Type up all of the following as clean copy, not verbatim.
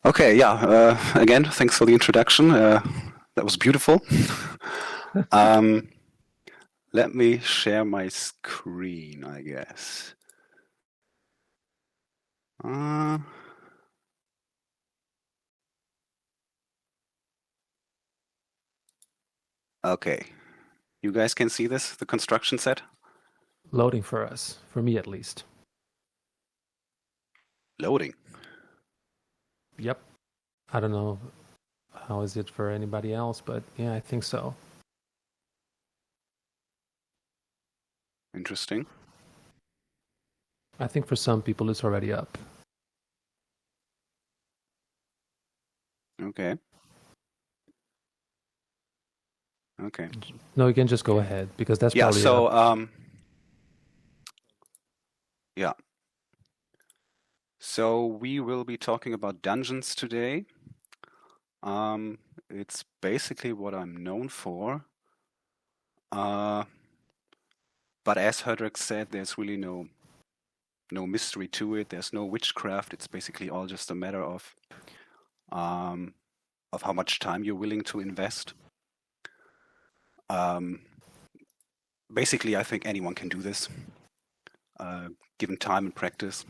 Okay, yeah. Again, thanks for the introduction. That was beautiful. Um, Let me share my screen, I guess. Uh, okay. You guys can see this, the construction set? Loading for us, for me at least. Loading. Yep. I don't know how is it for anybody else, but yeah, I think so. Interesting. I think for some people it's already up. Okay. Okay. No, you can just go ahead because that's Yeah, probably up. Yeah. So we will be talking about dungeons today. It's basically what I'm known for. Uh, but as Herdrick said, there's really no mystery to it. There's no witchcraft. It's basically all just a matter um, of how much time you're willing to invest. Um, Basically, I think anyone can do this, given time and practice.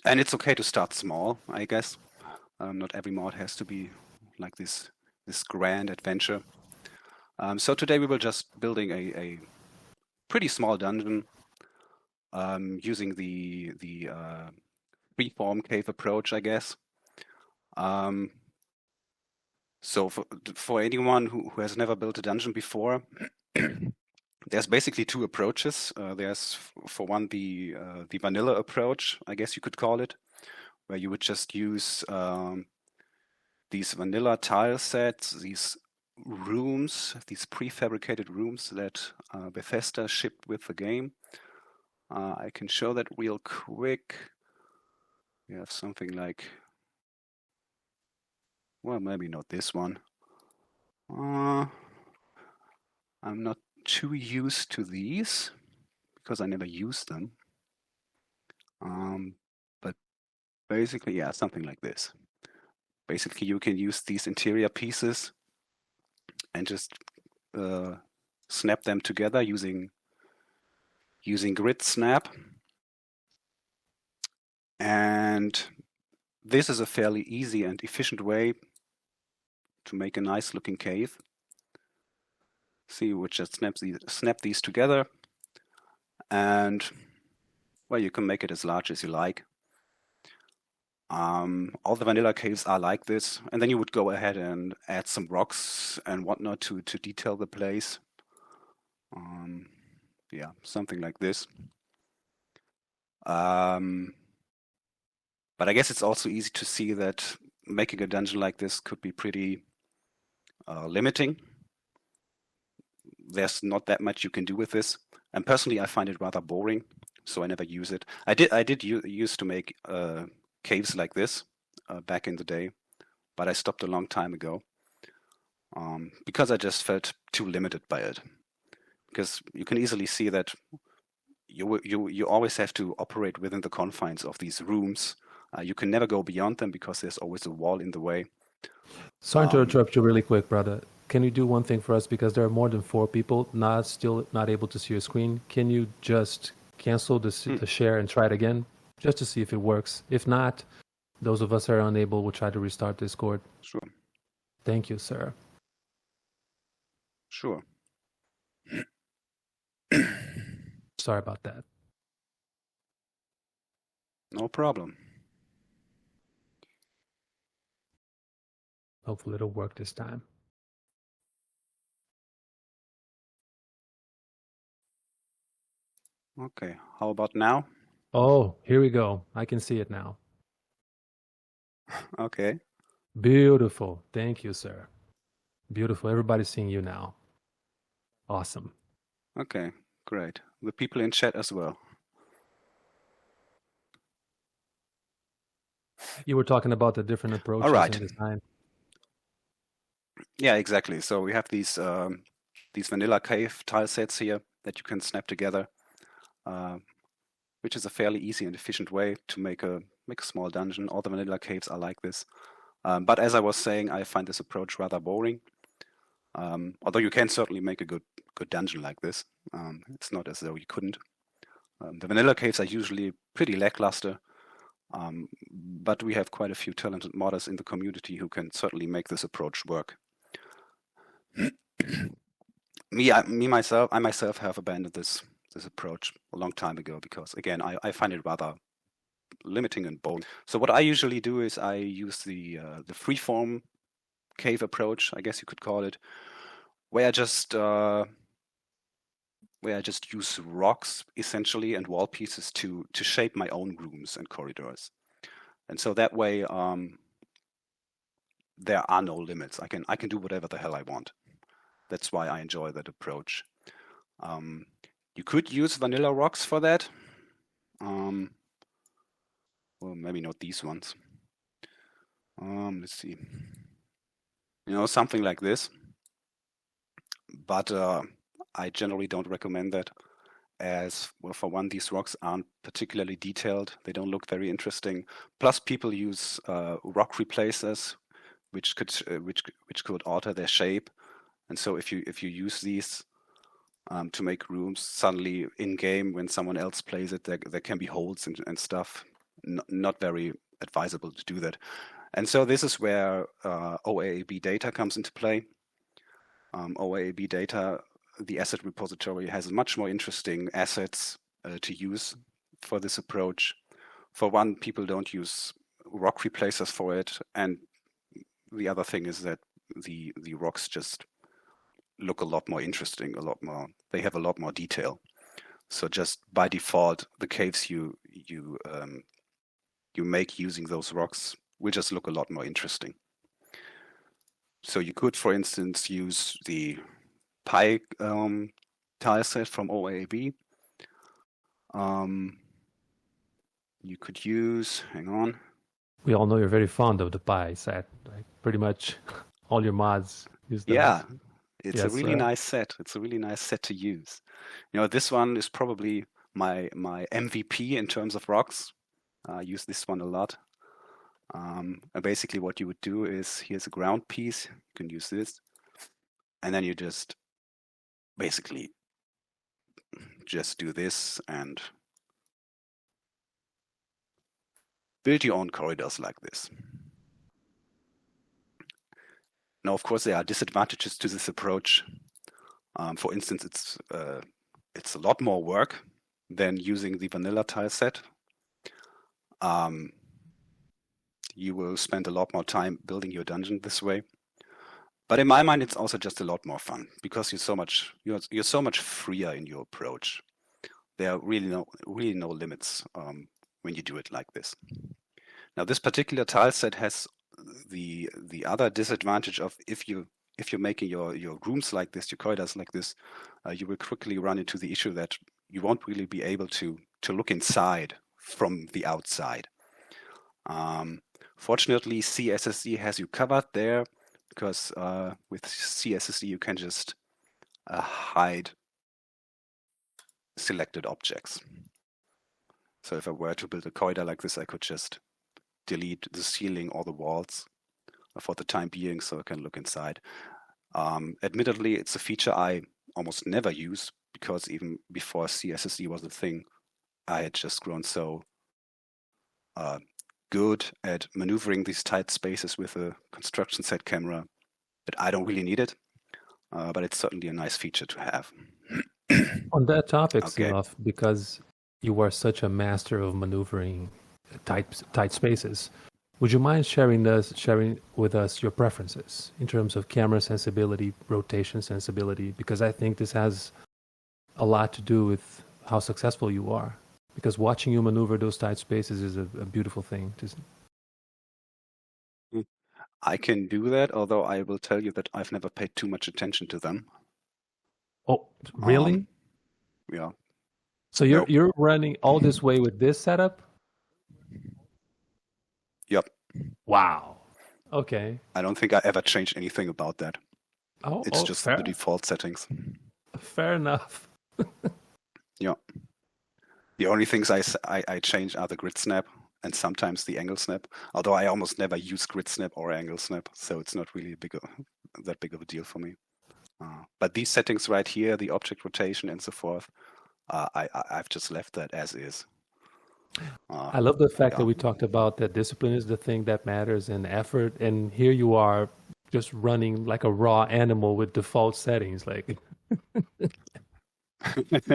And it's okay to start small, I guess. Not every mod has to be like this grand adventure. So today we will just building a pretty small dungeon using the freeform cave approach, I guess. Um, so for anyone who has never built a dungeon before, there's basically two approaches. There's for one the vanilla approach, I guess you could call it, where you would just use these vanilla tile sets, these rooms, these prefabricated rooms that Bethesda shipped with the game. I can show that real quick. We have something like, well, maybe not this one. I'm not too used to these because I never used them. But basically, yeah, something like this. Basically, you can use these interior pieces and just snap them together using grid snap. And this is a fairly easy and efficient way to make a nice looking cave. See, we just snap these together, and well, you can make it as large as you like. All the vanilla caves are like this, and then you would go ahead and add some rocks and whatnot to detail the place. Yeah, something like this. But I guess it's also easy to see that making a dungeon like this could be pretty limiting. There's not that much you can do with this, and personally, I find it rather boring, so I never use it. I did used to make caves like this back in the day, but I stopped a long time ago because I just felt too limited by it. Because you can easily see that you always have to operate within the confines of these rooms. You can never go beyond them because there's always a wall in the way. Sorry to interrupt you really quick, brother. Can you do one thing for us because there are more than four people still not able to see your screen? Can you just cancel the share and try it again just to see if it works? If not, those of us who are unable will try to restart Discord. Sure. Thank you, sir. Sure. Sorry about that. No problem. Hopefully it'll work this time. Okay, how about now? Oh, here we go. I can see it now. Okay. Beautiful. Thank you, sir. Beautiful. Everybody's seeing you now. Awesome. Okay, great. The people in chat as well. You were talking about the different approaches in design. Yeah, exactly. So we have these vanilla cave tile sets here that you can snap together, which is a fairly easy and efficient way to make a make a small dungeon. All the vanilla caves are like this. But as I was saying, I find this approach rather boring. Although you can certainly make a good dungeon like this. It's not as though you couldn't. The vanilla caves are usually pretty lackluster, but we have quite a few talented modders in the community who can certainly make this approach work. I myself have abandoned this approach a long time ago because, again, I find it rather limiting and boring. So what I usually do is I use the freeform cave approach, I guess you could call it, where I just use rocks essentially and wall pieces to shape my own rooms and corridors, and so that way there are no limits. I can do whatever the hell I want. That's why I enjoy that approach. You could use vanilla rocks for that. Well, maybe not these ones. Let's see. Something like this. But I generally don't recommend that, as, well, for one, these rocks aren't particularly detailed. They don't look very interesting. Plus, people use rock replacers, which could alter their shape. And so if you use these to make rooms, suddenly in game when someone else plays it, there can be holes and stuff. Not very advisable to do that. And so this is where OAAB data comes into play. OAAB data, the asset repository, has much more interesting assets to use for this approach. For one, people don't use rock replacers for it, and the other thing is that the rocks just look a lot more interesting, they have a lot more detail. So just by default, the caves you make using those rocks will just look a lot more interesting. So you could, for instance, use the pie tile set from OAAB. You could use, hang on. We all know you're very fond of the pie set. Right? Pretty much all your mods use that. Yeah, it's a really nice set. It's a really nice set to use. This one is probably my MVP in terms of rocks. I use this one a lot. And basically what you would do is, here's a ground piece, you can use this, and then you just basically just do this and build your own corridors like this. Now, of course, there are disadvantages to this approach. For instance, it's a lot more work than using the vanilla tile set. You will spend a lot more time building your dungeon this way. But in my mind, it's also just a lot more fun because you're so much freer in your approach. There are really no limits when you do it like this. Now, this particular tile set has the other disadvantage of, if you're making your rooms like this, your corridors like this, you will quickly run into the issue that you won't really be able to look inside from the outside. Fortunately, CSSD has you covered there, because with CSSD you can just hide selected objects. So if I were to build a corridor like this, I could just delete the ceiling or the walls for the time being, so I can look inside. Admittedly, it's a feature I almost never use, because even before CSSD was a thing, I had just grown so good at maneuvering these tight spaces with a construction set camera that I don't really need it, but it's certainly a nice feature to have. On that topic, Okay. Seelof, because you are such a master of maneuvering tight spaces, would you mind sharing with us your preferences in terms of camera sensibility, rotation sensibility? Because I think this has a lot to do with how successful you are. Because watching you maneuver those tight spaces is a beautiful thing. I can do that, although I will tell you that I've never paid too much attention to them. Oh, really? Yeah. So you're running all this way with this setup? Yep. Wow. Okay. I don't think I ever changed anything about that. It's just fair. the default settings. Fair enough. Yeah. The only things I change are the grid snap and sometimes the angle snap, although I almost never use grid snap or angle snap, so it's not really that big of a deal for me. But these settings right here, the object rotation and so forth, I've just left that as is. I love the fact Yeah. that we talked about that discipline is the thing that matters and effort. And here you are just running like a raw animal with default settings. Like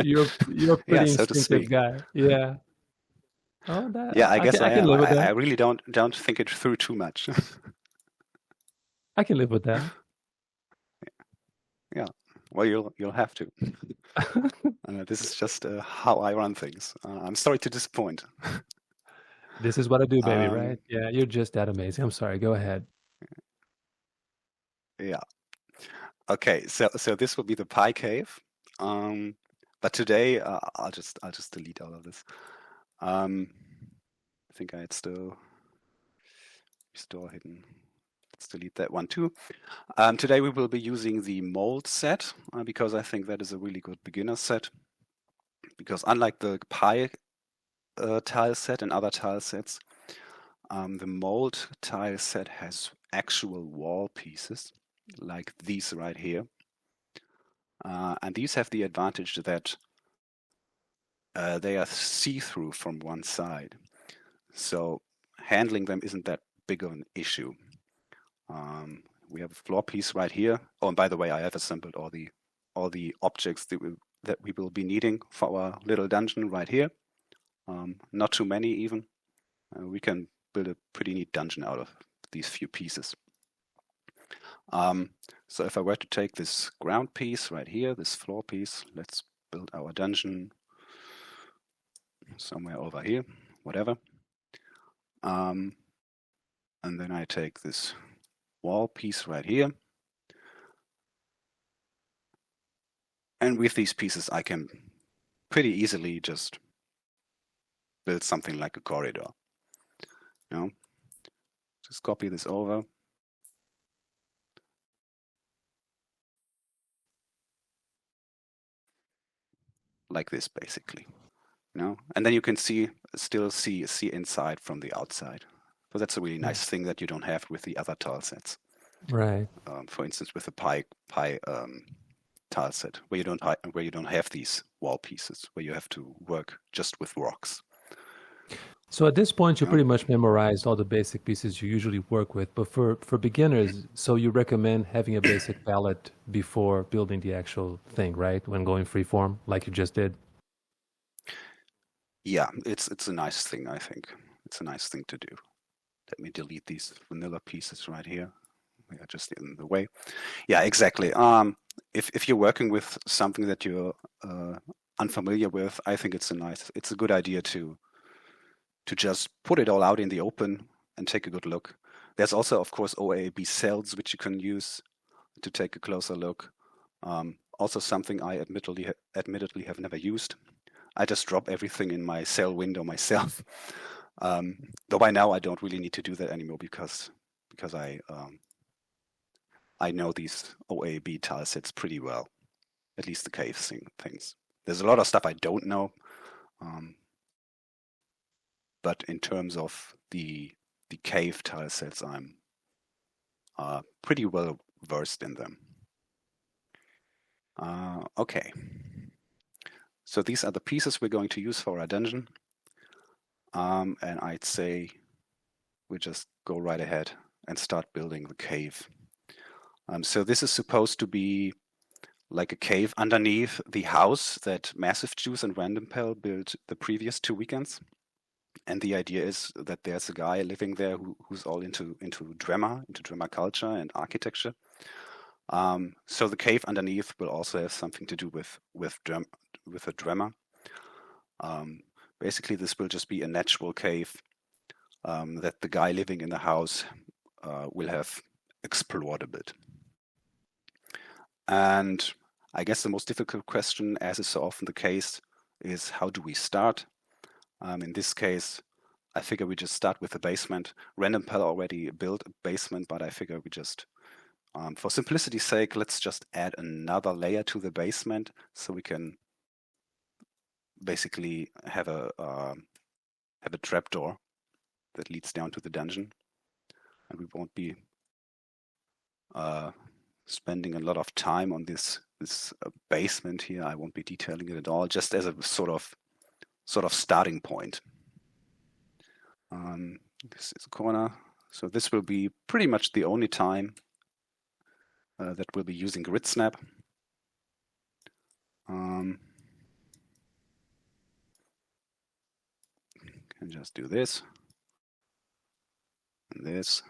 you're a Yeah, pretty so to instinctive speak. guy. Yeah. Oh, that Yeah, I I guess can I I can am. live with I that. really don't think it through too much. I can live with that. Yeah. Well, you'll have to. This is just how I run things. I'm sorry to disappoint. This is what I do, baby, right? Um, Yeah, you're just that amazing. I'm sorry. Go ahead. yeah. Okay. So this will be the pie cave. But today I'll just delete all of this. I think I had still hidden. Let's delete that one too. Today we will be using the mold set because I think that is a really good beginner set. Because unlike the pie tile set and other tile sets, the mold tile set has actual wall pieces like these right here. And these have the advantage that they are see-through from one side. So handling them isn't that big of an issue. We have a floor piece right here. Oh, and by the way, I have assembled all the objects that we will be needing for our little dungeon right here. Not too many even. We can build a pretty neat dungeon out of these few pieces. So if I were to take this ground piece right here, this floor piece, let's build our dungeon somewhere over here, whatever. And then I take this wall piece right here. And with these pieces, I can pretty easily just build something like a corridor. You know, just copy this over. Like this, basically. You know, and then you can still see inside from the outside. So that's a really nice thing that you don't have with the other tile sets. Right. For instance, with the pie tile set, where you don't have these wall pieces, where you have to work just with rocks. So at this point, you Yeah. pretty much memorized all the basic pieces you usually work with. But for beginners, so you recommend having a basic palette before building the actual thing, right? When going freeform, like you just did. Yeah, it's a nice thing, I think. It's a nice thing to do. Let me delete these vanilla pieces right here. They are just in the way. Yeah, exactly. If you're working with something that you're unfamiliar with, I think it's a good idea to just put it all out in the open and take a good look. There's also, of course, OAB cells which you can use to take a closer look. Also something I admittedly have never used. I just drop everything in my cell window myself. Though by now I don't really need to do that anymore because I know these OAB tile sets pretty well, at least the cave things. There's a lot of stuff I don't know, but in terms of the cave tile sets, I'm pretty well versed in them. Okay, so these are the pieces we're going to use for our dungeon, and I'd say we just go right ahead and start building the cave. So this is supposed to be like a cave underneath the house that Massive Juice and Random Pal built the previous 2 weekends. And the idea is that there's a guy living there who's all into drama culture and architecture. So the cave underneath will also have something to do with a drama. Basically, this will just be a natural cave that the guy living in the house will have explored a bit. And I guess the most difficult question, as is so often the case, is how do we start? In this case, I figure we just start with the basement. Random Pal already built a basement, but I figure we just, for simplicity's sake, let's just add another layer to the basement so we can basically have a trapdoor that leads down to the dungeon. And we won't be spending a lot of time on this basement here. I won't be detailing it at all, just as a sort of starting point. This is a corner. So this will be pretty much the only time that we'll be using grid snap. Can just do this and this.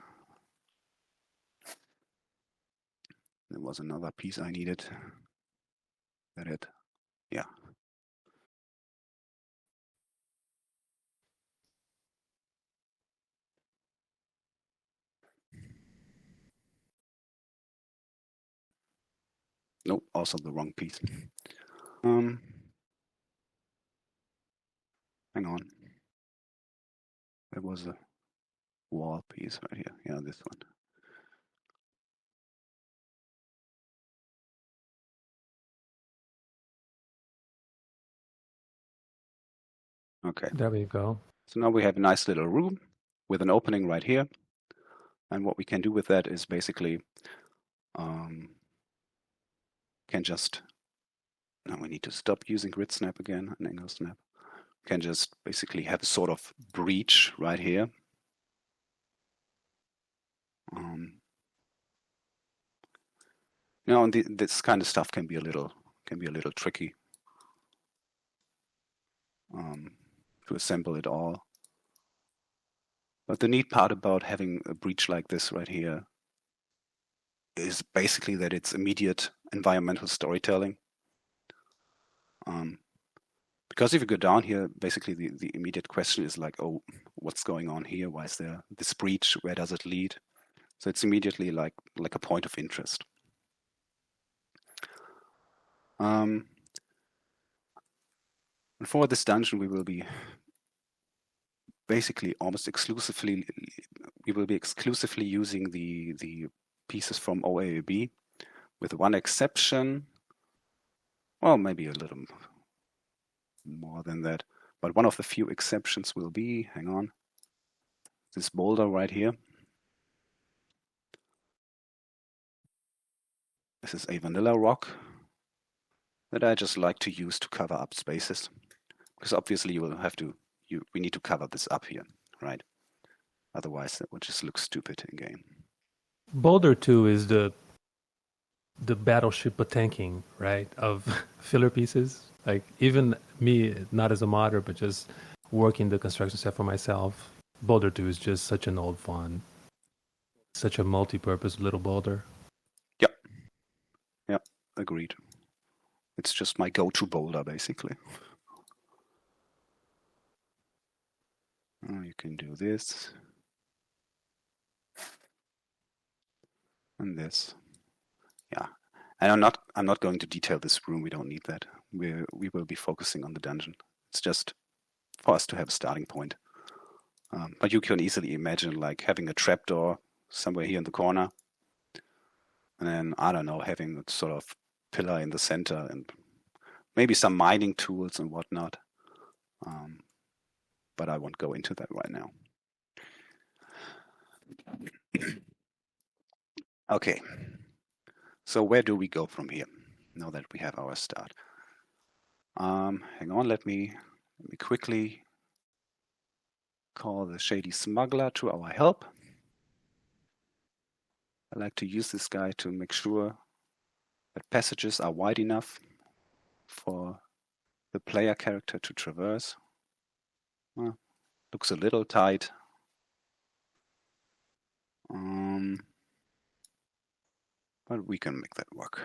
There was another piece I needed. That it? Yeah. Nope, also the wrong piece. Hang on. There was a wall piece right here. Yeah, this one. Okay. There we go. So now we have a nice little room with an opening right here. And what we can do with that is basically can just, now we need to stop using grid snap again and angle snap. Can just basically have a sort of breach right here. You know, and this kind of stuff can be a little tricky to assemble it all. But the neat part about having a breach like this right here is basically that it's immediate environmental storytelling. Because if you go down here, basically the immediate question is like, oh, what's going on here? Why is there this breach? Where does it lead? So it's immediately like a point of interest. And for this dungeon, we will be basically almost exclusively using the pieces from OAAB, with one exception. Well, maybe a little more than that, but one of the few exceptions will be, hang on, this boulder right here. This is a vanilla rock that I just like to use to cover up spaces, because obviously we need to cover this up here, right? Otherwise that would just look stupid in game. Boulder 2 is the battleship tanking, right, of filler pieces. Like, even me, not as a modder, but just working the construction set for myself, Boulder 2 is just such an old font. Such a multi-purpose little boulder. Yep. Yep, agreed. It's just my go-to boulder, basically. You can do this. And this. Yeah. And I'm not going to detail this room. We don't need that. We will be focusing on the dungeon. It's just for us to have a starting point. But you can easily imagine like having a trapdoor somewhere here in the corner. And then, I don't know, having a sort of pillar in the center and maybe some mining tools and whatnot. But I won't go into that right now. Okay. So where do we go from here? Now that we have our start. Hang on, let me quickly call the Shady Smuggler to our help. I like to use this guy to make sure that passages are wide enough for the player character to traverse. Well, looks a little tight. But we can make that work.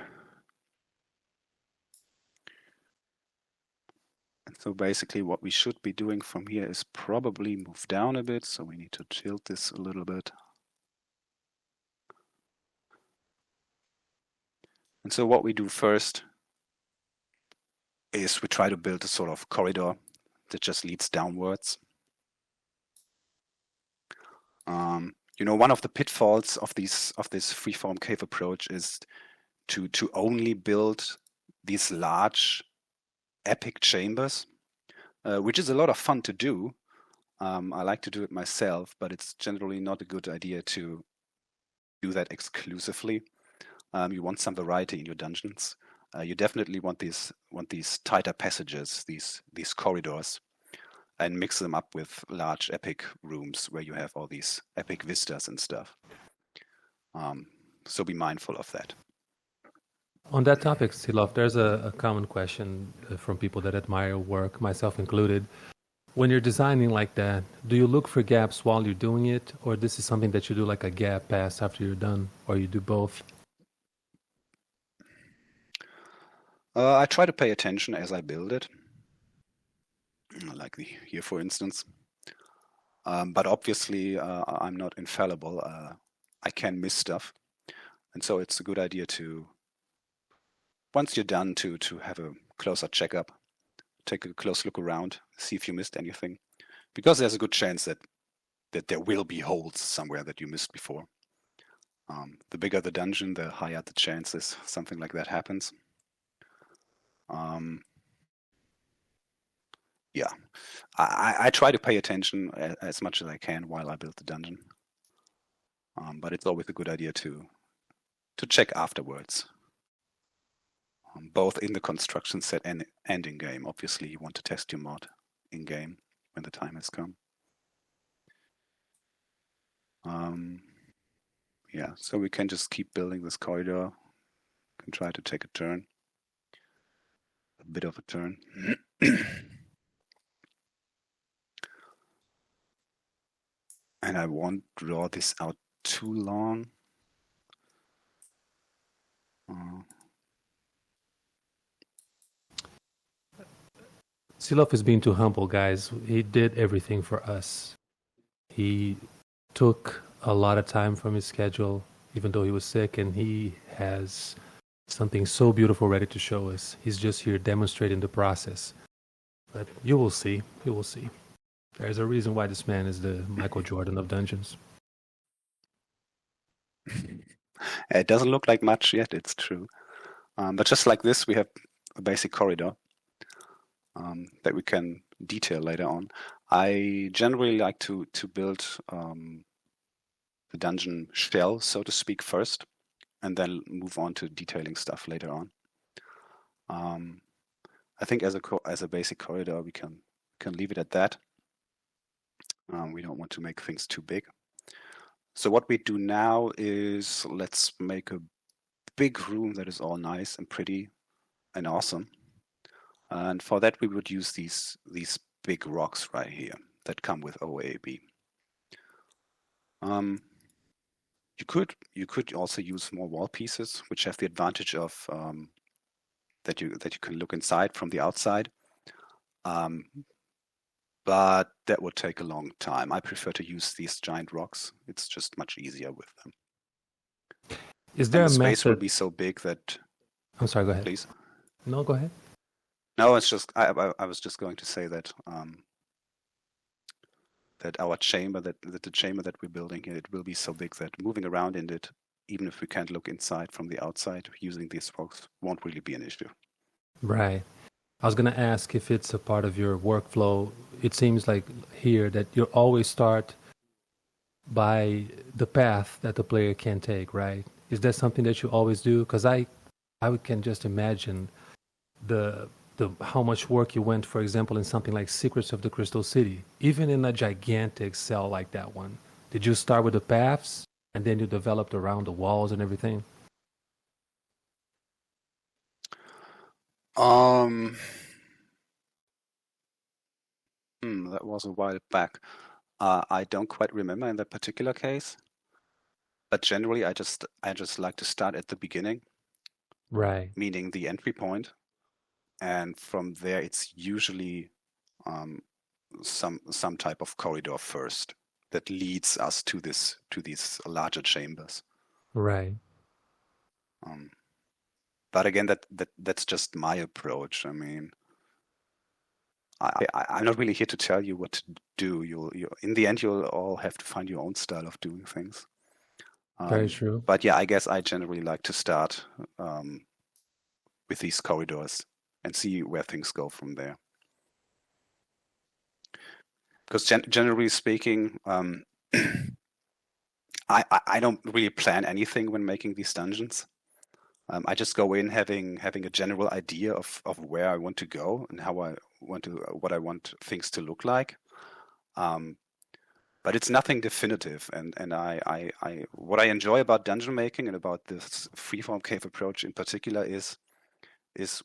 And so basically what we should be doing from here is probably move down a bit. So we need to tilt this a little bit. And so what we do first is we try to build a sort of corridor that just leads downwards. You know, one of the pitfalls of this freeform cave approach is to only build these large epic chambers, which is a lot of fun to do. I like to do it myself, but it's generally not a good idea to do that exclusively. You want some variety in your dungeons. You definitely want these tighter passages, these corridors, and mix them up with large epic rooms where you have all these epic vistas and stuff. So be mindful of that. On that topic, Seelof, there's a common question from people that admire your work, myself included. When you're designing like that, do you look for gaps while you're doing it, or this is something that you do like a gap pass after you're done, or you do both? I try to pay attention as I build it, like here, for instance. But obviously, I'm not infallible. I can miss stuff, and so it's a good idea to, once you're done, to have a closer checkup, take a close look around, see if you missed anything, because there's a good chance that there will be holes somewhere that you missed before. The bigger the dungeon, the higher the chances something like that happens. Yeah, I try to pay attention as much as I can while I build the dungeon. But it's always a good idea to check afterwards, both in the construction set and in game. Obviously, you want to test your mod in game when the time has come. Yeah, so we can just keep building this corridor. Can try to take a turn, a bit of a turn. And I won't draw this out too long. Seelof is being too humble, guys. He did everything for us. He took a lot of time from his schedule, even though he was sick, and he has something so beautiful ready to show us. He's just here demonstrating the process. But you will see. You will see. There's a reason why this man is the Michael Jordan of dungeons. It doesn't look like much yet, it's true. But just like this, we have a basic corridor that we can detail later on. I generally like to build the dungeon shell, so to speak, first, and then move on to detailing stuff later on. I think as a basic corridor, we can leave it at that. We don't want to make things too big. So what we do now is let's make a big room that is all nice and pretty and awesome. And for that, we would use these big rocks right here that come with OAB. You could also use more wall pieces, which have the advantage of that you can look inside from the outside. But that would take a long time. I prefer to use these giant rocks. It's just much easier with them. Is there and a the space method? will be so big that. I'm sorry. Go ahead. Please. No, go ahead. No, it's just I was just going to say that that our chamber, that the chamber that we're building here, it will be so big that moving around in it, even if we can't look inside from the outside, using these rocks won't really be an issue. Right. I was going to ask if it's a part of your workflow. It seems like here that you always start by the path that the player can take, right? Is that something that you always do? Because I can just imagine the how much work you went, for example, in something like Secrets of the Crystal City, even in a gigantic cell like that one. Did you start with the paths and then you developed around the walls and everything? That was a while back. I don't quite remember in that particular case, but generally I just like to start at the beginning, Right. meaning the entry point, and from there it's usually some type of corridor first that leads us to these larger chambers. Right. But again, that's just my approach. I mean, I'm not really here to tell you what to do. You in the end, you'll all have to find your own style of doing things. Very true. But yeah, I guess I generally like to start with these corridors and see where things go from there. because generally speaking, I don't really plan anything when making these dungeons. I just go in having a general idea of where I want to go and how I want to what I want things to look like. Um, but it's nothing definitive. And I what I enjoy about dungeon making and about this freeform cave approach in particular is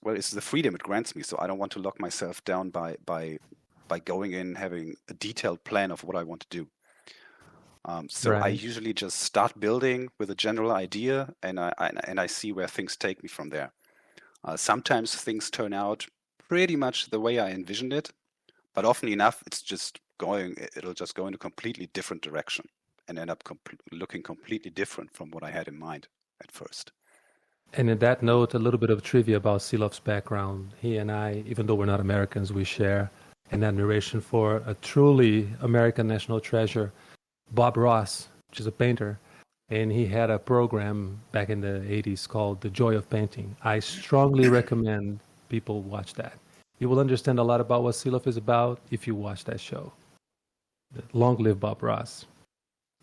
well, it's the freedom it grants me. So I don't want to lock myself down by going in having a detailed plan of what I want to do. So I Right. usually just start building with a general idea, and I see where things take me from there. Sometimes things turn out pretty much the way I envisioned it, but often enough, it'll just go in a completely different direction and end up looking completely different from what I had in mind at first. And in that note, a little bit of trivia about Seelof's background. He and I, even though we're not Americans, we share an admiration for a truly American national treasure, Bob Ross, which is a painter. And he had a program back in the 80s called The Joy of Painting. I strongly recommend people watch that. You will understand a lot about what Seelof is about if you watch that show. Long live Bob Ross.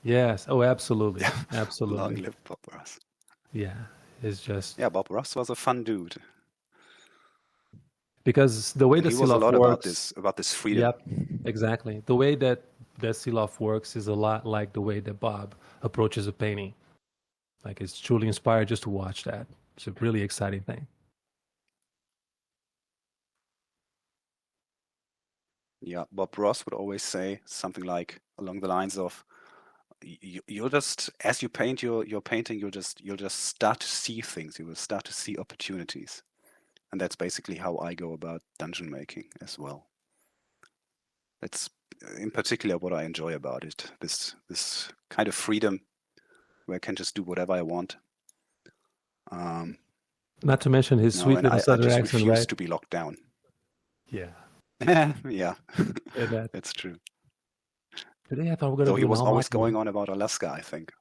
Yes. Oh, absolutely. Long Absolutely. live Bob Ross. Yeah. It's just Yeah, Bob Ross was a fun dude. because the way And that he was a Seelof lot works, about this freedom. yep, exactly. The way that Seelof works is a lot like the way that Bob approaches a painting. Like it's truly inspired just to watch that. It's a really exciting thing. Yeah, Bob Ross would always say something like along the lines of, you'll just as you paint your painting, you'll just start to see things. You will start to see opportunities, and that's basically how I go about dungeon making as well. That's in particular what I enjoy about it. This kind of freedom where I can just do whatever I want. Um, Not to mention his sweet and little I southern just accent, refuse right? to be locked down. Yeah. Yeah, And that that's true. today I thought we are gonna Though he do an was always Almaty going one. on about Alaska, I think.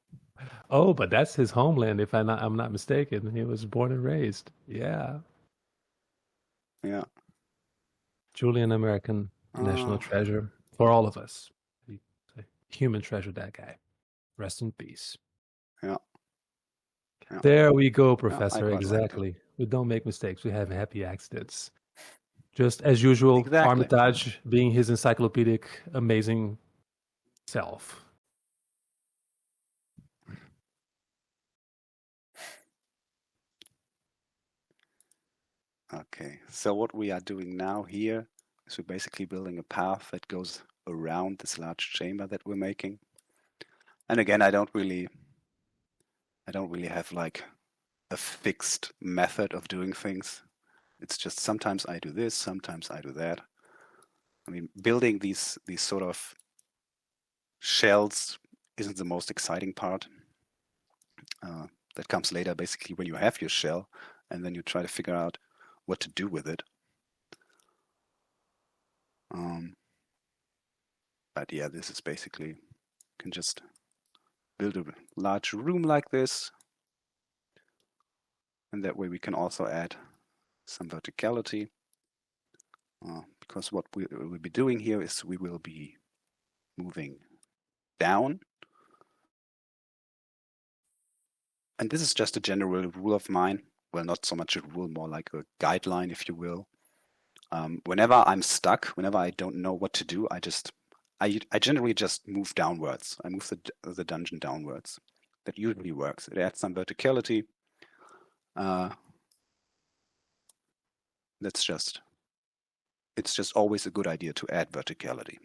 Oh, but that's his homeland, if I'm not mistaken. He was born and raised. Yeah. Yeah. Truly an American national Uh, treasure for all of us. He's a human treasure, that guy. Rest in peace. yeah. Yeah. There we go, Yeah, I Professor. quite liked it. Exactly. We don't make mistakes. We have happy accidents. Just as usual, Exactly. Armitage being his encyclopedic, amazing self. Okay. So what we are doing now here is we're basically building a path that goes around this large chamber that we're making. And again, I don't really have like a fixed method of doing things. It's just sometimes I do this, sometimes I do that. I mean, building these sort of shells isn't the most exciting part. That comes later, basically, when you have your shell, and then you try to figure out what to do with it. But yeah, this is basically, you can just build a large room like this, and that way we can also add some verticality. Because what we will be doing here is we will be moving down. And this is just a general rule of mine. Well, not so much a rule, more like a guideline, if you will. Whenever I'm stuck, whenever I don't know what to do, I generally just move downwards. I move the dungeon downwards. That usually works. It adds some verticality. It's just always a good idea to add verticality.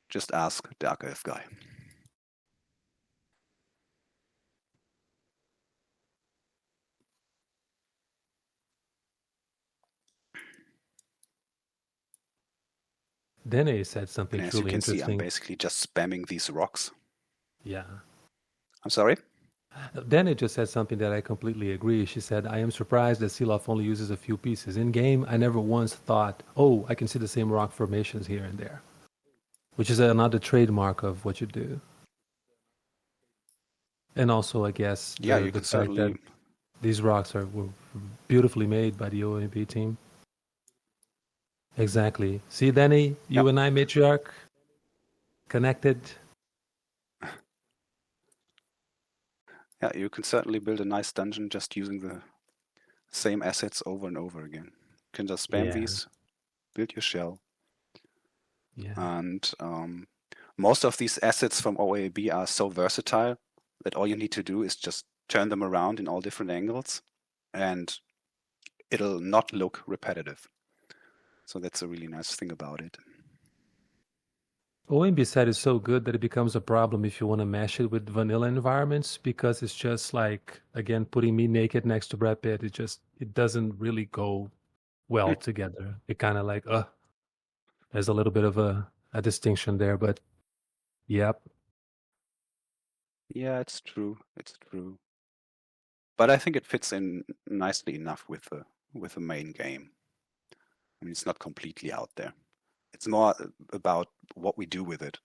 Just ask Dark Elf Guy. Dene said something And as you truly can see, I'm interesting. basically just spamming these rocks. Yeah. I'm sorry? Dene just said something that I completely agree. She said, I am surprised that Seelof only uses a few pieces. In game, I never once thought, oh, I can see the same rock formations here and there, which is another trademark of what you do. And also, I guess, Yeah, you the can fact that certainly. these rocks were beautifully made by the OMB team. Exactly. See, Danny, you Yep. and I, matriarch, connected. Yeah, you can certainly build a nice dungeon just using the same assets over and over again. You can just spam these, build your shell, and most of these assets from OAB are so versatile that all you need to do is just turn them around in all different angles, and it'll not look repetitive. So that's a really nice thing about it. OMB set is so good that it becomes a problem if you want to mesh it with vanilla environments, because it's just like, again, putting me naked next to Brad Pitt. It doesn't really go well together. It kind of like, there's a little bit of a distinction there, but yep. Yeah, it's true. It's true. But I think it fits in nicely enough with the main game. I mean, it's not completely out there. It's more about what we do with it.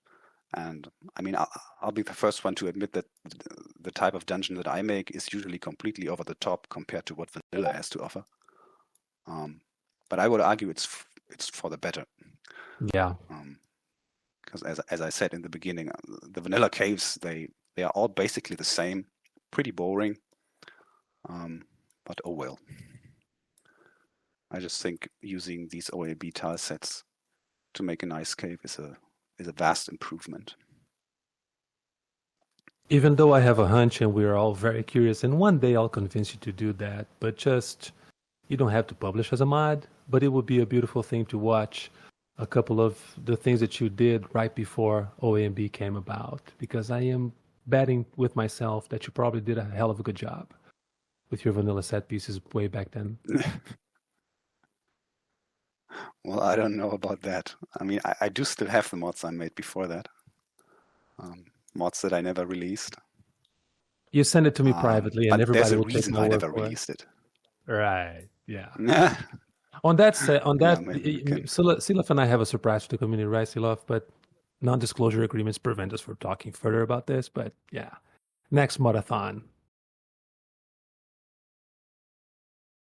And I mean, I'll be the first one to admit that the type of dungeon that I make is usually completely over the top compared to what vanilla has to offer. But I would argue it's for the better. Yeah. Because as I said in the beginning, the vanilla caves, they are all basically the same, pretty boring. But oh well. I just think using these OAB tile sets to make a nice cave is a vast improvement. Even though I have a hunch and we're all very curious, and one day I'll convince you to do that, but just, you don't have to publish as a mod, but it would be a beautiful thing to watch a couple of the things that you did right before OAB came about, because I am betting with myself that you probably did a hell of a good job with your vanilla set pieces way back then. Well, I don't know about that. I mean, I do still have the mods I made before that. Mods that I never released. You send it to me privately, and everybody will take my word for it. There's a reason I never released it. Right, yeah. On that, Seelof and I have a surprise for the community, right, Seelof? But non-disclosure agreements prevent us from talking further about this. But yeah, next modathon.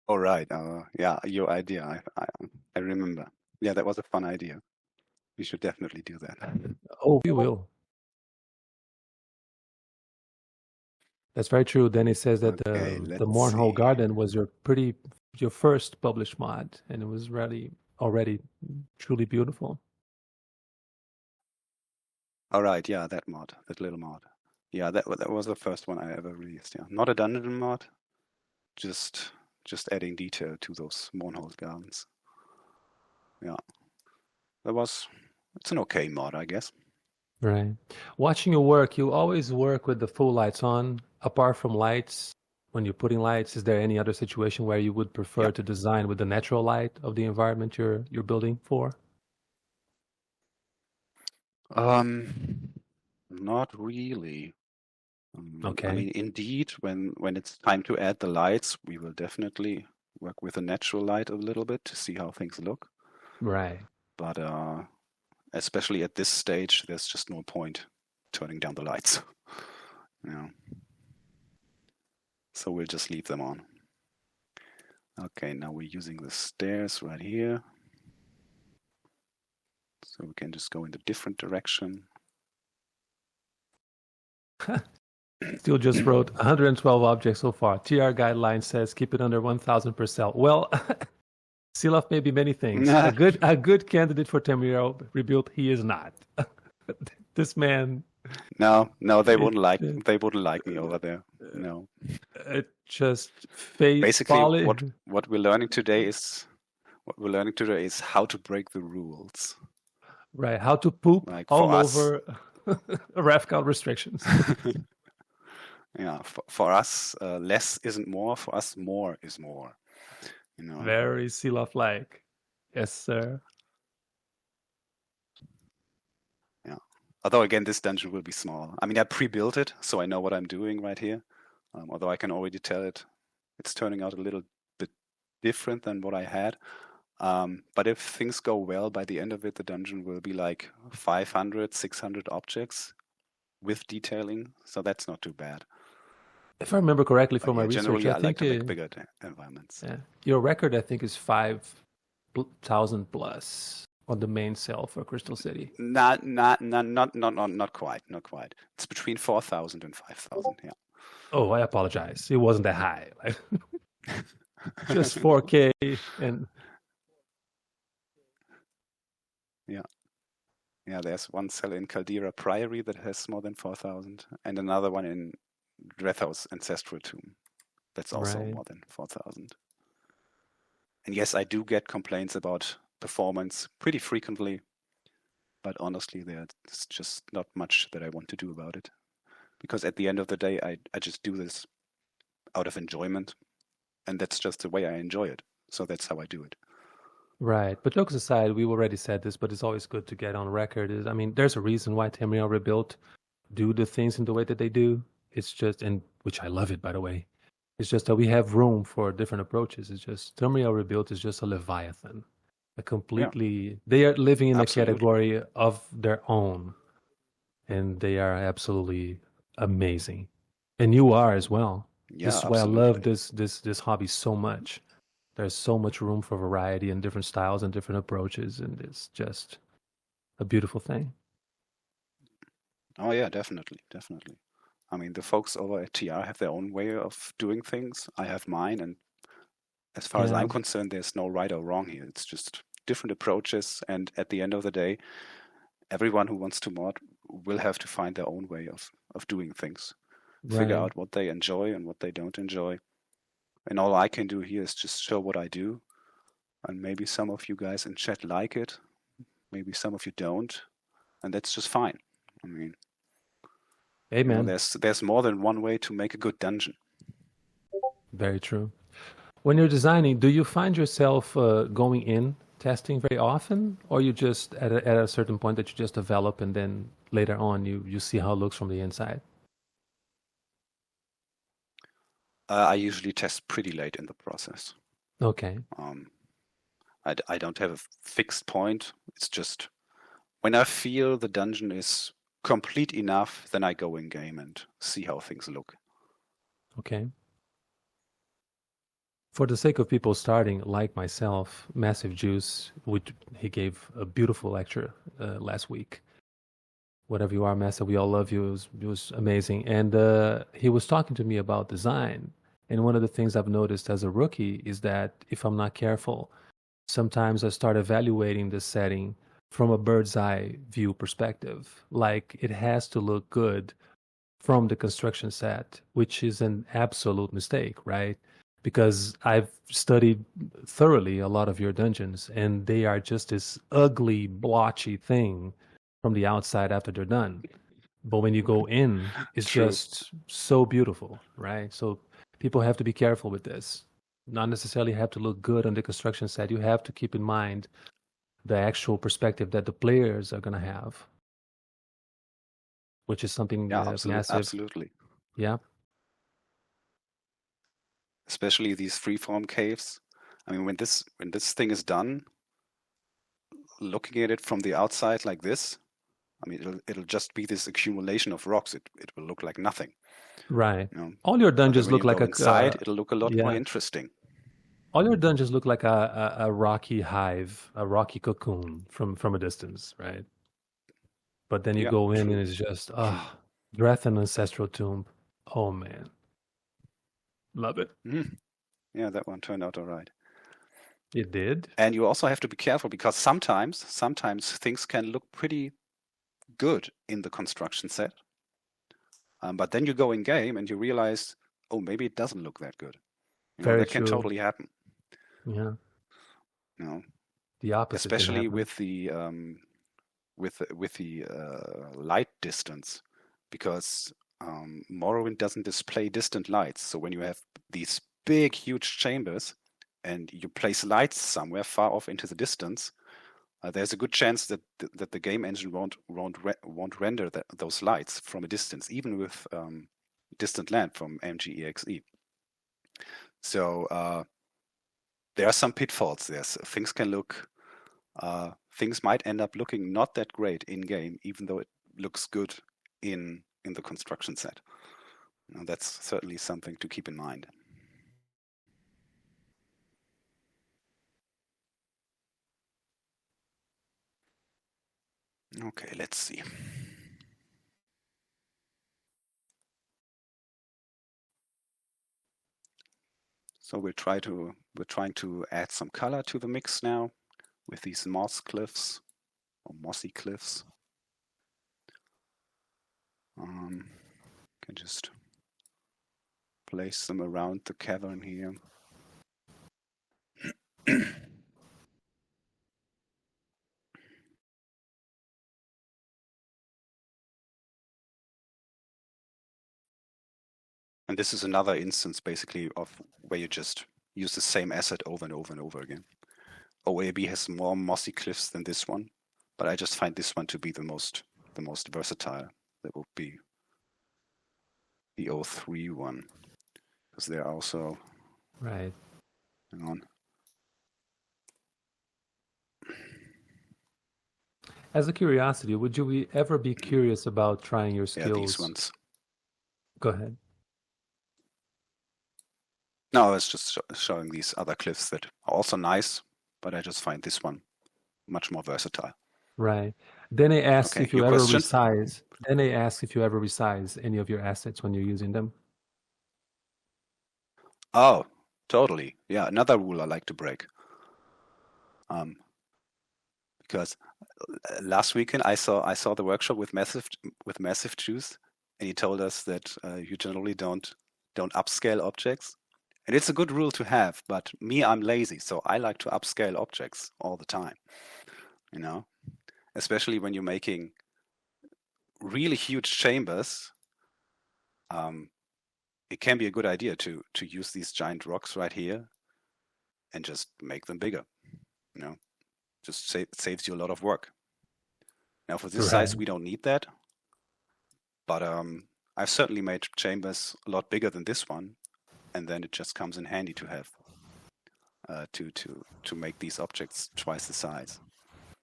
All right. Yeah, your idea. I remember. Yeah, that was a fun idea. We should definitely do that. Oh, we will. That's very true. Then it says that the Mournhole Garden was your first published mod, and it was really already truly beautiful. All right. Yeah, that little mod. Yeah, that was the first one I ever released. Yeah, not a dungeon mod, just adding detail to those Mournhole Gardens. Yeah, it's an okay mod, I guess. Right. Watching your work, you always work with the full lights on. Apart from lights, when you're putting lights, is there any other situation where you would prefer to design with the natural light of the environment you're building for? Not really. Okay. I mean, indeed, when it's time to add the lights, we will definitely work with the natural light a little bit to see how things look. Right. But especially at this stage, there's just no point turning down the lights. So we'll just leave them on. Okay, now we're using the stairs right here. So we can just go in a different direction. Still just wrote 112 objects so far. TR guideline says keep it under 1,000 per cell. Well, Seelof may be many things. A good candidate for Tamriel rebuild, he is not. This man. No, they wouldn't like me over there. No. It just basically what we're learning today is how to break the rules. Right, how to poop all over ref count restrictions. Yeah, for us, less isn't more. For us, more is more. Very Seelof-like. Yes, sir. Yeah. Although again, this dungeon will be small. I mean, I pre-built it, so I know what I'm doing right here. Although I can already tell it's turning out a little bit different than what I had. But if things go well, by the end of it, the dungeon will be like 500, 600 objects with detailing. So that's not too bad. If I remember correctly from my research, generally, I think like to make bigger environments. Yeah. Your record, I think, is 5,000 plus on the main sale for Crystal City? Not quite, not quite. It's between 4,000 and 5,000. Yeah. Oh, I apologize. It wasn't that high. Like just 4K and Yeah. Yeah, there's one cell in Caldera Priory that has more than 4,000, and another one in Drethos Ancestral Tomb. That's also right. more than 4,000. And yes, I do get complaints about performance pretty frequently, but honestly, there's just not much that I want to do about it. Because at the end of the day, I just do this out of enjoyment, and that's just the way I enjoy it. So that's how I do it. Right. But jokes aside, we already said this, but it's always good to get on record. I mean, there's a reason why Tamriel Rebuilt do the things in the way that they do. It's just, and which I love it, by the way. It's just that we have room for different approaches. It's just Tamriel Rebuilt is just a Leviathan. A completely, they are living in Absolutely. a category of their own, and they are absolutely amazing. And you are as well. Yeah, This is why I love absolutely. this hobby so much. There's so much room for variety and different styles and different approaches, and it's just a beautiful thing. Oh yeah, definitely, definitely. I mean, the folks over at TR have their own way of doing things. I have mine, and as far as Yeah, I'm concerned, there's no right or wrong here. It's just different approaches, and at the end of the day, everyone who wants to mod will have to find their own way of doing things. Figure right. out what they enjoy and what they don't enjoy. And all I can do here is just show what I do. And maybe some of you guys in chat like it, maybe some of you don't, and that's just fine. I mean, Amen. there's more than one way to make a good dungeon. Very true. When you're designing, do you find yourself going in testing very often, or you just at a certain point that you just develop and then later on you see how it looks from the inside? I usually test pretty late in the process. Okay. I don't have a fixed point. It's just when I feel the dungeon is complete enough, then I go in game and see how things look. Okay. For the sake of people starting, like myself, Massive Juice, which he gave a beautiful lecture last week. Whatever you are, Massive, we all love you. It was amazing. And he was talking to me about design. And one of the things I've noticed as a rookie is that if I'm not careful, sometimes I start evaluating the setting from a bird's eye view perspective. Like it has to look good from the construction set, which is an absolute mistake, right? Because I've studied thoroughly a lot of your dungeons, and they are just this ugly, blotchy thing from the outside after they're done. But when you go in, it's True. just so beautiful, right? So people have to be careful with this. Not necessarily have to look good on the construction set. You have to keep in mind the actual perspective that the players are going to have, which is something Yeah, massive. absolutely. Yeah. Especially these freeform caves. I mean, when this thing is done, looking at it from the outside like this, I mean, it'll just be this accumulation of rocks. It will look like nothing. Right. You know? All your But then dungeons when look you like go inside, a it'll look a lot more yeah. interesting. All your dungeons look like a rocky hive, a rocky cocoon from a distance, right? But then you Yeah, go in true. and it's just Breath and Ancestral Tomb. Oh man, love it. Yeah, that one turned out all right. It did. And you also have to be careful because sometimes things can look pretty good in the construction set. But then you go in game and you realize, oh, maybe it doesn't look that good. Very That can true. totally happen. Yeah. You know, The opposite can especially happen. with the light distance, because Morrowind doesn't display distant lights. So when you have these big, huge chambers and you place lights somewhere far off into the distance, there's a good chance that the game engine won't render those lights from a distance, even with distant land from MGEXE. So there are some pitfalls there. So things might end up looking not that great in game, even though it looks good in the construction set. That's certainly something to keep in mind. Okay, let's see. So we're trying to add some color to the mix now with these moss cliffs or mossy cliffs. Can just place them around the cavern here. And this is another instance basically of where you just use the same asset over and over and over again. OAB has more mossy cliffs than this one, but I just find this one to be the most versatile. That would be the 03 one, because they're also Right. hang on. As a curiosity, would you ever be curious about trying your Yeah, these skills? ones. Go ahead. No, I was just showing these other cliffs that are also nice, but I just find this one much more versatile. Right. Then they ask Okay, if you your ever question? resize. Then they ask if you ever resize any of your assets when you're using them. Oh, totally. Yeah, another rule I like to break. Because last weekend I saw the workshop with massive juice, and he told us that you generally don't upscale objects, and it's a good rule to have. But me, I'm lazy, so I like to upscale objects all the time. You know, especially when you're making really huge chambers. It can be a good idea to use these giant rocks right here and just make them bigger. You know, just saves you a lot of work. Now for this Right. size, we don't need that. But I've certainly made chambers a lot bigger than this one, and then it just comes in handy to have to make these objects twice the size.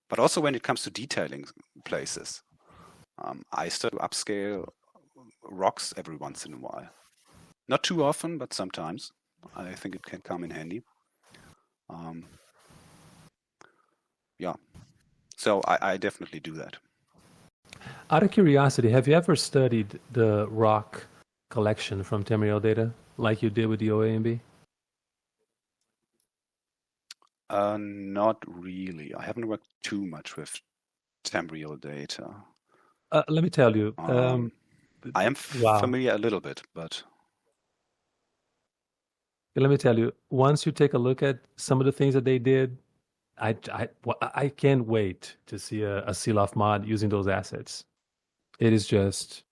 But also when it comes to detailing places, I start to upscale rocks every once in a while. Not too often, but sometimes. I think it can come in handy. Yeah, so I definitely do that. Out of curiosity, have you ever studied the rock collection from Tamriel data like you did with the OAMB? Not really. I haven't worked too much with Tamriel data. Let me tell you. I am Wow. familiar a little bit, but Let me tell you. Once you take a look at some of the things that they did, I can't wait to see a Seelof mod using those assets. It is just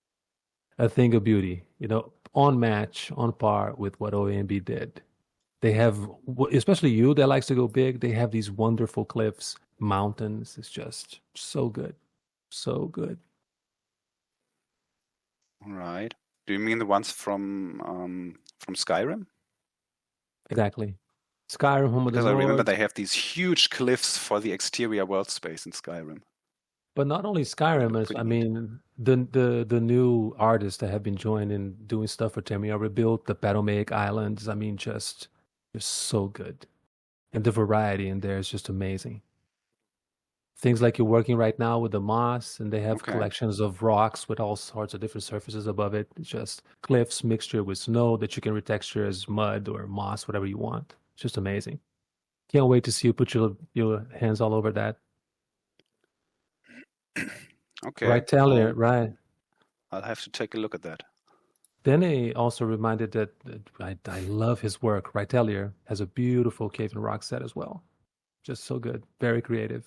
a thing of beauty, on match, on par with what OAMB did. They have, especially you that likes to go big, they have these wonderful cliffs, mountains. It's just so good. So good. right. Do you mean the ones from Skyrim? Exactly. Skyrim, Home of the Because I remember Nord. they have these huge cliffs for the exterior world space in Skyrim. But not only They Skyrim, look pretty I neat. mean, the new artists that have been joining doing stuff for Tamriel rebuilt the Battlemake Islands. I mean, just so good. And the variety in there is just amazing. Things like you're working right now with the moss, and they have Okay. collections of rocks with all sorts of different surfaces above it. It's just cliffs mixture with snow that you can retexture as mud or moss, whatever you want. It's just amazing. Can't wait to see you put your hands all over that. Okay. Right, Talia, right. I'll have to take a look at that. Then he also reminded that I love his work. Right, Talia has a beautiful cave and rock set as well. Just so good. Very creative.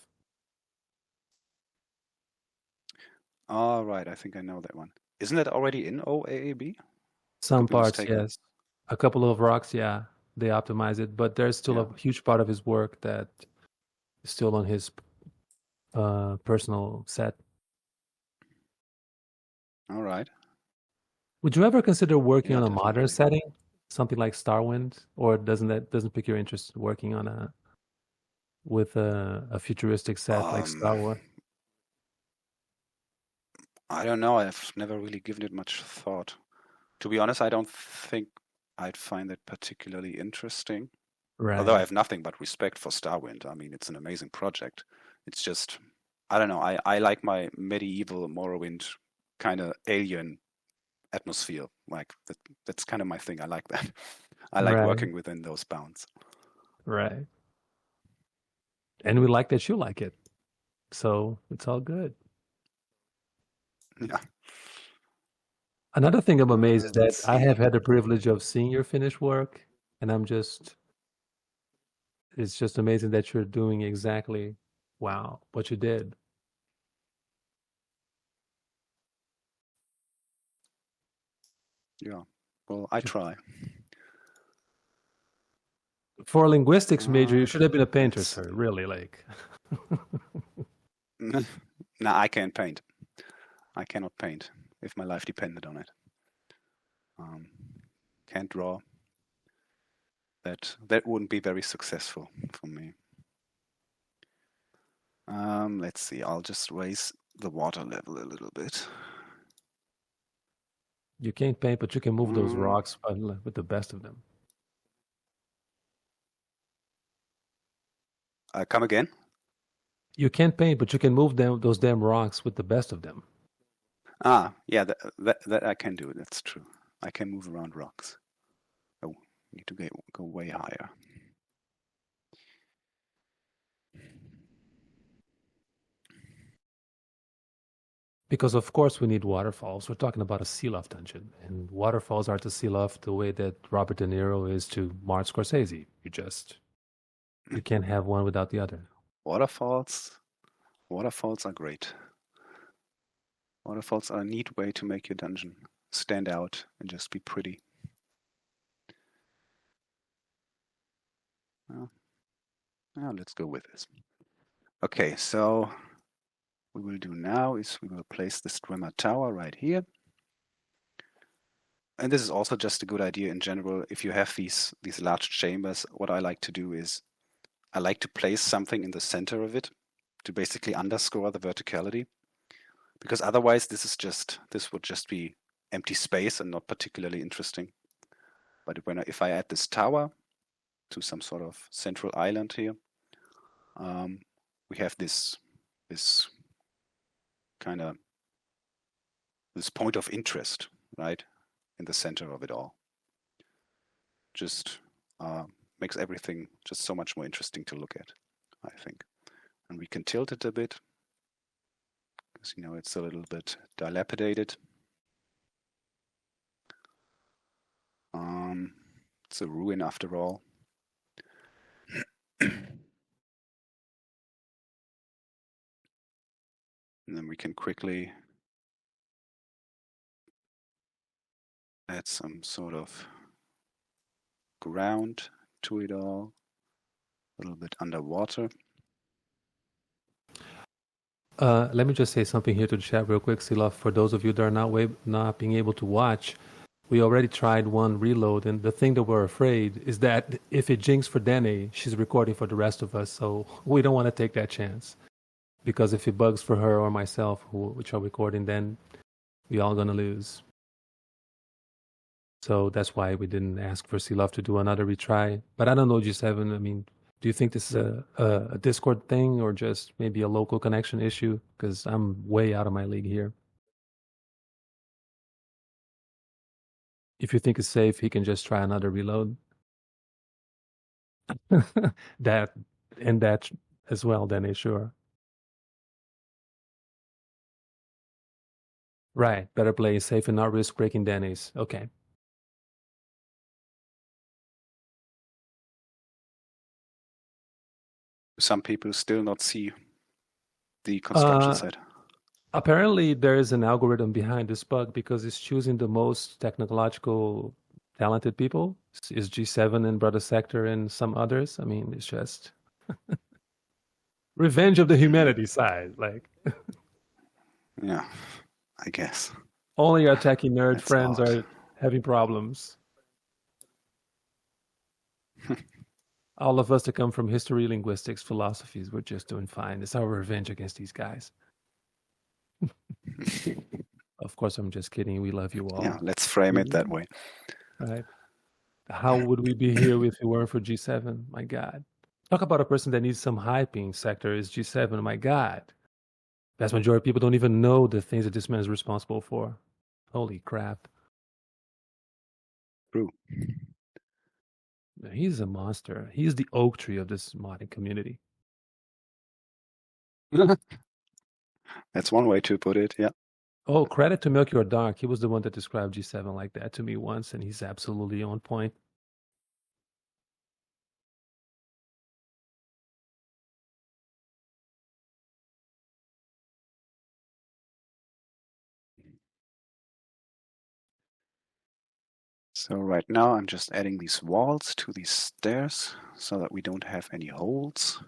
All right, I think I know that one. Isn't that already in OAAB? Some Could be parts, mistaken. yes. A couple of rocks, yeah, they optimize it, but there's still Yeah. a huge part of his work that is still on his personal set. All right. Would you ever consider working Yeah, on a modern definitely. setting, something like Starwind, or doesn't pique your interest working on with a futuristic set like Star Wars? I don't know. I've never really given it much thought. To be honest, I don't think I'd find that particularly interesting. Although I Right. have nothing but respect for Starwind. I mean, it's an amazing project. It's just I don't know. I like my medieval Morrowind kind of alien atmosphere. Like that's kind of my thing. I like that. I like Right, working within those bounds. right. And we like that you like it. So it's all good. Yeah. Another thing I'm amazed is that Let's I have see. had the privilege of seeing your finished work, and it's just amazing that you're doing exactly, wow, what you did. Yeah. Well, I try. For a linguistics major, you Uh, should have been a painter, let's sir, see. really, like. No, I can't paint. I cannot paint if my life depended on it. Um, can't draw. That wouldn't be very successful for me. Let's see. I'll just raise the water level a little bit. You can't paint, but you can move those Um, rocks with the best of them. come again? You can't paint, but you can move those damn rocks with the best of them. Yeah, that I can do. That's true. I can move around rocks. Oh, need to go way higher. Because of course we need waterfalls. We're talking about a Seelof dungeon, and waterfalls are to Seelof the way that Robert De Niro is to Martin Scorsese. You can't have one without the other. Waterfalls. Waterfalls are great. Waterfalls are a neat way to make your dungeon stand out and just be pretty. Well, now let's go with this. Okay, so what we will do now is we will place the streamer tower right here. And this is also just a good idea in general. If you have these large chambers, what I like to do is I like to place something in the center of it to basically underscore the verticality. Because otherwise this would just be empty space and not particularly interesting. But if I add this tower to some sort of central island here, we have this kind of this point of interest, right, in the center of it all. Just makes everything just so much more interesting to look at, I think. And we can tilt it a bit, because it's a little bit dilapidated. It's a ruin after all. And then we can quickly add some sort of ground to it all, a little bit underwater. Let me just say something here to the chat real quick, Seelof. For those of you that are not being able to watch, we already tried one reload, and the thing that we're afraid is that if it jinx for Dene, she's recording for the rest of us, so we don't want to take that chance. Because if it bugs for her or myself, which are recording, then we all gonna lose. So that's why we didn't ask for Seelof to do another retry. But I don't know, G7. I mean, do you think this is a Discord thing or just maybe a local connection issue? Because I'm way out of my league here. If you think it's safe, he can just try another reload. that and that as well, then sure. Right. Better play safe and not risk breaking Denny's. Okay. Some people still not see the construction site. Apparently, there is an algorithm behind this bug because it's choosing the most technological talented people. Is G7 and Brother Sector and some others. I mean, it's just revenge of the humanity side. Like, Yeah, I guess. only our techie nerd That's friends odd. are having problems. All of us that come from history, linguistics, philosophies, we're just doing fine. It's our revenge against these guys. Of course, I'm just kidding. We love you all. Yeah, let's frame it that way. Right. How would we be here if it weren't for G7? My God. Talk about a person that needs some hyping. Sector is G7. My God. Vast majority of people don't even know the things that this man is responsible for. Holy crap. True. He's a monster. He's the oak tree of this modding community. That's one way to put it. Yeah. Oh, credit to Melchior Dark. He was the one that described G7 like that to me once, and he's absolutely on point. So right now I'm just adding these walls to these stairs so that we don't have any holes.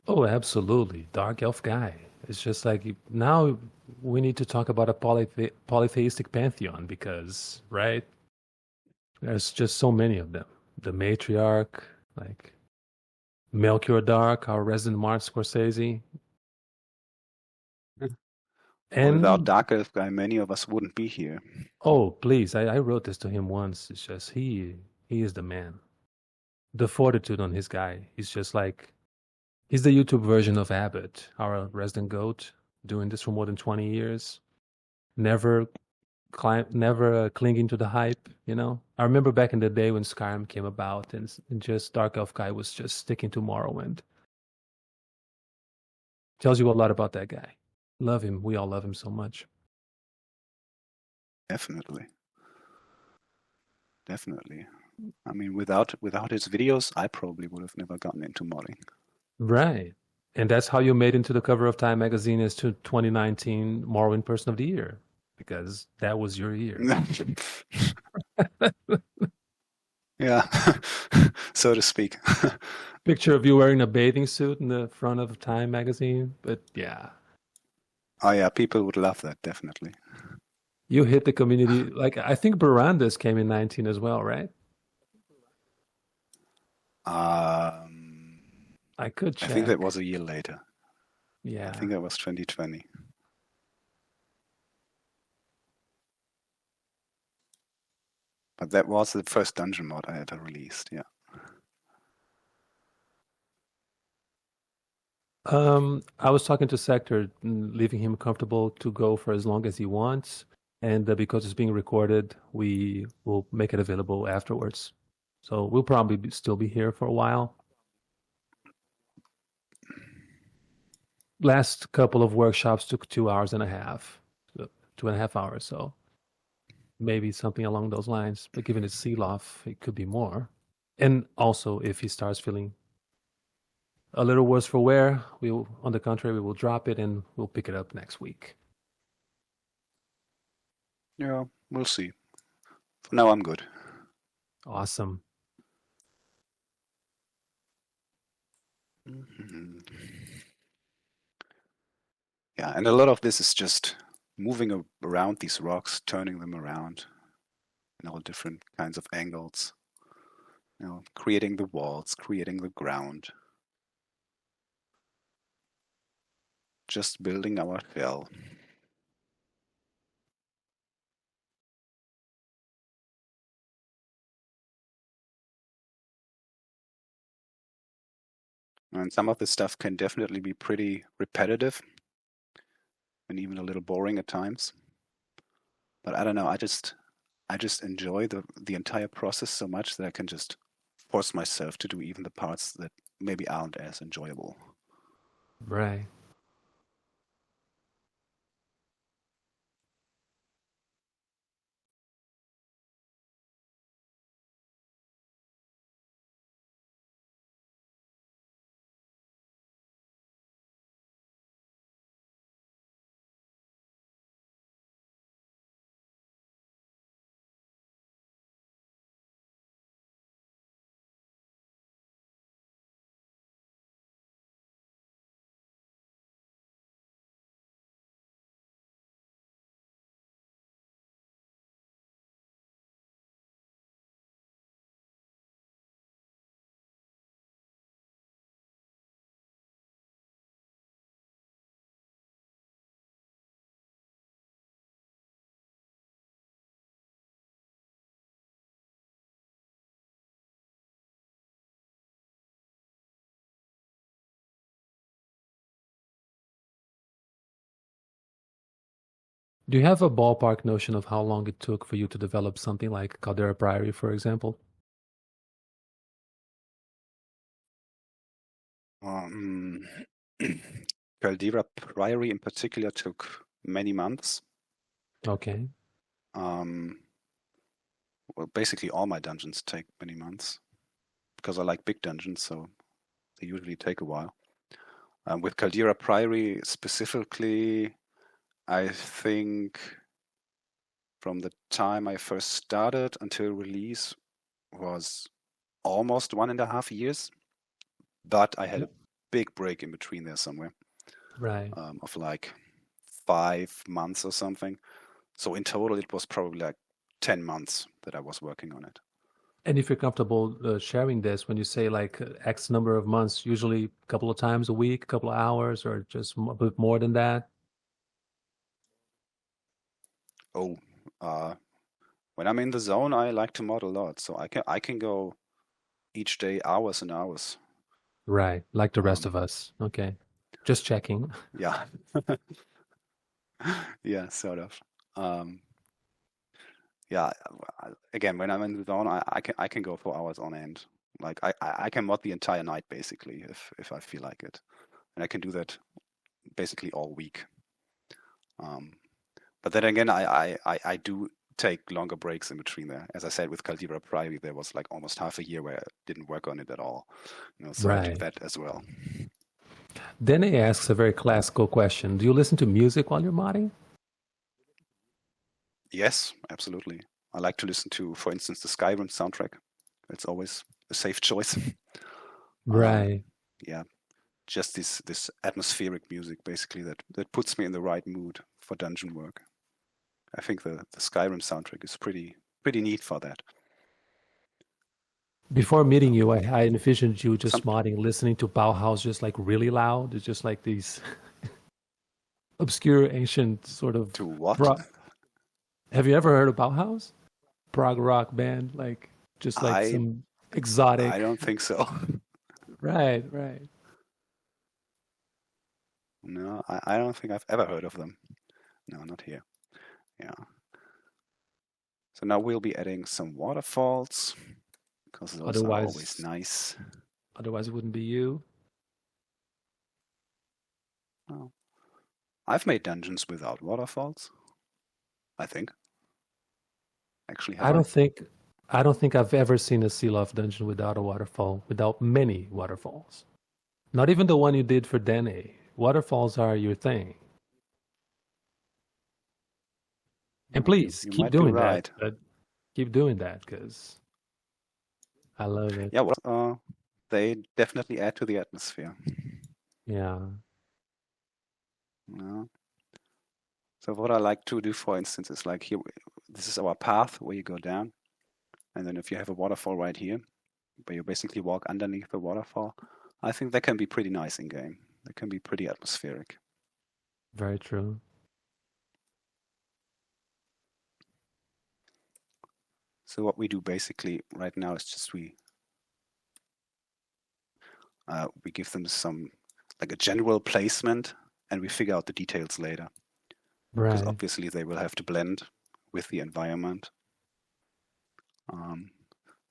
Oh, absolutely. Dark elf guy. It's just like now we need to talk about a polytheistic pantheon because, right? There's just so many of them. The matriarch, like Melchior Dark, our resident Martin Scorsese. Without And Dark Elf Guy, many of us wouldn't be here. oh, please, I wrote this to him once. It's just he is the man. The fortitude on his guy. He's just like he's the YouTube version of Abbott, our resident goat, doing this for more than 20 years. Never never clinging to the hype, you know. I remember back in the day when Skyrim came about and just Dark Elf guy was just sticking to Morrowind. Tells you a lot about that guy. Love him. We all love him so much. Definitely. Definitely. I mean, without his videos, I probably would have never gotten into modding. Right. And that's how you made into the cover of Time magazine as to 2019 Morrowind Person of the Year, because that was your year. Yeah, so to speak. Picture of you wearing a bathing suit in the front of Time magazine. But yeah, Oh yeah, people would love that, definitely. you hit the community. Like, I think Barandas came in 19 as well, right? Um, I could I think that check. was a year later. I Yeah. think that was 2020. But that was the first dungeon mod I ever released, yeah. I was talking to Sector, leaving him comfortable to go for as long as he wants. And because it's being recorded, we will make it available afterwards. So we'll probably still be here for a while. Last couple of workshops took 2 hours and a half, 2.5 hours. So maybe something along those lines. But given it's Seelof, it could be more. And also, if he starts feeling a little worse for wear, on the contrary, we will drop it and we'll pick it up next week. Yeah, we'll see. For now, I'm good. Awesome. Mhm. Yeah, and a lot of this is just moving around these rocks, turning them around in all different kinds of angles. You know, creating the walls, creating the ground. Just building our shell. And some of this stuff can definitely be pretty repetitive and even a little boring at times. But I don't know, I just enjoy the entire process so much that I can just force myself to do even the parts that maybe aren't as enjoyable. Right. Do you have a ballpark notion of how long it took for you to develop something like Caldera Priory, for example? Um, Caldera Priory in particular took many months. Okay. Um, well, basically all my dungeons take many months because I like big dungeons, so they usually take a while. With Caldera Priory specifically, I think from the time I first started until release was almost 1.5 years, but I had a big break in between there somewhere Right. of like 5 months or something. So in total, it was probably like 10 months that I was working on it. And if you're comfortable sharing this, when you say like X number of months, usually a couple of times a week, a couple of hours, or just a bit more than that? Oh, uh, when I'm in the zone, I like to mod a lot, so I can go each day hours and hours. Right. Like the rest Um, of us. Okay. Just checking. yeah, yeah, sort of. Um, yeah, again, when I'm in the zone, I can go for hours on end. Like I can mod the entire night basically if I feel like it, and I can do that basically all week. Um, but then again, I do take longer breaks in between there. As I said, with Caldera Priory, there was like almost half a year where I didn't work on it at all. So I do Right. that as well. Dene asks a very classical question. Do you listen to music while you're modding? Yes, absolutely. I like to listen to, for instance, the Skyrim soundtrack. It's always a safe choice. um, Right. yeah, just this atmospheric music basically that puts me in the right mood for dungeon work. I think the Skyrim soundtrack is pretty neat for that. Before meeting Um, you, I envisioned you some just modding, listening to Bauhaus just like really loud. It's just like these obscure ancient sort of to what? pro. Have you ever heard of Bauhaus? Prog rock band, like just like I some I exotic. don't think so. Right, right. No, I don't think I've ever heard of them. No, not here. Yeah. So now we'll be adding some waterfalls because those are always Otherwise, nice. otherwise it wouldn't be you. Oh, I've made dungeons without waterfalls, I think. Actually, have I I? don't think I don't think I've ever seen a Seelof dungeon without a waterfall, without many waterfalls. Not even the one you did for Dene. Waterfalls are your thing. And Well, you please you keep might be doing that. right. Keep doing that because I love it. Yeah, well, they definitely add to the atmosphere. Yeah. Yeah. So what I like to do, for instance, is like here, this is our path where you go down, and then if you have a waterfall right here, where you basically walk underneath the waterfall, I think that can be pretty nice in game. That can be pretty atmospheric. Very true. So what we do basically right now is just we give them some like a general placement, and we figure out the details later because Right. obviously they will have to blend with the environment. Um,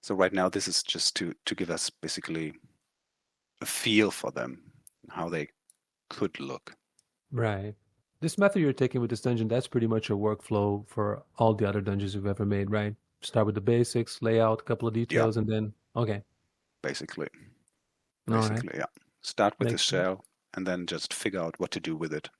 so right now this is just to give us basically a feel for them, how they could look. Right. This method you're taking with this dungeon, that's pretty much your workflow for all the other dungeons you've ever made, right? Start with the basics, layout, a couple of Yeah, details, and then okay. basically, All right. basically, yeah. Start with the Makes sense. shell and then just figure out what to do with it.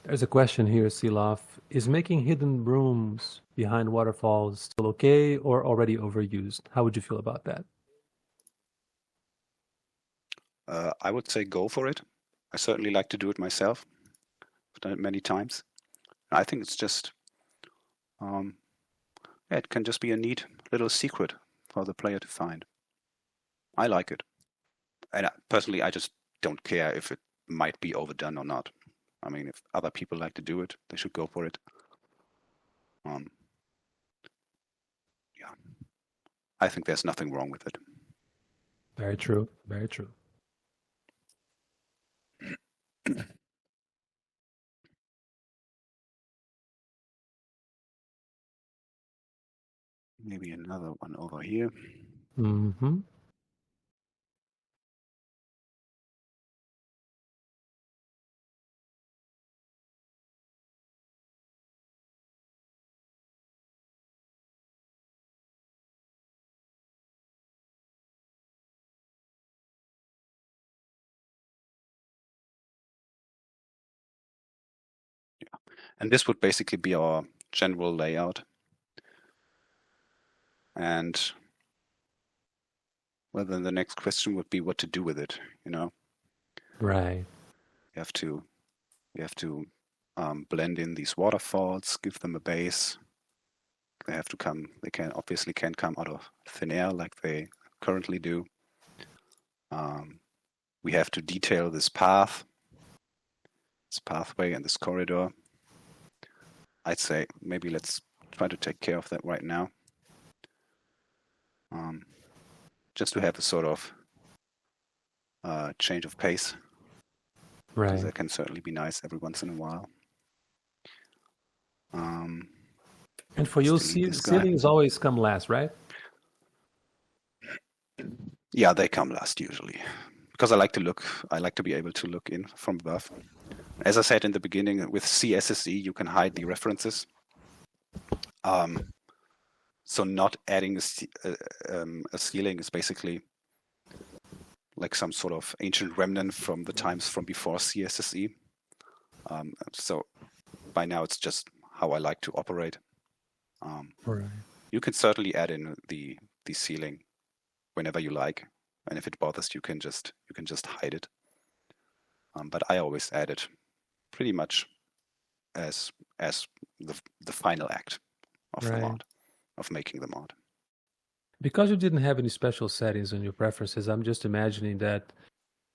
There's a question here, Seelof. Is making hidden rooms behind waterfalls still okay or already overused? How would you feel about that? I would say go for it. I certainly like to do it myself. I've done it many times. I think it's just, um, yeah, it can just be a neat little secret for the player to find. I like it. And personally, I just don't care if it might be overdone or not. I mean, if other people like to do it, they should go for it. Um, yeah, I think there's nothing wrong with it. Very true. Very true. Maybe another one over here. Mm-hmm. And this would basically be our general layout. And well, then the next question would be what to do with it. Right. You have to blend in these waterfalls, give them a base. They have to come. They obviously can't come out of thin air like they currently do. We have to detail this path, this pathway, and this corridor. I'd say maybe let's try to take care of that right now. Just to have a sort of change of pace. Right. That can certainly be nice every once in a while. And for you, ceilings always come last, right? Yeah, they come last usually. Because I like to be able to look in from above. As I said in the beginning, with CSSE, you can hide the references. So not adding a ceiling is basically like some sort of ancient remnant from the times from before CSSE. So by now it's just how I like to operate. Right. You can certainly add in the ceiling whenever you like, and if it bothers you can just hide it. But I always add it pretty much as the final act of the mod, of making the mod. Because you didn't have any special settings on your preferences, I'm just imagining that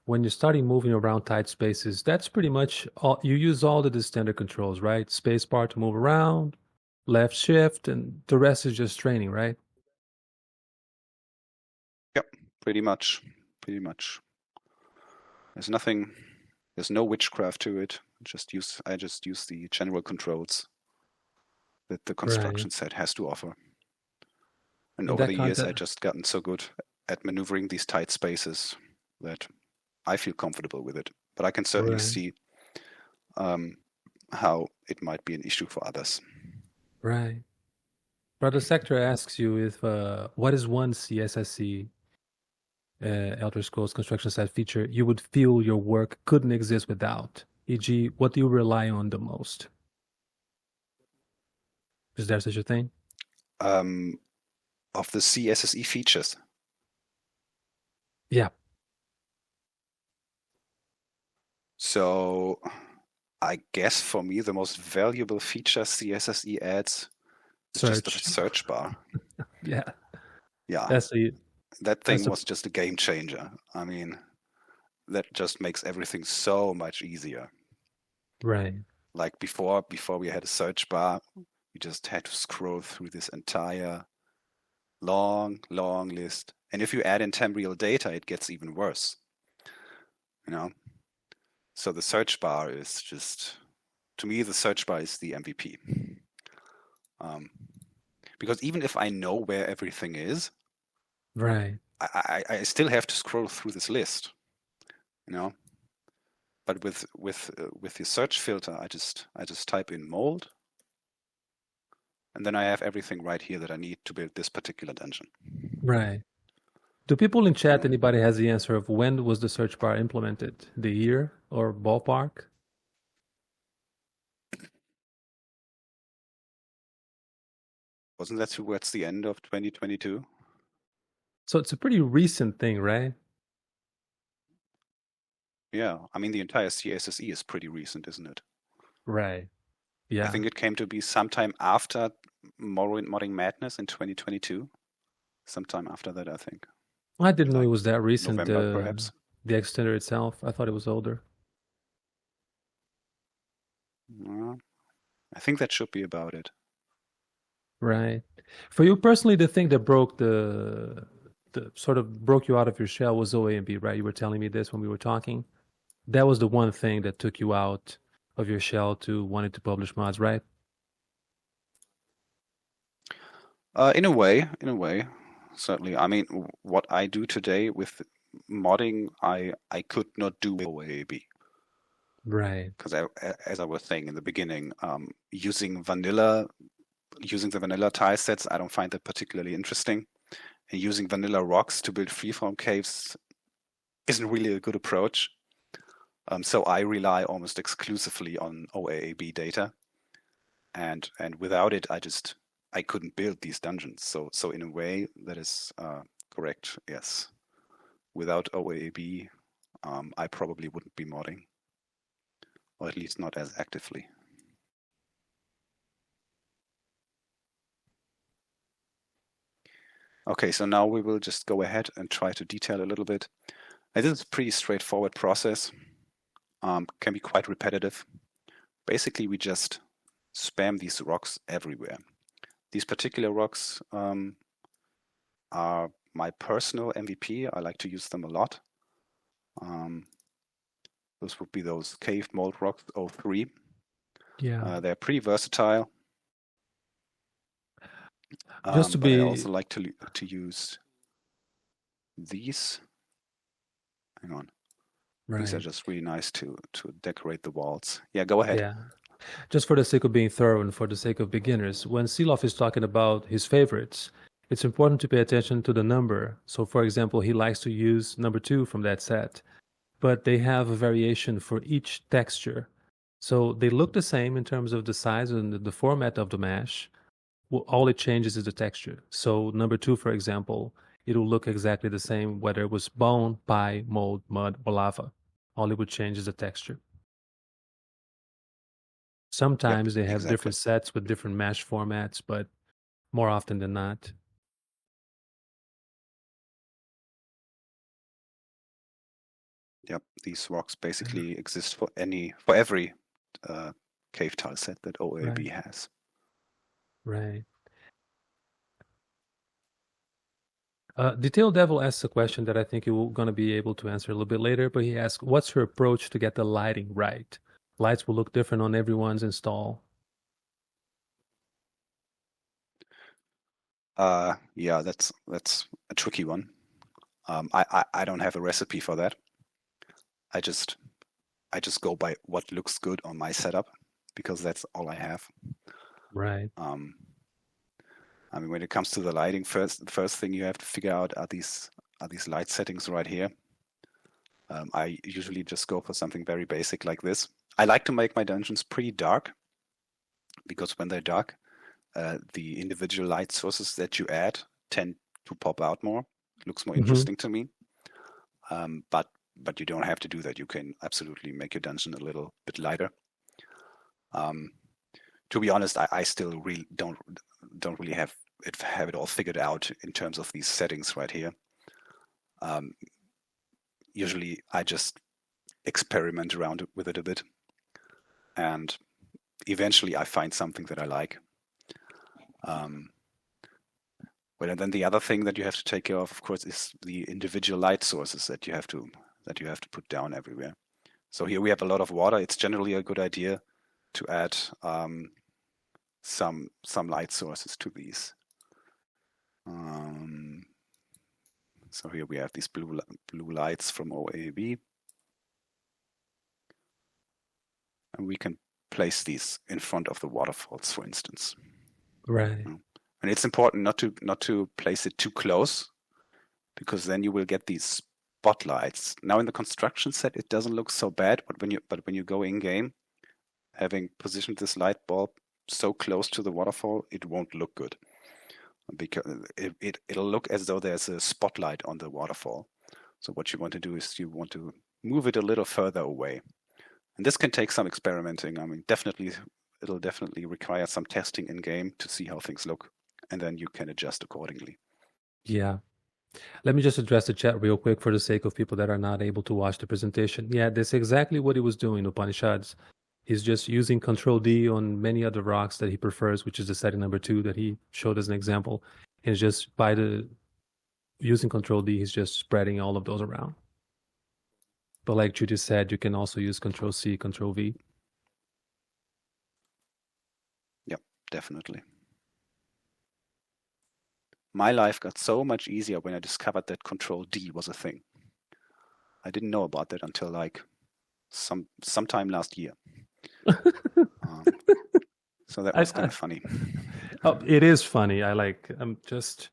when you're starting moving around tight spaces, that's pretty much all. You use all of the standard controls, right? Spacebar to move around, left shift, and the rest is just training, right? Yep, pretty much. There's no witchcraft to it. I just use the general controls that the construction set has to offer. And over the years, I've just gotten so good at maneuvering these tight spaces that I feel comfortable with it. But I can certainly see how it might be an issue for others. Right. Brother Sector asks you if what is one CSSC Elder Scrolls construction site feature you would feel your work couldn't exist without? E.g., what do you rely on the most? Is there such a thing? Of the CSSE features. Yeah. So I guess for me, the most valuable feature CSSE adds is just the search bar. Yeah. That thing was just a game changer. I mean, that just makes everything so much easier. Right. Like before we had a search bar, we just had to scroll through this entire long list. And if you add in temporal data, it gets even worse. So the search bar is just, to me, the search bar is the MVP. Because even if I know where everything is, right, I still have to scroll through this list, But with the search filter, I just type in mold, and then I have everything right here that I need to build this particular dungeon. Right. Do people in chat, anybody has the answer of when was the search bar implemented? The year or ballpark? Wasn't that towards the end of 2022? So it's a pretty recent thing, right? Yeah, I mean, the entire CSSE is pretty recent, isn't it? Right. I Yeah. think it came to be sometime after Morrowind Modding Madness in 2022. Sometime after that, I think. I didn't know it Like was that recent, November, perhaps. the extender itself. I thought it was older. I think that should be about it. Right. For you personally, the thing that broke the sort of broke you out of your shell was OAB, right? You were telling me this when we were talking. That was the one thing that took you out of your shell to wanting to publish mods, right? In a way, certainly. I mean, what I do today with modding, I could not do with OAB. Right. Because as I was saying in the beginning, using the vanilla tile sets, I don't find that particularly interesting. And using vanilla rocks to build freeform caves isn't really a good approach. So I rely almost exclusively on OAAB data, and without it, I couldn't build these dungeons. So in a way, that is correct. Yes, without OAAB, I probably wouldn't be modding, or at least not as actively. Okay, so now we will just go ahead and try to detail a little bit. This is a pretty straightforward process. Can be quite repetitive. Basically, we just spam these rocks everywhere. These particular rocks are my personal MVP. I like to use them a lot. Those would be those cave mold rocks 03. Yeah. They're pretty versatile. Just to but I be also like to use these. Hang on. These are right. just really nice to decorate the walls. Yeah, go ahead. Yeah. Just for the sake of being thorough and for the sake of beginners, when Seelof is talking about his favorites, it's important to pay attention to the number. So, for example, he likes to use number 2 from that set, but they have a variation for each texture. So they look the same in terms of the size and the format of the mesh. Well, all it changes is the texture. So number 2, for example, it'll look exactly the same whether it was bone, pie, mold, mud, or lava. All it would change is the texture. Sometimes they have exactly. different sets with different mesh formats, but more often than not. Yep, these rocks basically exist for every cave tile set that OAB has. Right. Detailed Devil asks a question that I think you're going to be able to answer a little bit later, but he asks, what's your approach to get the lighting right? Lights will look different on everyone's install. Yeah, that's a tricky one. I don't have a recipe for that. I just go by what looks good on my setup because that's all I have. Right. I mean, when it comes to the lighting, the first thing you have to figure out are these light settings right here. I usually just go for something very basic like this. I like to make my dungeons pretty dark because when they're dark, the individual light sources that you add tend to pop out more. It looks more interesting to me. But you don't have to do that. You can absolutely make your dungeon a little bit lighter. To be honest, I still really don't really have it all figured out in terms of these settings right here. Usually, I just experiment around with it a bit, and eventually, I find something that I like. Well, and then the other thing that you have to take care of course, is the individual light sources that you have to put down everywhere. So here we have a lot of water. It's generally a good idea to add some light sources to these. So here we have these blue lights from OAB, and we can place these in front of the waterfalls, for instance. Right. And it's important not to place it too close, because then you will get these spotlights. Now in the construction set, it doesn't look so bad, but when you go in game, having positioned this light bulb so close to the waterfall, it won't look good. because it'll look as though there's a spotlight on the waterfall. So what you want to do is you want to move it a little further away. And this can take some experimenting. I mean, it'll definitely require some testing in game to see how things look, and then you can adjust accordingly. Yeah. Let me just address the chat real quick for the sake of people that are not able to watch the presentation. Yeah, that's exactly what he was doing, Upanishads. He's just using Control D on many other rocks that he prefers, which is the setting number 2 that he showed as an example. And just using Control D, he's just spreading all of those around. But like Judy said, you can also use Control C, Control V. Yep, definitely. My life got so much easier when I discovered that Control D was a thing. I didn't know about that until like sometime last year. So that was kind of funny. Oh, it is funny. I'm just,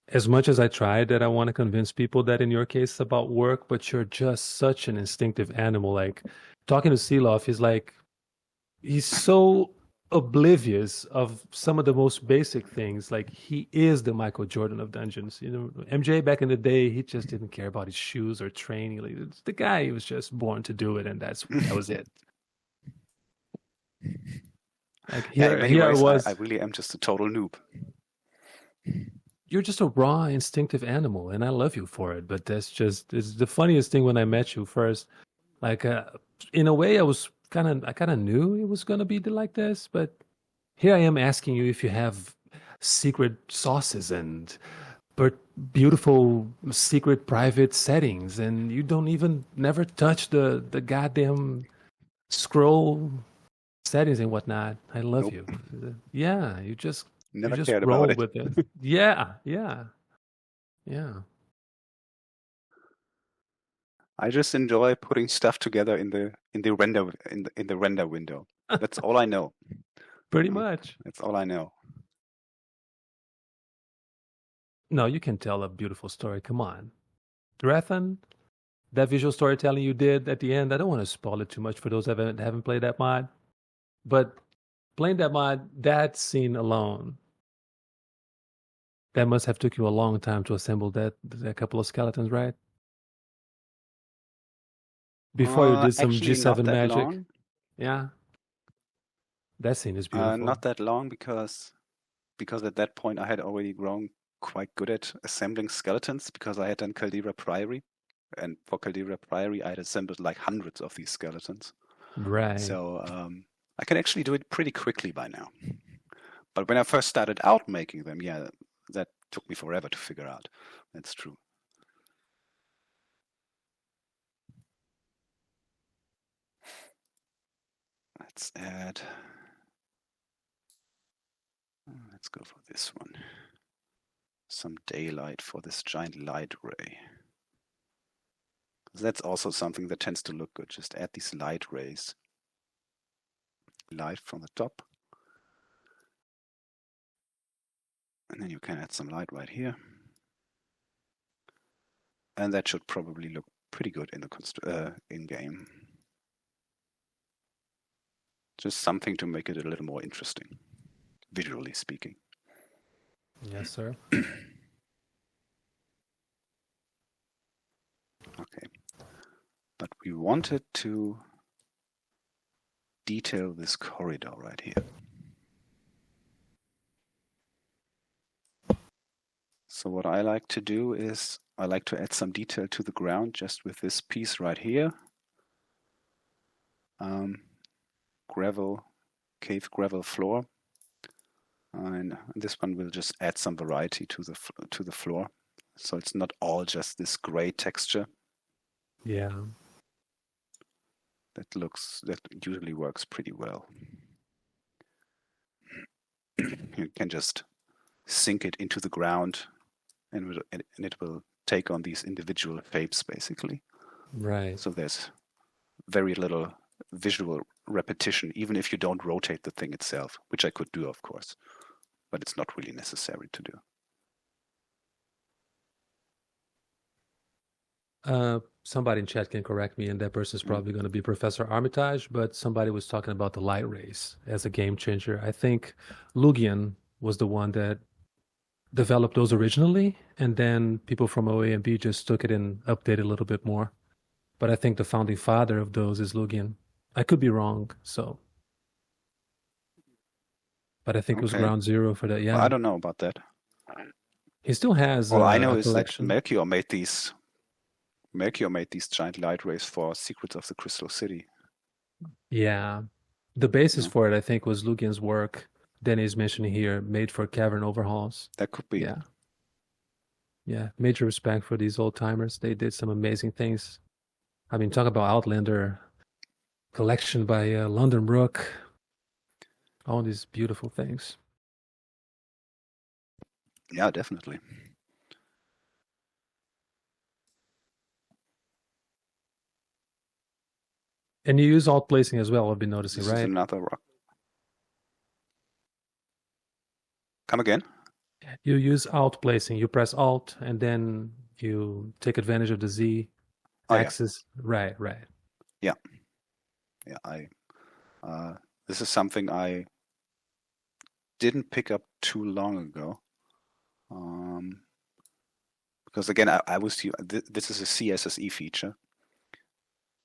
as much as I try that I want to convince people that in your case it's about work, but you're just such an instinctive animal. Like talking to Seelof, he's so oblivious of some of the most basic things. Like he is the Michael Jordan of dungeons. You know, MJ back in the day, he just didn't care about his shoes or training. Like, the guy, he was just born to do it, and that was it. Like here I was. I really am just a total noob. You're just a raw, instinctive animal, and I love you for it. But it's the funniest thing when I met you first. Like, in a way, I kind of knew it was gonna be like this, but here I am asking you if you have secret sauces and beautiful secret private settings, and you don't even never touch the goddamn scroll settings and whatnot. I love you. Yeah, you just cared roll about it. with it. Yeah. I just enjoy putting stuff together in the render window. That's all I know. Pretty much. That's all I know. No, you can tell a beautiful story. Come on, Rathan, that visual storytelling you did at the end. I don't want to spoil it too much for those that haven't played that mod, but playing that mod, that scene alone, that must have took you a long time to assemble that couple of skeletons, right? Before you did some G7 magic. Long. Yeah. That scene is beautiful. Not that long because at that point I had already grown quite good at assembling skeletons because I had done Caldera Priory. And for Caldera Priory I had assembled like hundreds of these skeletons. Right. So I can actually do it pretty quickly by now. But when I first started out making them, yeah, that took me forever to figure out. That's true. Let's add, let's go for this one. Some daylight for this giant light ray. That's also something that tends to look good. Just add these light rays. Light from the top. And then you can add some light right here. And that should probably look pretty good in the in-game. Just something to make it a little more interesting, visually speaking. Yes, sir. Okay. But we wanted to detail this corridor right here. So what I like to do is I like to add some detail to the ground just with this piece right here. Cave gravel floor. And this one will just add some variety to the floor. So it's not all just this gray texture. Yeah. That usually works pretty well. You can just sink it into the ground and it will take on these individual shapes basically. Right. So there's very little visual repetition, even if you don't rotate the thing itself, which I could do, of course, but it's not really necessary to do. Somebody in chat can correct me, and that person is probably going to be Professor Armitage, but somebody was talking about the light rays as a game changer. I think Lugian was the one that developed those originally, and then people from OA and B just took it and updated a little bit more. But I think the founding father of those is Lugian. I could be wrong, so. But I think it was Okay. ground zero for that. Well, I Yeah. don't know about that. He still has All I know a is that collection. Melchior made these giant light rays for Secrets of the Crystal City. Yeah. The basis No, for it, I think, was Lugian's work. Denny's mentioning here, made for cavern overhauls. that could be. Yeah. Yeah. Major respect for these old timers. They did some amazing things. I mean, talk about Outlander collection by London Brook. All these beautiful things. Yeah, definitely. And you use alt placing as well, I've been noticing, This is right? another rock. Come again? You use alt placing. You press alt and then you take advantage of the Z Oh yeah, axis. Right, right. yeah, yeah. This is something I didn't pick up too long ago. Because again, this is a CSSE feature,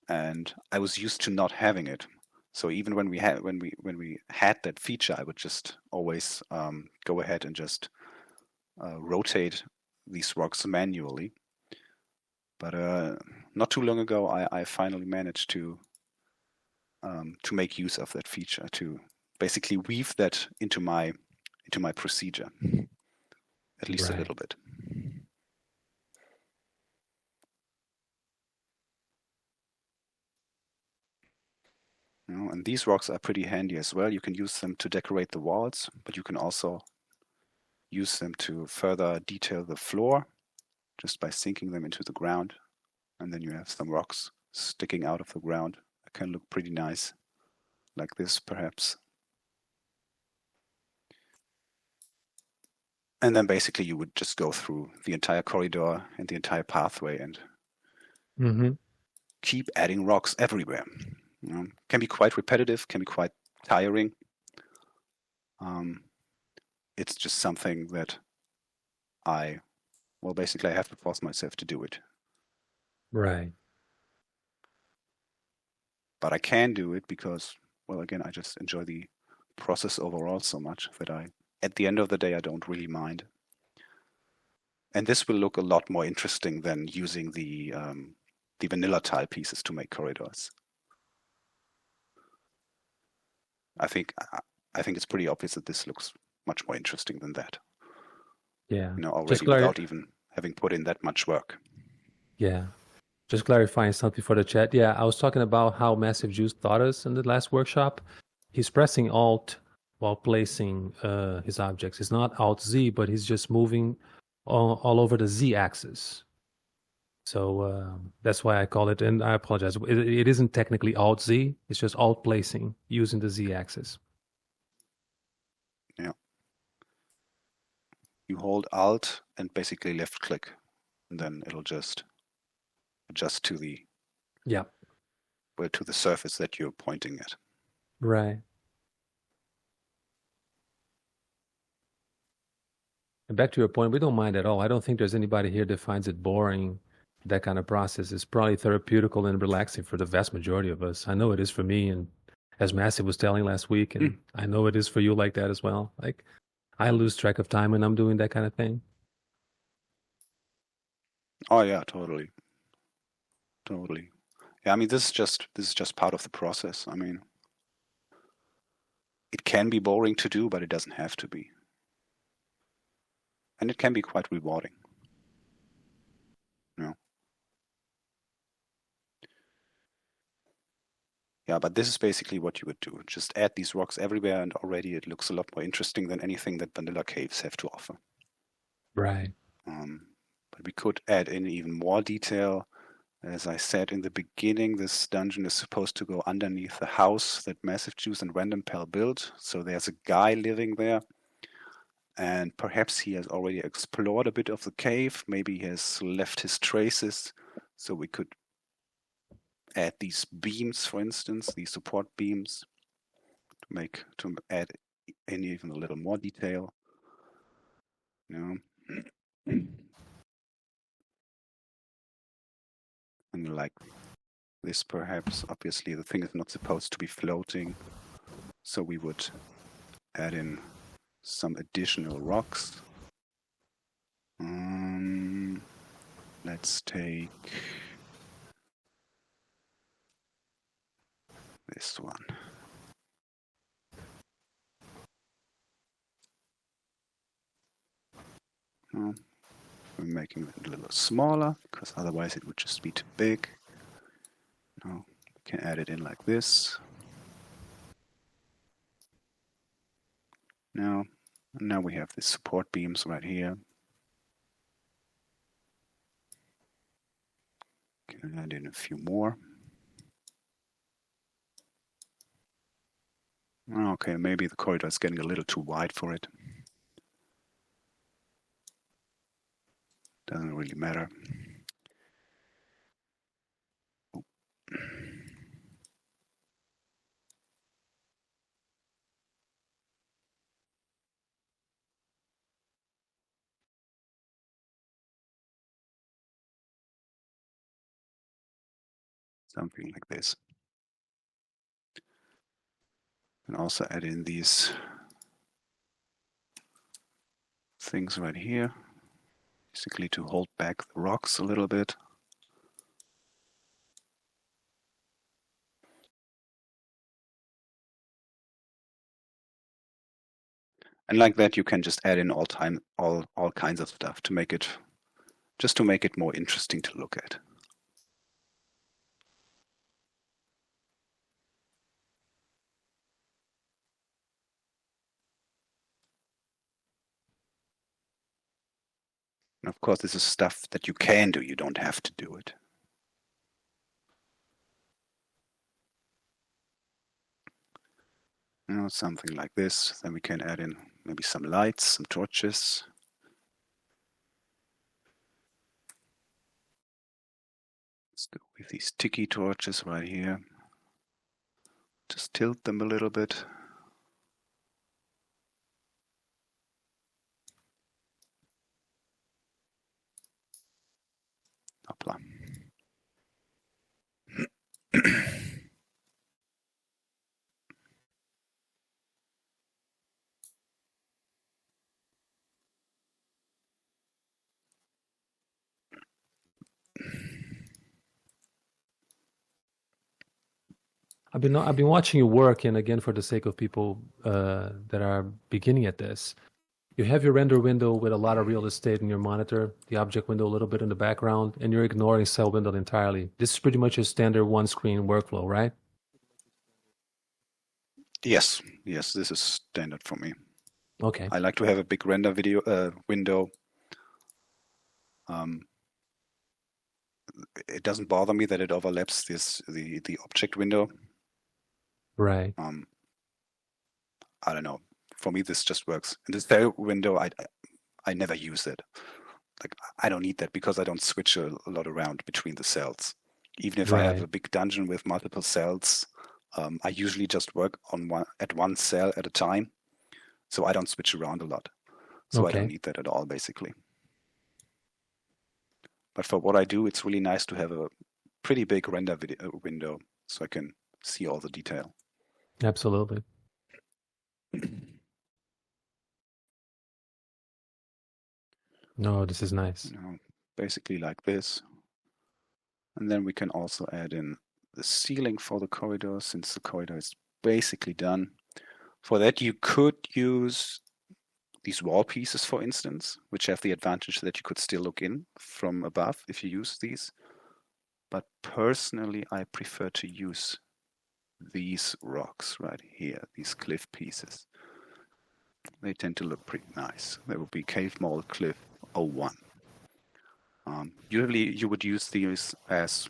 and I was used to not having it. So even when we had that feature, I would just always go ahead and just rotate these rocks manually. But not too long ago, I finally managed to make use of that feature to basically weave that into my procedure, at least a Right. little bit. You know, and these rocks are pretty handy as well. You can use them to decorate the walls, but you can also use them to further detail the floor just by sinking them into the ground. And then you have some rocks sticking out of the ground that can look pretty nice, like this perhaps. And then basically you would just go through the entire corridor and the entire pathway and Mm-hmm. keep adding rocks everywhere. You know, can be quite repetitive, can be quite tiring. It's just something that basically I have to force myself to do it. Right. But I can do it because, well, again, I just enjoy the process overall so much that at the end of the day, I don't really mind. And this will look a lot more interesting than using the vanilla tile pieces to make corridors. I think it's pretty obvious that this looks much more interesting than that. Yeah. You know, Just already without even having put in that much work. yeah. Just clarifying something for the chat. Yeah, I was talking about how Massive Juice taught us in the last workshop. He's pressing Alt while placing his objects. It's not Alt Z, but he's just moving all over the Z axis. So that's why I call it, and I apologize. It isn't technically Alt Z. It's just Alt placing using the Z axis. Yeah. You hold Alt and basically left click, and then it'll just adjust to the surface that you're pointing at. Right. And back to your point, we don't mind at all. I don't think there's anybody here that finds it boring. That kind of process is probably therapeutical and relaxing for the vast majority of us. I know it is for me, and as Massive was telling last week, and I know it is for you like that as well. Like I lose track of time when I'm doing that kind of thing. Oh yeah, totally. Totally. Yeah, I mean this is just part of the process. I mean it can be boring to do, but it doesn't have to be. And it can be quite rewarding. You know? Yeah, but this is basically what you would do. Just add these rocks everywhere and already it looks a lot more interesting than anything that vanilla caves have to offer. Right. But we could add in even more detail. As I said in the beginning, this dungeon is supposed to go underneath the house that Massive Juice and Random Pal built. So there's a guy living there. And perhaps he has already explored a bit of the cave. Maybe he has left his traces. So we could add these beams, for instance, these support beams, to add in even a little more detail. You know? And like this perhaps, obviously the thing is not supposed to be floating, so we would add in some additional rocks. Let's take this one. We're making it a little smaller, because otherwise it would just be too big. Now we can add it in like this. Now we have the support beams right here. Can add in a few more. Okay, maybe the corridor is getting a little too wide for it. Doesn't really matter. Something like this. And also add in these things right here, basically to hold back the rocks a little bit. And like that, you can just add in all kinds of stuff to make it, just to make it more interesting to look at. And of course, this is stuff that you can do. You don't have to do it. You know, something like this. Then we can add in maybe some lights, some torches. Let's go with these tiki torches right here. Just tilt them a little bit. Hopla. I've been watching you work, and again, for the sake of people that are beginning at this, you have your render window with a lot of real estate in your monitor, the object window a little bit in the background, and you're ignoring cell window entirely. This is pretty much a standard one-screen workflow, right? Yes, this is standard for me. Okay. I like to have a big render window. It doesn't bother me that it overlaps the object window. Right. I don't know. For me, this just works. In this very window, I never use it. Like, I don't need that because I don't switch a lot around between the cells. Even if I have a big dungeon with multiple cells, I usually just work on one cell at a time. So I don't switch around a lot. So I don't need that at all, basically. But for what I do, it's really nice to have a pretty big render window so I can see all the detail. Absolutely. No, this is nice. You know, basically like this. And then we can also add in the ceiling for the corridor, since the corridor is basically done. For that, you could use these wall pieces, for instance, which have the advantage that you could still look in from above if you use these. But personally, I prefer to use these rocks right here, these cliff pieces. They tend to look pretty nice. They will be Cave Mold Cliff 01. Usually you would use these as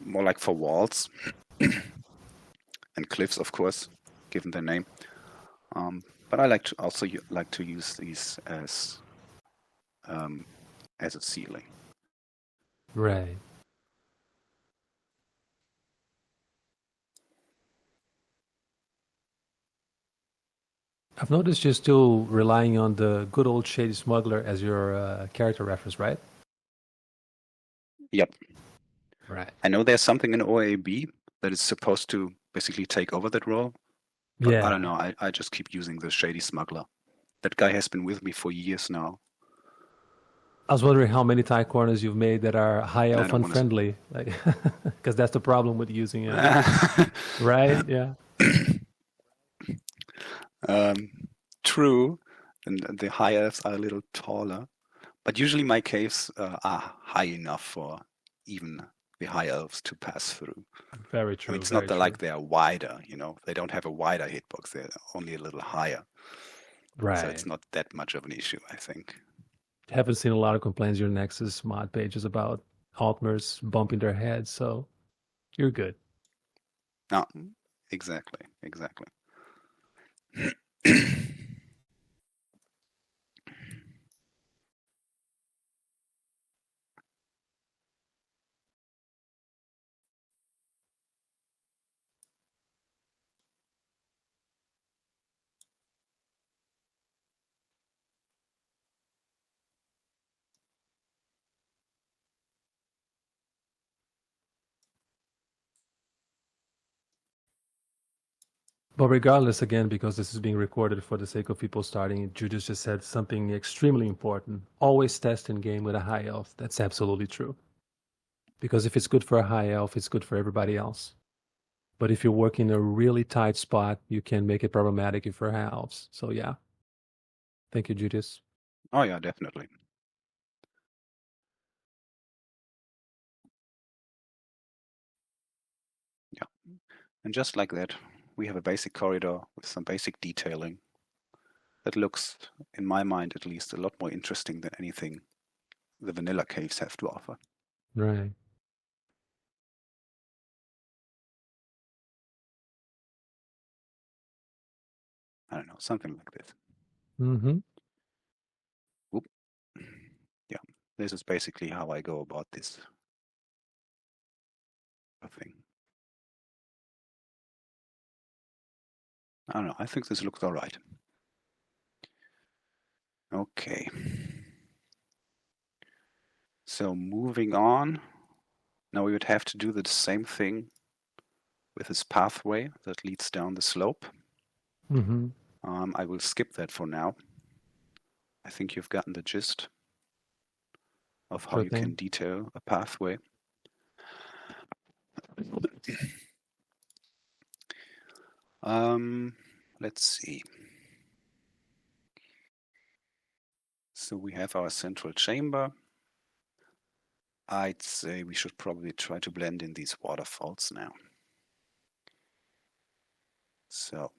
more like for walls and cliffs, of course, given their name. But I like to use these as a ceiling. Right. I've noticed you're still relying on the good old Shady Smuggler as your character reference, right? Yep. Right. I know there's something in OAB that is supposed to basically take over that role, but I don't Yeah. know. I just keep using the Shady Smuggler. That guy has been with me for years now, I was wondering how many Thai corners you've made that are high and I elf don't want unfriendly, like, because that's the problem with using a to. right. Yeah. um, True, and the high elves are a little taller, but usually my caves are high enough for even the high elves to pass through. Very I mean, true. it's not Very that like true. they're wider, they don't have a wider hitbox, they're only a little higher. So Right. it's not that much of an issue, I think. Haven't seen a lot of complaints on your Nexus mod pages about Altmers bumping their heads, so you're good. No, exactly, exactly. But regardless, again, because this is being recorded for the sake of people starting, Judas just said something extremely important. Always test in game with a high elf. That's absolutely true. Because if it's good for a high elf, it's good for everybody else. But if you're working a really tight spot, you can make it problematic if you're high elves. So yeah. Thank you, Judas. Oh yeah, definitely. Yeah. And just like that, we have a basic corridor with some basic detailing that looks, in my mind at least, a lot more interesting than anything the vanilla caves have to offer. Right. I don't know, something like this. Mm-hmm. Oop. Yeah, this is basically how I go about this thing. I don't know, I think this looks all right. Okay. So moving on, now we would have to do the same thing with this pathway that leads down the slope. Mm-hmm. I will skip that for now. I think you've gotten the gist of how Sure you can thing. detail a pathway. Let's see. So we have our central chamber. I'd say we should probably try to blend in these waterfalls now. So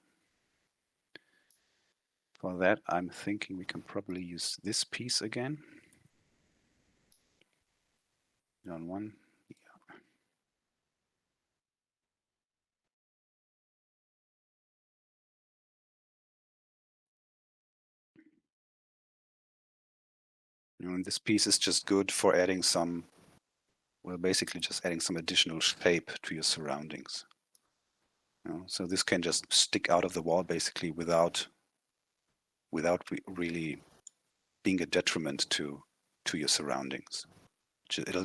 for that, I'm thinking we can probably use this piece again. On one. And this piece is just good for adding some, well, basically just adding some additional shape to your surroundings. So this can just stick out of the wall basically without really being a detriment to your surroundings. It'll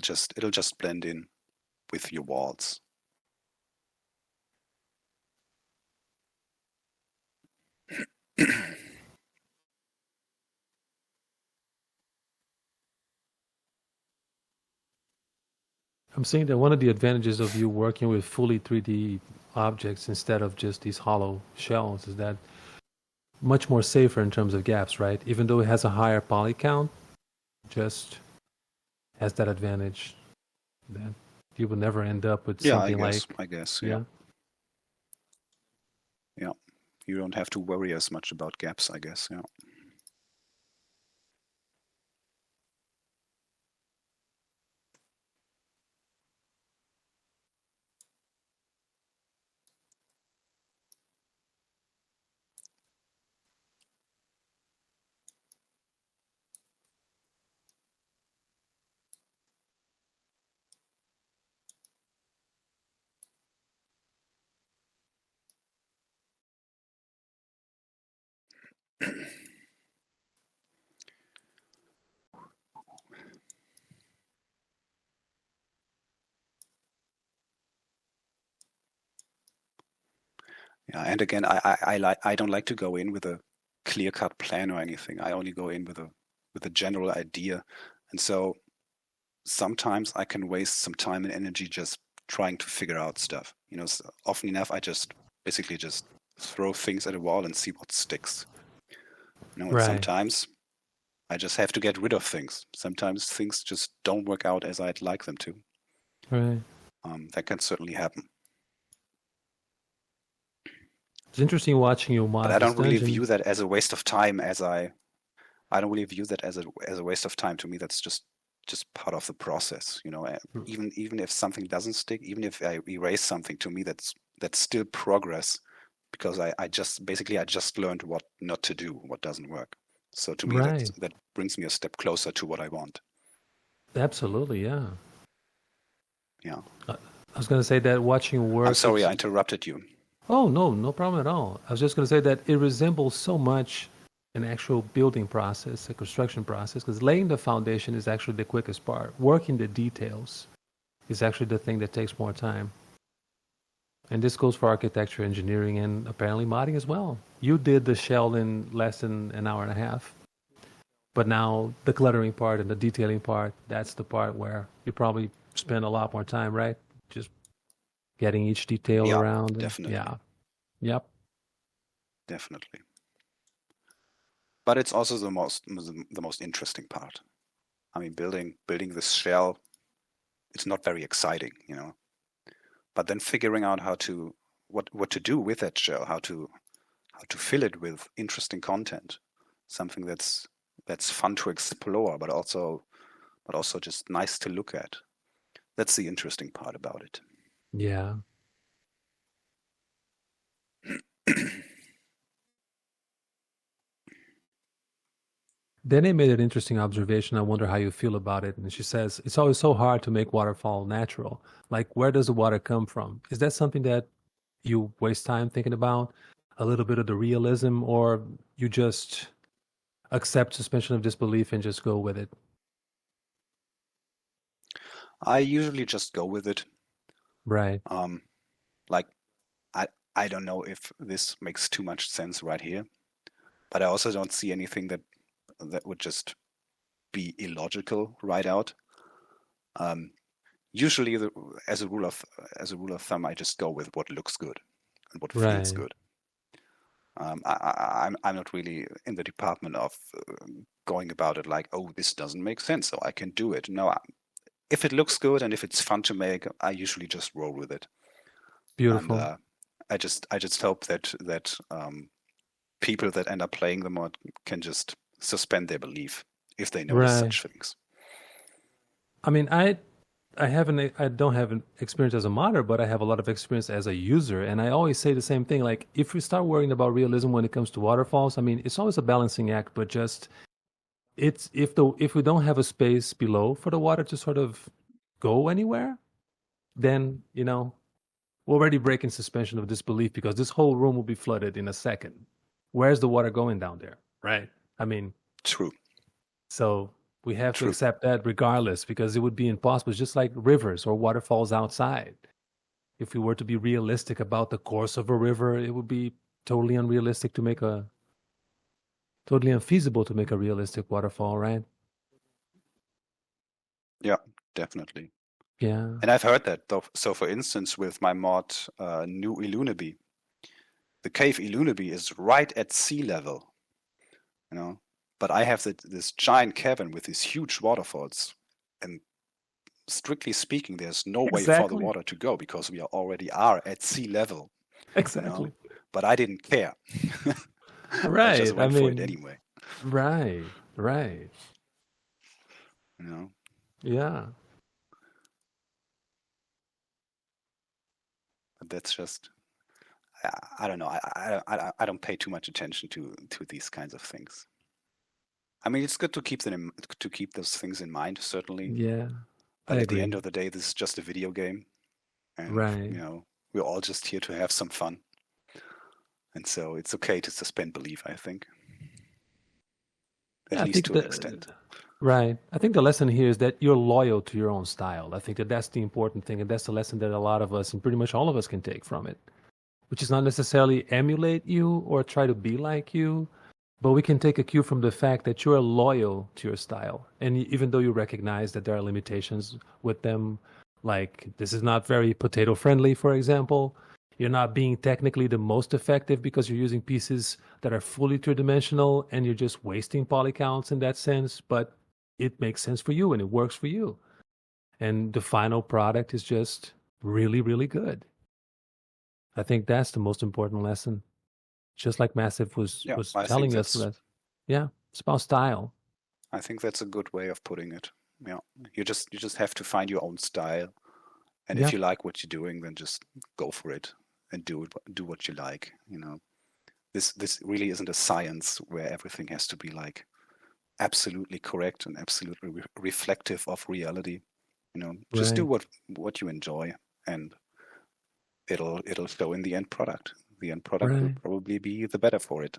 just blend in with your walls. I'm saying that one of the advantages of you working with fully 3D objects instead of just these hollow shells is that much more safer in terms of gaps, right? Even though it has a higher poly count, just has that advantage that you will never end up with Yeah, I something guess. like, I guess. Yeah. yeah. Yeah. You don't have to worry as much about gaps, I guess. Yeah. Yeah, and again, I don't like to go in with a clear-cut plan or anything. I only go in with a general idea, and so sometimes I can waste some time and energy just trying to figure out stuff. So often enough, I just basically just throw things at a wall and see what sticks. And Right. sometimes I just have to get rid of things. Sometimes things just don't work out as I'd like them to. Right. That can certainly happen. It's interesting watching you But mod I this don't really dungeon. view that as a waste of time I don't really view that as a waste of time. To me, that's just part of the process. Even if something doesn't stick, even if I erase something, to me that's still progress because I just learned what not to do, what doesn't work. So to me, Right. that brings me a step closer to what I want. Absolutely, yeah. Yeah. I was going to say that watching you I'm work, sorry it's I interrupted you. oh no, no problem at all. I was just going to say that it resembles so much an actual building process, a construction process, because laying the foundation is actually the quickest part. Working the details is actually the thing that takes more time. And this goes for architecture, engineering, and apparently modding as well. You did the shell in less than an hour and a half. But now the cluttering part and the detailing part, that's the part where you probably spend a lot more time, right? Just getting each detail Yeah, around. And definitely, yeah. Yep. definitely. But it's also the most interesting part. I mean, building this shell, it's not very exciting. But then figuring out what to do with that shell, how to fill it with interesting content, something that's fun to explore, but also just nice to look at. That's the interesting part about it. Yeah. Dene made an interesting observation. I wonder how you feel about it. And she says, it's always so hard to make waterfall natural. Like, where does the water come from? Is that something that you waste time thinking about? A little bit of the realism, or you just accept suspension of disbelief and just go with it? I usually just go with it. Right. Um, like I don't know if this makes too much sense right here, but I also don't see anything that would just be illogical right out. Um, Usually, as a rule of thumb, I just go with what looks good and what feels Right. good. I'm not really in the department of going about it like, oh, this doesn't make sense, so I can do it. No, if it looks good and if it's fun to make, I usually just roll with it. And Beautiful. I just hope that people that end up playing the mod can just suspend their belief if they notice Right. such things. I mean, I don't have an experience as a modder, but I have a lot of experience as a user, and I always say the same thing. Like, if we start worrying about realism when it comes to waterfalls, I mean, it's always a balancing act. But just it's if we don't have a space below for the water to sort of go anywhere, then we're already breaking suspension of disbelief because this whole room will be flooded in a second. Where's the water going down there? Right. I mean, True, so we have to true. accept that regardless because it would be impossible. It's just like rivers or waterfalls outside. If we were to be realistic about the course of a river, it would be totally unrealistic to make a totally unfeasible to make a realistic waterfall, right? Yeah, definitely. Yeah. And I've heard that though. So, for instance, with my mod New Ilunaby, the cave Ilunaby is right at sea level, you know. But I have this giant cavern with these huge waterfalls, and strictly speaking, there's no way for the Exactly. water to go because we already are at sea level, you know. Exactly. But I didn't care. I just Right. I went for it mean, anyway, right. Right. you know. Yeah. But that's just I don't know. I don't pay too much attention to these kinds of things. I mean, it's good to keep those things in mind, certainly. Yeah. I But at the agree. end of the day, this is just a video game, and Right. we're all just here to have some fun. And so it's okay to suspend belief, I think, at Yeah, I least think to an extent. right. I think the lesson here is that you're loyal to your own style. I think that that's the important thing, and that's the lesson that a lot of us and pretty much all of us can take from it. which is not necessarily emulate you or try to be like you, but we can take a cue from the fact that you are loyal to your style. And even though you recognize that there are limitations with them, like this is not very potato friendly, for example, you're not being technically the most effective because you're using pieces that are fully two-dimensional and you're just wasting poly counts in that sense, but it makes sense for you and it works for you. And the final product is just really, really good. I think that's the most important lesson. Just like Massive was telling us that. Yeah, it's about style. I think that's a good way of putting it. Yeah, you just have to find your own style, and if you like what you're doing, then just go for it and do what you like. You know, this really isn't a science where everything has to be like absolutely correct and absolutely reflective of reality. You know, just do what you enjoy, and it'll show in the end product. The end product will probably be the better for it.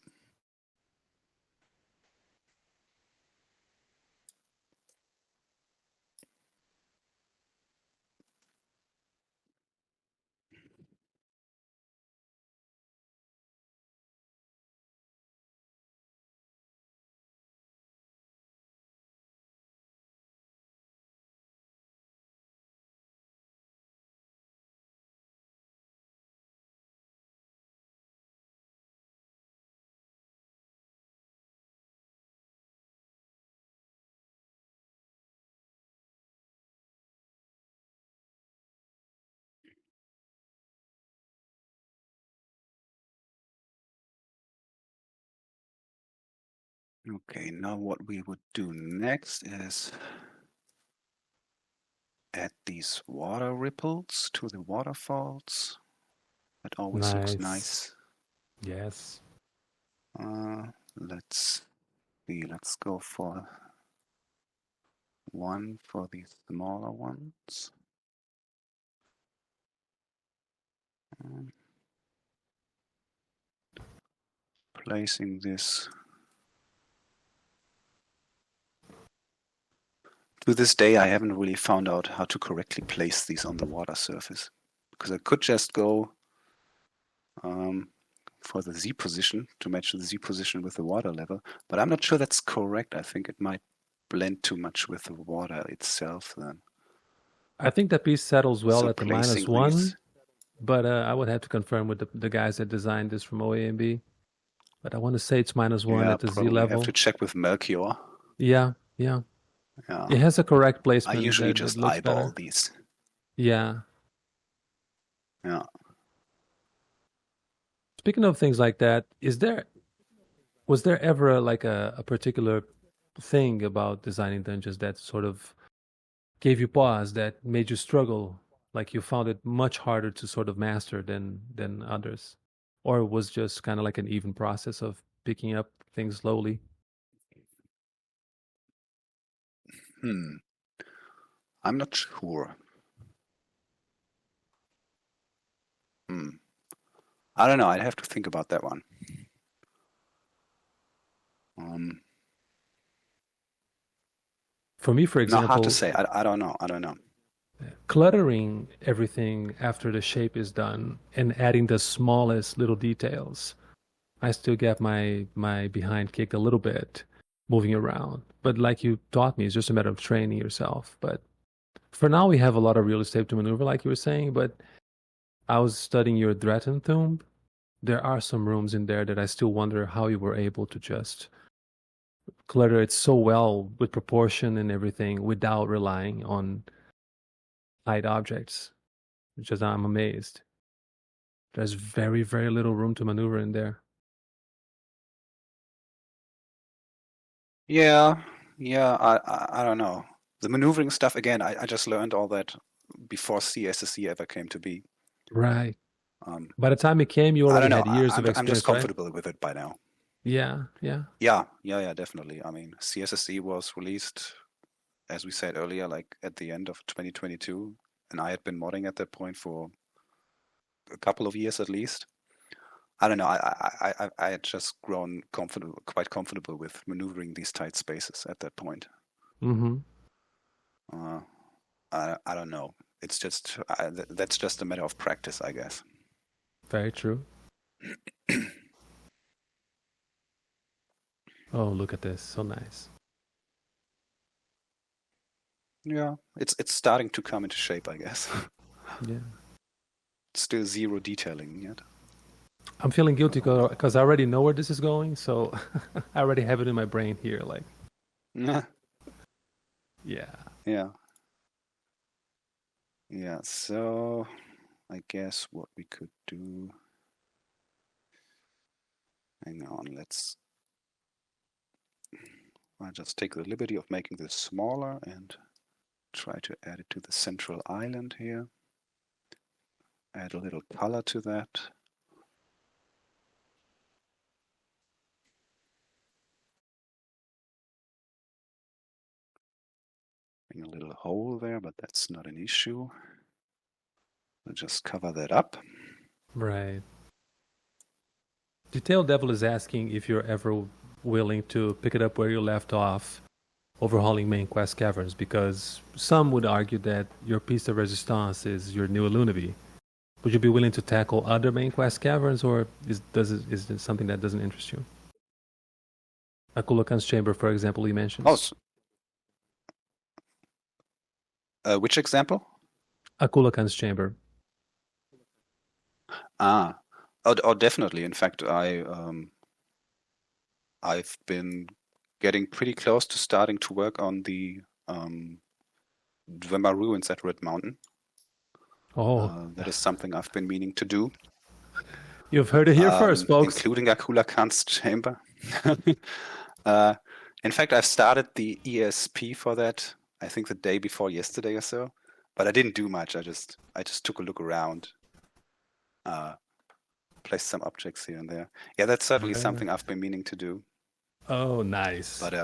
Okay, now what we would do next is add these water ripples to the waterfalls. That always looks nice. Yes. Let's see, let's go for one for the smaller ones. Placing this. To this day, I haven't really found out how to correctly place these on the water surface, because I could just go for the Z position to match the Z position with the water level, but I'm not sure that's correct. I think it might blend too much with the water itself then. I think that piece settles well at the -1, but I would have to confirm with the guys that designed this from OAMB. But I want to say it's -1 at the Z level. I have to check with Melchior. Yeah. It has a correct placement. I usually just eyeball these. Yeah. Yeah. Speaking of things like that, was there ever a particular thing about designing dungeons that sort of gave you pause, that made you struggle, like you found it much harder to sort of master than others? Or it was just kind of like an even process of picking up things slowly? I'm not sure. I don't know. I'd have to think about that one. For me, for example, hard to say. I don't know. Cluttering everything after the shape is done and adding the smallest little details, I still get my behind kicked a little bit moving around. But like you taught me, it's just a matter of training yourself. But for now, we have a lot of real estate to maneuver, like you were saying. But I was studying your Dratton tomb. There are some rooms in there that I still wonder how you were able to just clutter it so well with proportion and everything without relying on light objects. Just I'm amazed. There's very, very little room to maneuver in there. Yeah. I don't know. The maneuvering stuff, again, I just learned all that before CSSC ever came to be. Right. By the time it came, you already had years of experience, I'm just comfortable with it by now. Yeah. Yeah, definitely. I mean, CSSC was released, as we said earlier, like at the end of 2022, and I had been modding at that point for a couple of years at least. I don't know. I had just grown quite comfortable with maneuvering these tight spaces at that point. Mm-hmm. I don't know. It's just that's just a matter of practice, I guess. Very true. Oh, look at this. So nice. Yeah, it's starting to come into shape, I guess. Yeah. Still zero detailing yet. I'm feeling guilty because I already know where this is going, so I already have it in my brain here. Like, Yeah. yeah. Yeah, so I guess what we could do. Hang on, I'll just take the liberty of making this smaller and try to add it to the central island here. Add a little color to that. A little hole there, but that's not an issue. We'll just cover that up. Right. Detail Devil is asking if you're ever willing to pick it up where you left off, overhauling main quest caverns, because some would argue that your piece de resistance is your new Lunaby. Would you be willing to tackle other main quest caverns, or is it something that doesn't interest you? Akulakan's chamber, for example, he mentions. Which example? Akulakan's chamber. Oh, definitely. In fact, I've been getting pretty close to starting to work on the Dwemer ruins at Red Mountain. Oh, that is something I've been meaning to do. You've heard it here first, folks. Including Akula Khan's chamber. In fact, I've started the ESP for that, I think the day before yesterday or so. But I didn't do much. I just took a look around. Placed some objects here and there. Yeah, that's certainly something I've been meaning to do. Oh, nice. But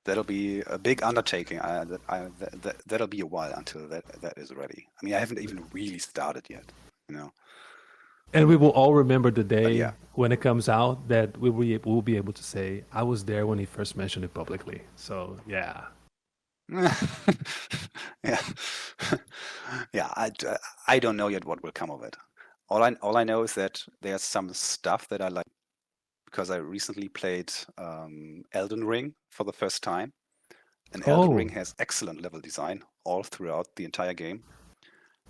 that'll be a big undertaking. That'll be a while until that is ready. I mean, I haven't even really started yet, you know. And we will all remember the day when it comes out that we'll be able to say, I was there when he first mentioned it publicly. So, yeah. I don't know yet what will come of it. All I know is that there's some stuff that I like because I recently played Elden Ring for the first time. And Elden Ring has excellent level design all throughout the entire game.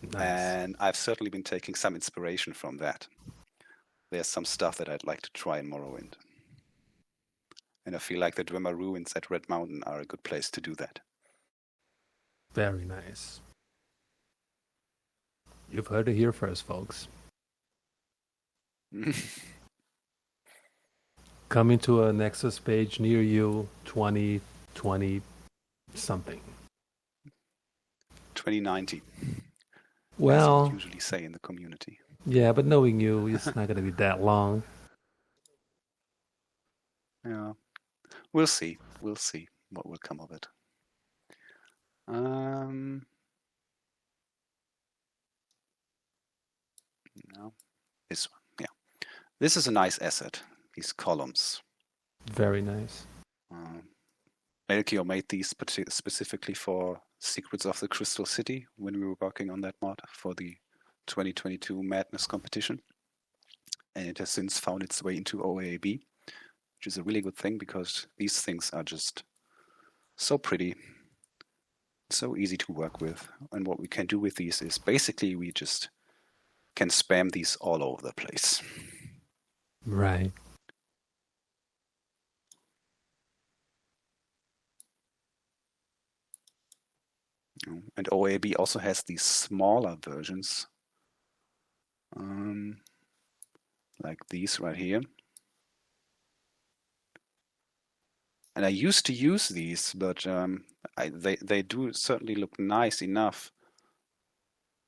Nice. And I've certainly been taking some inspiration from that. There's some stuff that I'd like to try in Morrowind. And I feel like the Dwemer ruins at Red Mountain are a good place to do that. Very nice. You've heard it here first, folks. Coming to a Nexus page near you, 2020 something. 2090. Well, as we usually say in the community. Yeah, but knowing you, it's not going to be that long. Yeah, we'll see. We'll see what will come of it. No, this one. Yeah, this is a nice asset. These columns. Very nice. Melchior made these specifically for Secrets of the Crystal City when we were working on that mod for the 2022 Madness competition. And it has since found its way into OAB, which is a really good thing because these things are just so pretty, so easy to work with. And what we can do with these is basically we just can spam these all over the place. Right. And OAB also has these smaller versions, like these right here. And I used to use these, but they do certainly look nice enough.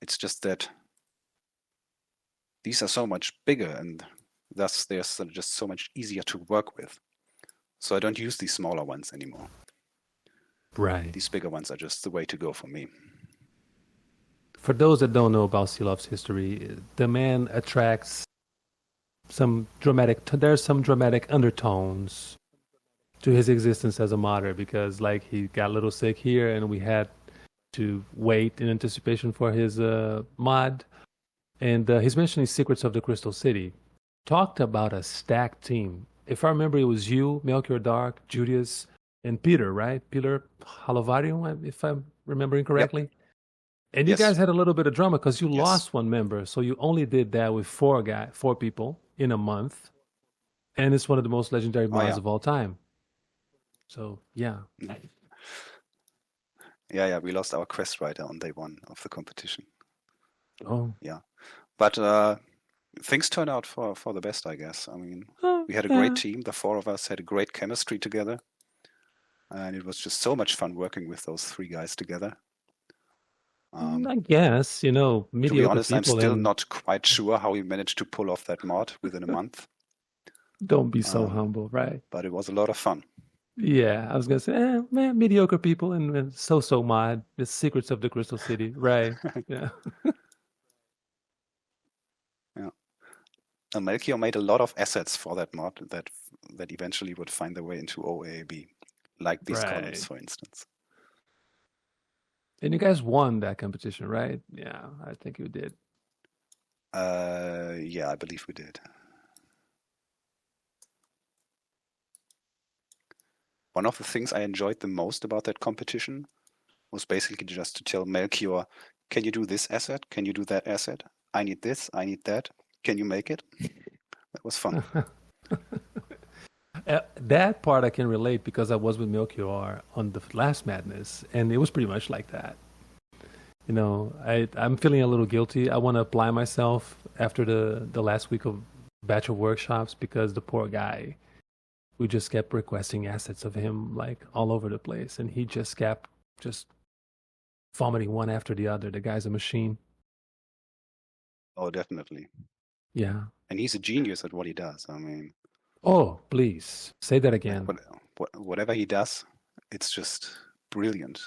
It's just that these are so much bigger, and thus they're just so much easier to work with. So I don't use these smaller ones anymore. Right. These bigger ones are just the way to go for me. For those that don't know about Seelof's history, the man attracts there's some dramatic undertones to his existence as a modder because like he got a little sick here and we had to wait in anticipation for his mod. And he's mentioning Secrets of the Crystal City. Talked about a stacked team. If I remember, it was you, Melchior Dark, Julius, and Peter, right? Peter Halovario, if I'm remembering Yep. correctly. And you Yes. guys had a little bit of drama because you Yes. lost one member. So you only did that with four people in a month. And it's one of the most legendary Oh mods yeah. of all time. So yeah. Yeah, yeah. We lost our quest writer on day one of the competition. Oh. Yeah. But things turned out for the best, I guess. I mean, Oh, we had a great yeah. team. The four of us had a great chemistry together, and it was just so much fun working with those three guys together. I guess, To be mediocre honest, I'm people still and not quite sure how we managed to pull off that mod within a month, don't be so um, humble, right? but it was a lot of fun. Yeah, I was gonna say, man, mediocre people and so mod, the secrets of the Crystal City, right? Yeah, Yeah. And Melchior made a lot of assets for that mod that eventually would find their way into OAAB, like these columns, right. for instance. And you guys won that competition, right? Yeah, I think you did. Yeah, I believe we did. One of the things I enjoyed the most about that competition was basically just to tell Melchior, can you do this asset? Can you do that asset? I need this, I need that. Can you make it? That was fun. That part I can relate because I was with Melchior on the last Madness, and it was pretty much like that. I'm feeling a little guilty. I want to apply myself after the last week of batch of workshops because the poor guy, we just kept requesting assets of him like all over the place, and he just kept just vomiting one after the other. The guy's a machine. Oh, definitely. Yeah. And he's a genius at what he does. I mean, Oh, please say that like again. whatever he does, it's just brilliant.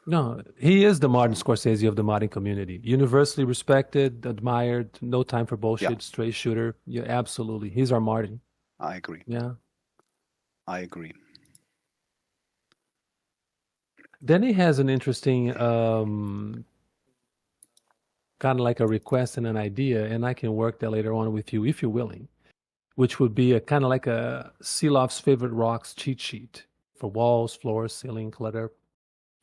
No, he is the Martin So, Scorsese of the modding community. Universally respected, admired, no time for yeah, bullshit, straight shooter. Yeah, absolutely. He's our Martin. I agree. Yeah. I agree. Then he has an interesting kind of like a request and an idea, and I can work that later on with you if you're willing, which would be a kind of like a Seelof's favorite rocks cheat sheet for walls, floors, ceiling, clutter.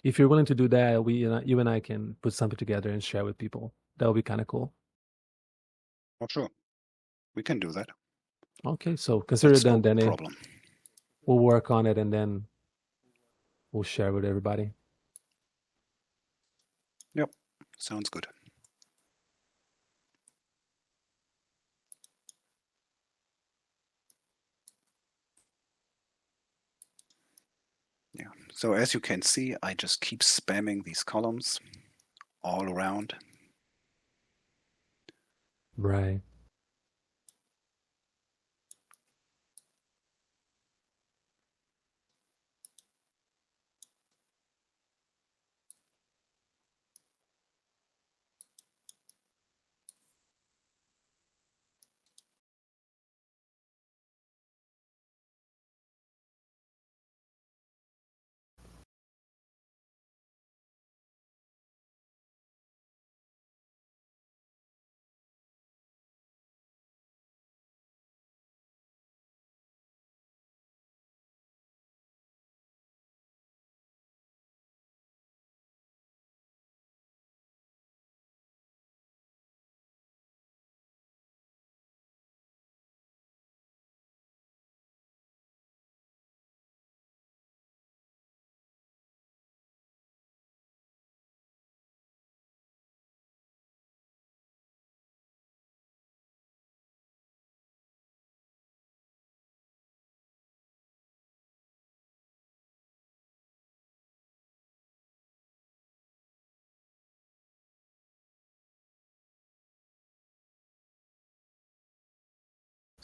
If you're willing to do that, you and I can put something together and share with people. That would be kind of cool. Oh, sure. We can do that. Okay, so consider it That's done, no Danny. problem. We'll work on it and then we'll share with everybody. Yep. Sounds good. Yeah. So as you can see, I just keep spamming these columns all around. Right.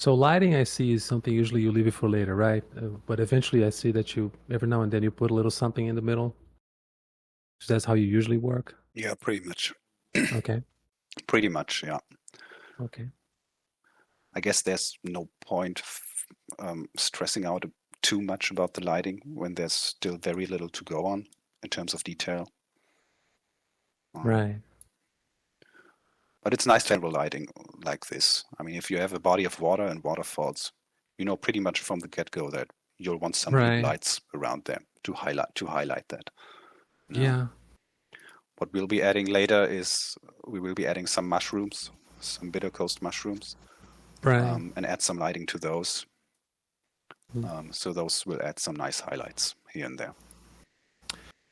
So lighting, I see, is something usually you leave it for later, right? But eventually, I see that you every now and then you put a little something in the middle. So that's how you usually work. Yeah, pretty much. Okay. Pretty much, yeah. Okay. I guess there's no point stressing out too much about the lighting when there's still very little to go on in terms of detail. Um, Right. But it's nice to have lighting like this. I mean, if you have a body of water and waterfalls, you know pretty much from the get-go that you'll want some blue Right. lights around them to highlight that. You know? Yeah. What we'll be adding later is we will be adding some mushrooms, some bitter coast mushrooms, Right. and add some lighting to those. So those will add some nice highlights here and there.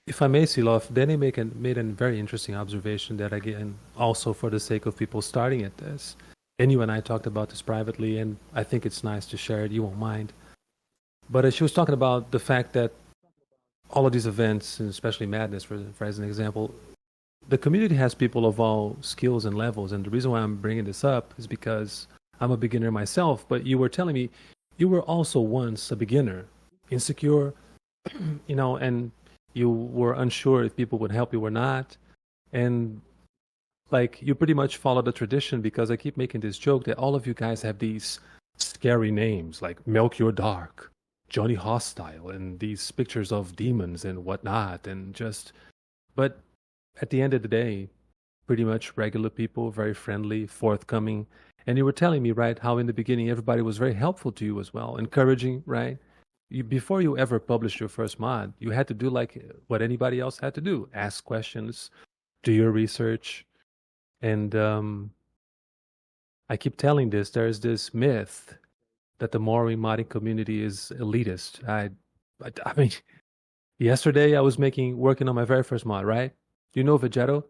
If I may, Seelof, Danny made a very interesting observation that, again, also for the sake of people starting at this, and you and I talked about this privately, and I think it's nice to share it. You won't mind. But she was talking about the fact that all of these events, and especially Madness, for as an example, the community has people of all skills and levels. And the reason why I'm bringing this up is because I'm a beginner myself, but you were telling me you were also once a beginner, insecure, and you were unsure if people would help you or not. And like you pretty much follow the tradition, because I keep making this joke that all of you guys have these scary names like Melchior Dark, Johnny Hostile, and these pictures of demons and whatnot. But at the end of the day, pretty much regular people, very friendly, forthcoming. And you were telling me, right, how in the beginning everybody was very helpful to you as well, encouraging, right? Before you ever published your first mod, you had to do like what anybody else had to do: ask questions, do your research. And I keep telling this, there's this myth that the Morrowind modding community is elitist. I mean, yesterday I was working on my very first mod, right? You know Vegetto?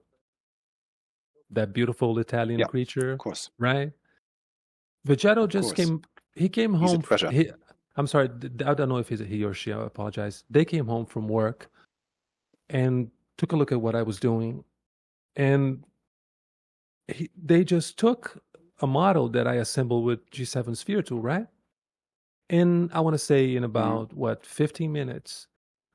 That beautiful Italian creature, of course. right? Vegetto just came home. He's a treasure. I'm sorry, I don't know if he's he or she, I apologize. They came home from work and took a look at what I was doing. And they just took a model that I assembled with G7 Sphere tool, right? And I want to say in about, 15 minutes,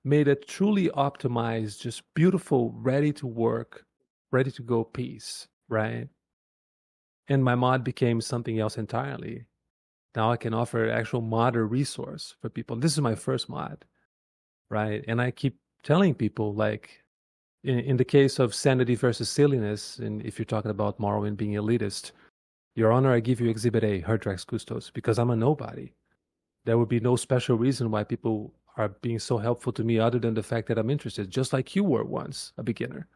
made a truly optimized, just beautiful, ready to work, ready to go piece, right? And my mod became something else entirely. Now I can offer an actual modder resource for people. This is my first mod, right? And I keep telling people, like, in the case of sanity versus silliness, and if you're talking about Morrowind being elitist, Your Honor, I give you Exhibit A, Herdrax Custos, because I'm a nobody. There would be no special reason why people are being so helpful to me other than the fact that I'm interested, just like you were once, a beginner.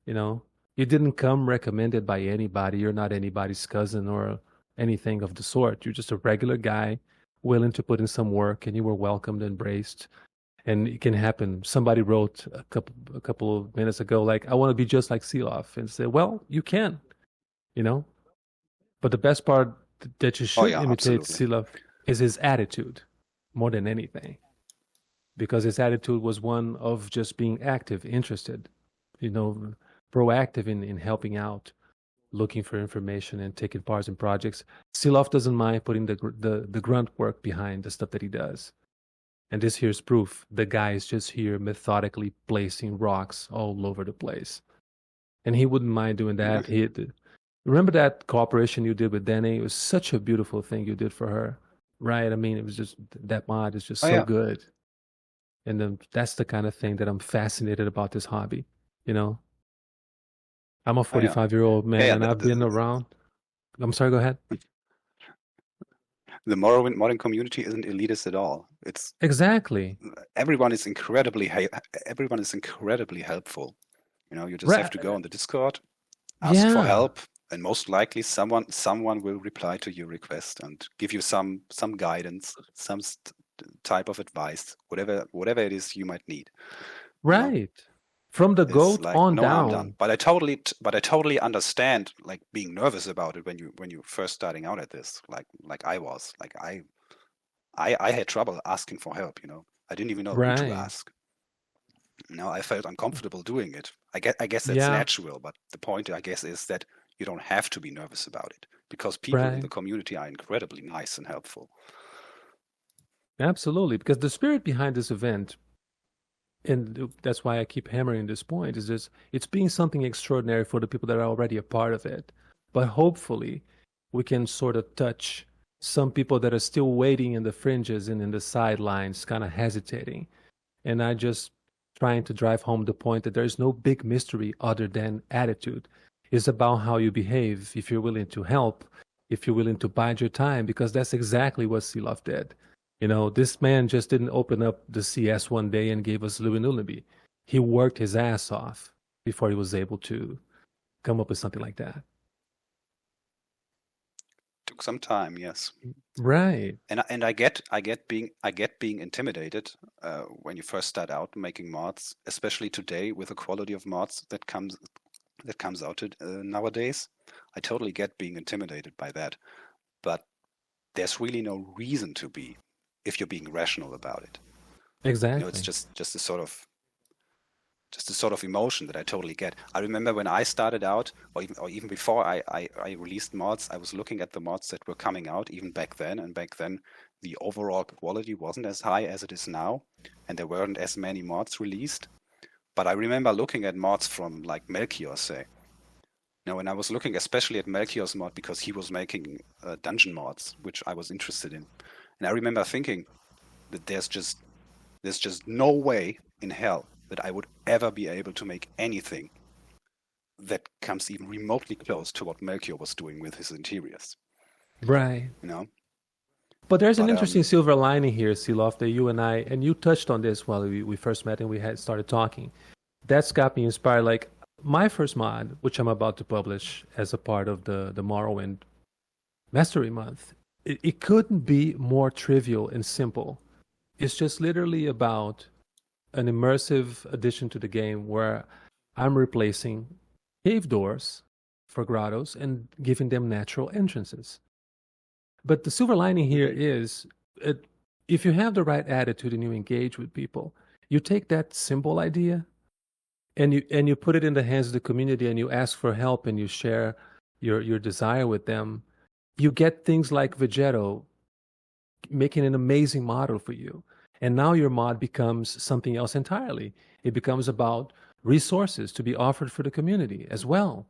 You didn't come recommended by anybody. You're not anybody's cousin or anything of the sort. You're just a regular guy willing to put in some work, and you were welcomed, embraced. And it can happen. Somebody wrote a couple of minutes ago, like, I want to be just like Seelof, and said, well, you can, But the best part that you should imitate Seelof is his attitude more than anything. Because his attitude was one of just being active, interested, proactive in helping out, looking for information and taking part in projects. Seelof doesn't mind putting the grunt work behind the stuff that he does. And this here's proof. The guy is just here methodically placing rocks all over the place. And he wouldn't mind doing that. Remember that cooperation you did with Danny? It was such a beautiful thing you did for her, right? I mean, it was just, that mod is just so good. And then that's the kind of thing that I'm fascinated about this hobby, I'm a 45-year-old man, and I've been around. I'm sorry, go ahead. The Morrowind modding community isn't elitist at all. It's exactly. Everyone is incredibly helpful. You just have to go on the Discord, ask for help, and most likely someone will reply to your request and give you some guidance, some type of advice, whatever it is you might need. Right. From the goat on down. But I totally understand, like, being nervous about it when you first starting out at this, like I was. Like I had trouble asking for help, I didn't even know who to ask. I felt uncomfortable doing it. I guess that's natural, but the point, I guess, is that you don't have to be nervous about it, because people in the community are incredibly nice and helpful. Absolutely, because the spirit behind this event, and that's why I keep hammering this point, is this: it's being something extraordinary for the people that are already a part of it. But hopefully we can sort of touch some people that are still waiting in the fringes and in the sidelines, kind of hesitating. And I just trying to drive home the point that there's no big mystery other than attitude. It's about how you behave, if you're willing to help, if you're willing to bide your time, because that's exactly what Seelof did. You know, this man just didn't open up the CS one day and gave us Louis Nullaby. He worked his ass off before he was able to come up with something like that. Took some time, yes. Right. And I get being intimidated when you first start out making mods, especially today with the quality of mods that comes out nowadays. I totally get being intimidated by that, but there's really no reason to be if you're being rational about it. Exactly. You know, it's just a sort of emotion that I totally get. I remember when I started out, or even before I released mods, I was looking at the mods that were coming out even back then, and back then the overall quality wasn't as high as it is now, and there weren't as many mods released. But I remember looking at mods from like Melchior, say. Now, when I was looking especially at Melchior's mod because he was making dungeon mods, which I was interested in, and I remember thinking that there's just no way in hell that I would ever be able to make anything that comes even remotely close to what Melchior was doing with his interiors. Right. You know? But there's an interesting silver lining here, Seelof, that you and I, and you touched on this while we first met and we had started talking. That's got me inspired. Like my first mod, which I'm about to publish as a part of the Morrowind Mastery Month, it couldn't be more trivial and simple. It's just literally about an immersive addition to the game where I'm replacing cave doors for grottos and giving them natural entrances. But the silver lining here is if you have the right attitude and you engage with people, you take that simple idea and you put it in the hands of the community and you ask for help and you share your desire with them. You get things like Vegetto making an amazing model for you. And now your mod becomes something else entirely. It becomes about resources to be offered for the community as well.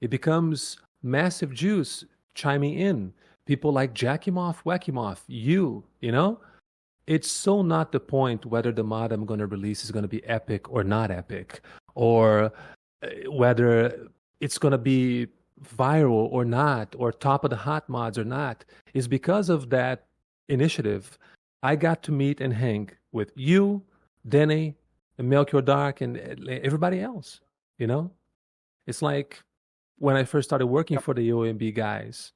It becomes massive juice chiming in. People like Jackimoff, Wackimoff, you know? It's so not the point whether the mod I'm going to release is going to be epic or not epic, or whether it's going to be viral or not, or top of the hot mods or not. It's because of that initiative I got to meet and hang with you, Denny, and Melchior Dark, and everybody else. You know, it's like when I first started working for the OMB guys,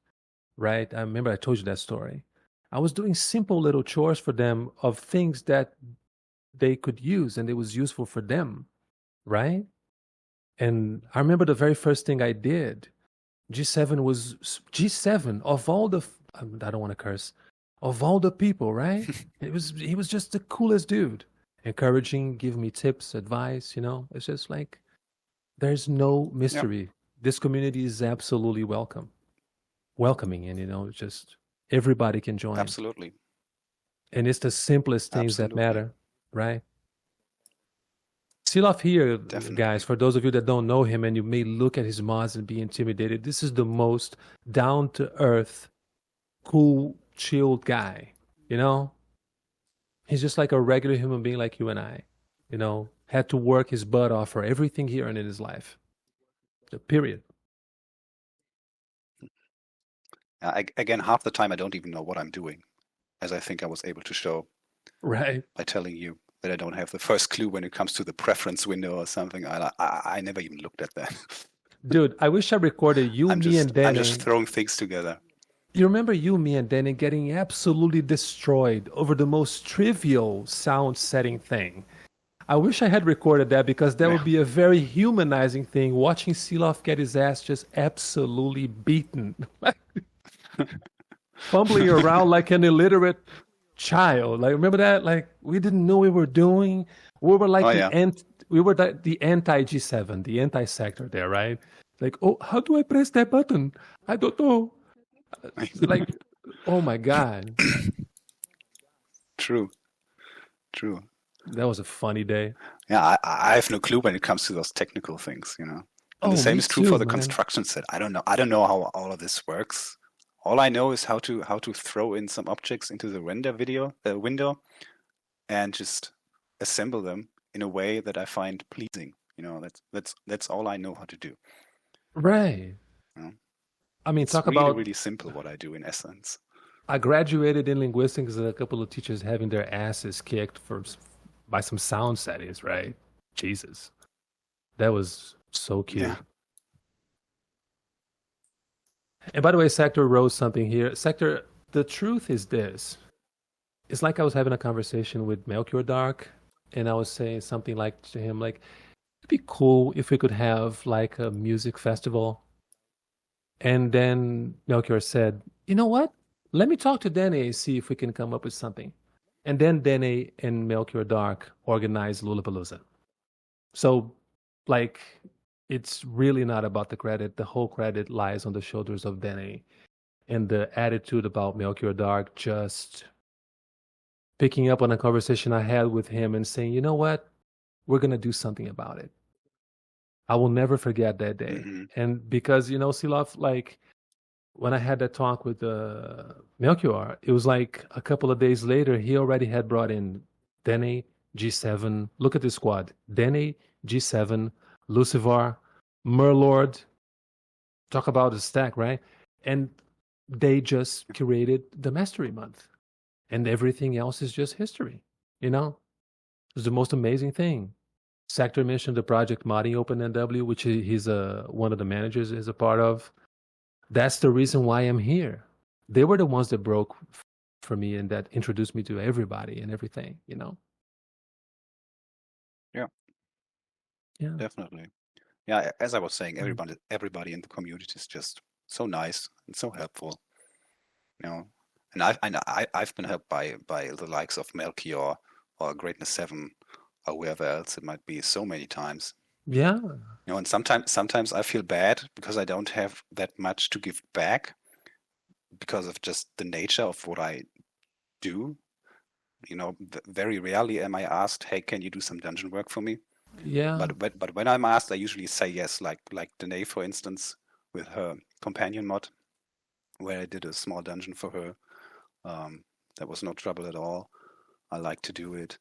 right? I remember I told you that story. I was doing simple little chores for them of things that they could use and it was useful for them, right? And I remember the very first thing I did, G7 of all the, I don't want to curse, of all the people, right? He was just the coolest dude, encouraging, giving me tips, advice, you know. It's just like there's no mystery. Yep. This community is absolutely welcoming, and you know, just everybody can join. Absolutely. And it's the simplest things that matter, right? Seelof here, guys, for those of you that don't know him and you may look at his mods and be intimidated, this is the most down-to-earth, cool, chilled guy, you know? He's just like a regular human being like you and I, you know, had to work his butt off for everything he earned in his life. Period. Again, half the time I don't even know what I'm doing, as I think I was able to show by telling you that I don't have the first clue when it comes to the preference window or something. I never even looked at that. Dude, I wish I recorded you, me, and Danny. I'm just throwing things together. You remember you, me, and Danny getting absolutely destroyed over the most trivial sound setting thing. I wish I had recorded that because that would be a very humanizing thing, watching Seelof get his ass just absolutely beaten. Fumbling around like an illiterate child. Like, remember that? Like, we didn't know we were doing. We were like the anti-G7, the anti-sector there, right? Like, oh, how do I press that button? I don't know. Like, oh my God. True. That was a funny day. Yeah, I have no clue when it comes to those technical things, you know. And the same is true for the construction set. I don't know how all of this works. All I know is how to throw in some objects into the render window and just assemble them in a way that I find pleasing. You know, that's all I know how to do. Right. You know? I mean, It's talk really, about. really simple what I do in essence. I graduated in linguistics and a couple of teachers having their asses kicked by some sound studies, right? Jesus. That was so Yeah. cute. And by the way, Sector wrote something here. Sector, the truth is this. It's like I was having a conversation with Melchior Dark, and I was saying something like to him, like, it'd be cool if we could have like a music festival. And then Melchior said, you know what? Let me talk to Dene, see if we can come up with something. And then Dene and Melchior Dark organized Lollapalooza. So, like, it's really not about the credit. The whole credit lies on the shoulders of Dene. And the attitude about Melchior Dark just picking up on a conversation I had with him and saying, you know what? We're going to do something about it. I will never forget that day. Hmm. And because, Seelof, like, when I had that talk with Melchior, it was like a couple of days later, he already had brought in Dene, G7. Look at this squad: Dene, G7, Lucifer, Murlord. Talk about the stack, right? And they just curated the Mastery Month, and everything else is just history. It's the most amazing thing. Sector mentioned the project Modding OpenNW, which he's one of the managers is a part of. That's the reason why I'm here. They were the ones that broke for me and that introduced me to everybody and everything. Yeah, Yeah. definitely. Yeah, as I was saying, Mm. everybody in the community is just so nice and so helpful. You know, and I've been helped by the likes of Melchior or Greatness Seven or whoever else it might be so many times. Yeah. And sometimes I feel bad because I don't have that much to give back because of just the nature of what I do. Very rarely am I asked, "Hey, can you do some dungeon work for me?" Yeah. But when I'm asked, I usually say yes. Like Danae, for instance, with her companion mod, where I did a small dungeon for her. That was no trouble at all. I like to do it.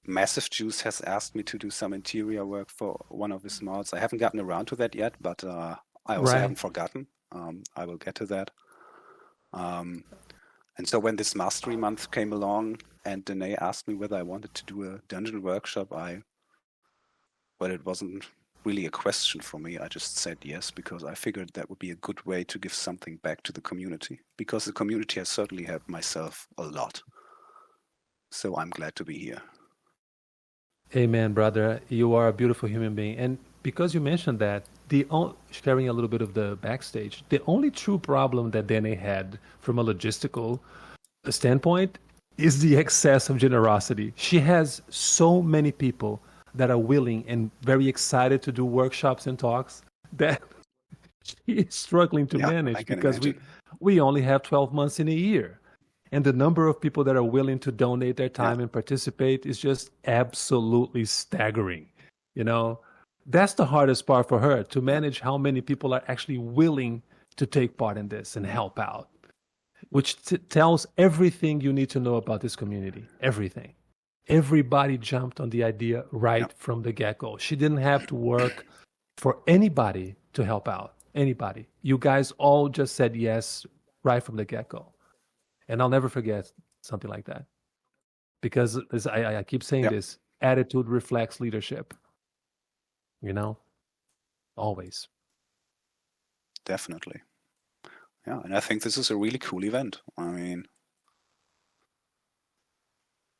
Massive Juice has asked me to do some interior work for one of his mods. I haven't gotten around to that yet, but I also Right. haven't forgotten. I will get to that. Um, and so when this mastery month came along and Danae asked me whether I wanted to do a dungeon workshop, well, it wasn't really a question for me. I just said yes because I figured that would be a good way to give something back to the community because the community has certainly helped myself a lot. So I'm glad to be here. Amen, brother. You are a beautiful human being. And because you mentioned that, sharing a little bit of the backstage, the only true problem that Dene had from a logistical standpoint is the excess of generosity. She has so many people that are willing and very excited to do workshops and talks that she is struggling to Yeah, I manage can because we imagine. we only have 12 months in a year. And the number of people that are willing to donate their Yeah, time and participate is just absolutely staggering. You know, that's the hardest part for her to yeah, manage how many people are actually willing to take part in this and help out, which tells everything you need to know about this community. Everything. Everybody jumped on the idea yeah, right from the get go. She didn't have to work for anybody to help out. Anybody. You guys all just said yes right from the get go. And I'll never forget something like that because I keep saying yeah, this attitude reflects leadership, you know, always. definitely. Yeah, and I think this is a really cool event. I mean,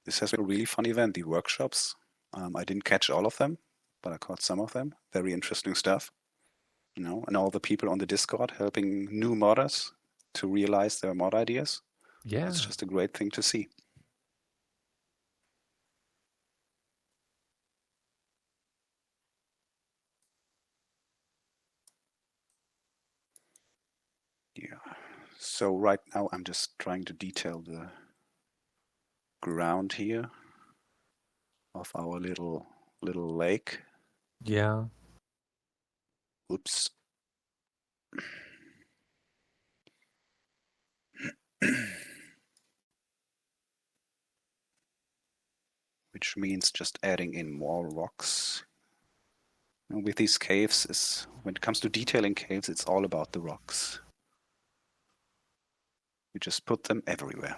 this has been a really fun event. The workshops, I didn't catch all of them, but I caught some of them. Very interesting stuff. And all the people on the Discord helping new modders to realize their mod ideas. It's Yeah. just a great thing to see. Yeah. So right now I'm just trying to detail the ground here of our little lake. Yeah. Oops. Which means just adding in more rocks And with these caves, when it comes to detailing caves, it's all about the rocks. You just put them everywhere.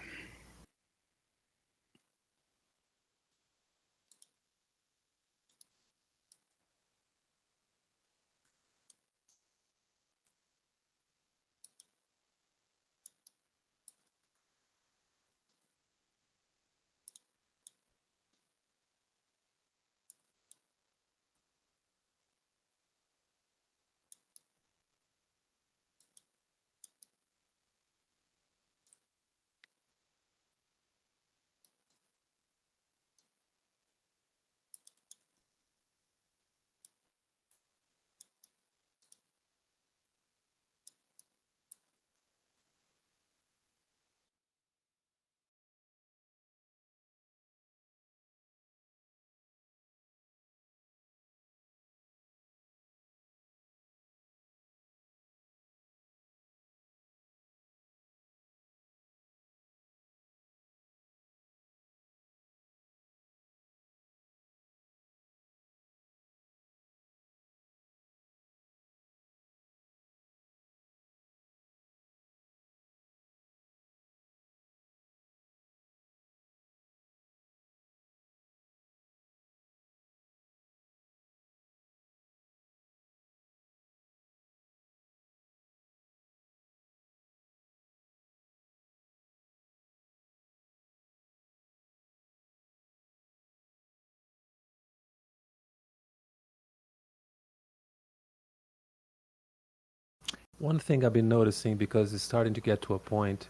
One thing I've been noticing, because it's starting to get to a point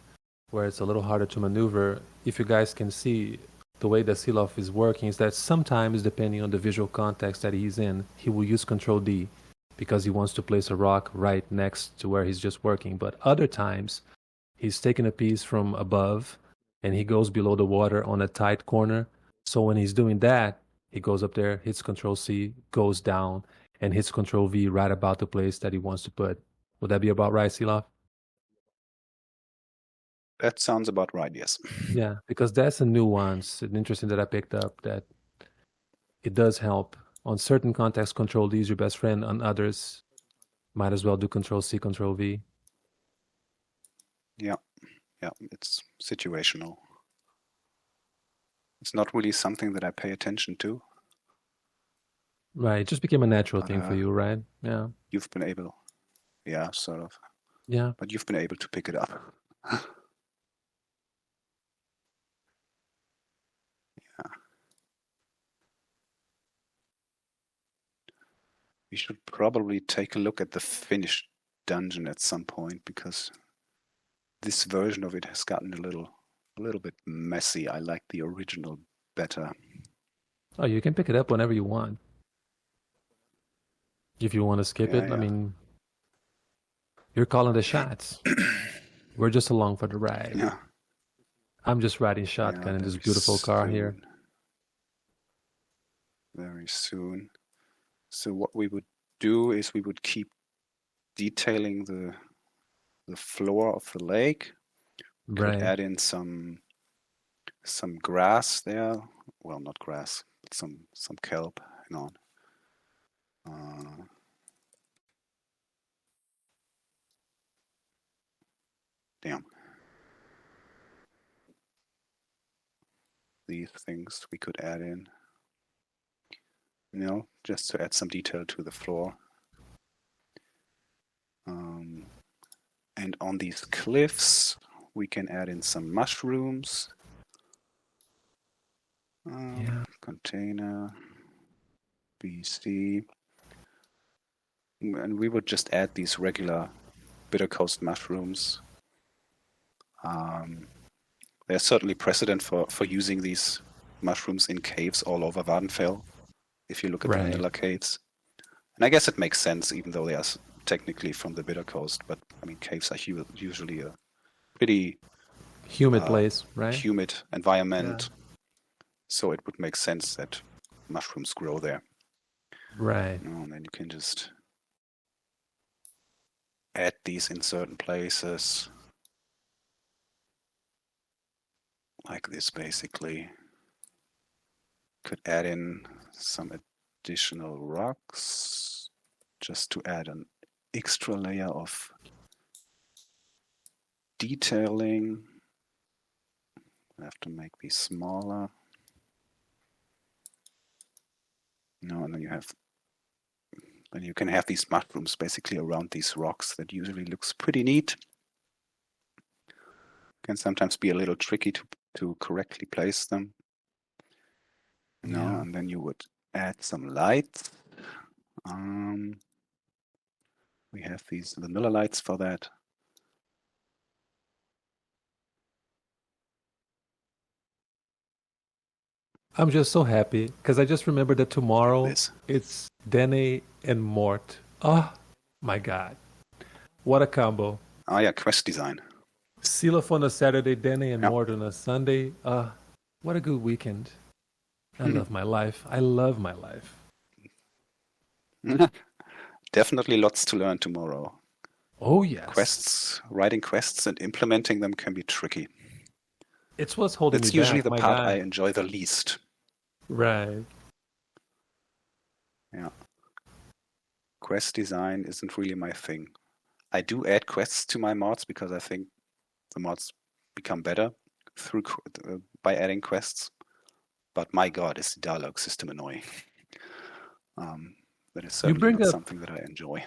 where it's a little harder to maneuver, if you guys can see the way that Seelof is working, is that sometimes, depending on the visual context that he's in, he will use Control D because he wants to place a rock right next to where he's just working. But other times, he's taking a piece from above and he goes below the water on a tight corner. So when he's doing that, he goes up there, hits Control C, goes down, and hits Control V right about the place that he wants to put. Would that be about right, Seelof? That sounds about right, yes. Yeah, because that's a nuance, and interesting that I picked up, that it does help. On certain contexts, Control D is your best friend. On others, might as well do Control C, Control V. Yeah, it's situational. It's not really something that I pay attention to. Right, it just became a natural thing for you, right? Yeah. You've been able, yeah, sort of. Yeah. But you've been able to pick it up. Yeah. We should probably take a look at the finished dungeon at some point, because this version of it has gotten a little bit messy. I like the original better. Oh, you can pick it up whenever you want. If you want to skip it, I Yeah. mean, you're calling the shots. We're just along for the ride. Yeah. I'm just riding shotgun in this Very beautiful car here. soon. Very soon. So what we would do is we would keep detailing the floor of the lake. Could Right. add in some grass there. Well, not grass, but some kelp. Hang on. Damn. These things we could add in. Just to add some detail to the floor. And on these cliffs, we can add in some mushrooms. Container, BC. And we would just add these regular bitter coast mushrooms. There's certainly precedent for using these mushrooms in caves all over Vardenfell, if you look at the vanilla caves. And I guess it makes sense, even though they are technically from the bitter coast. But I mean, caves are usually a pretty humid place, right? Humid environment. Yeah. So it would make sense that mushrooms grow there. Right. And then you can just add these in certain places. Like this, basically. Could add in some additional rocks just to add an extra layer of detailing. I have to make these smaller. No, and then you can have these mushrooms basically around these rocks. That usually looks pretty neat. Can sometimes be a little tricky to correctly place them. And then you would add some lights. We have these vanilla lights for that. I'm just so happy because I just remembered that tomorrow it's Dene and Mort. Oh my God. What a combo. Oh yeah, quest design. Seelof on a Saturday, Dene and Mort on a Sunday. What a good weekend. I love my life. I love my life. Definitely lots to learn tomorrow. Oh, yes. Quests, writing quests and implementing them can be tricky. It's what's holding me back. That's usually the part I enjoy the least. Right. Yeah. Quest design isn't really my thing. I do add quests to my mods because I think the mods become better by adding quests. But my God, is the dialogue system annoying. That is certainly not something that I enjoy.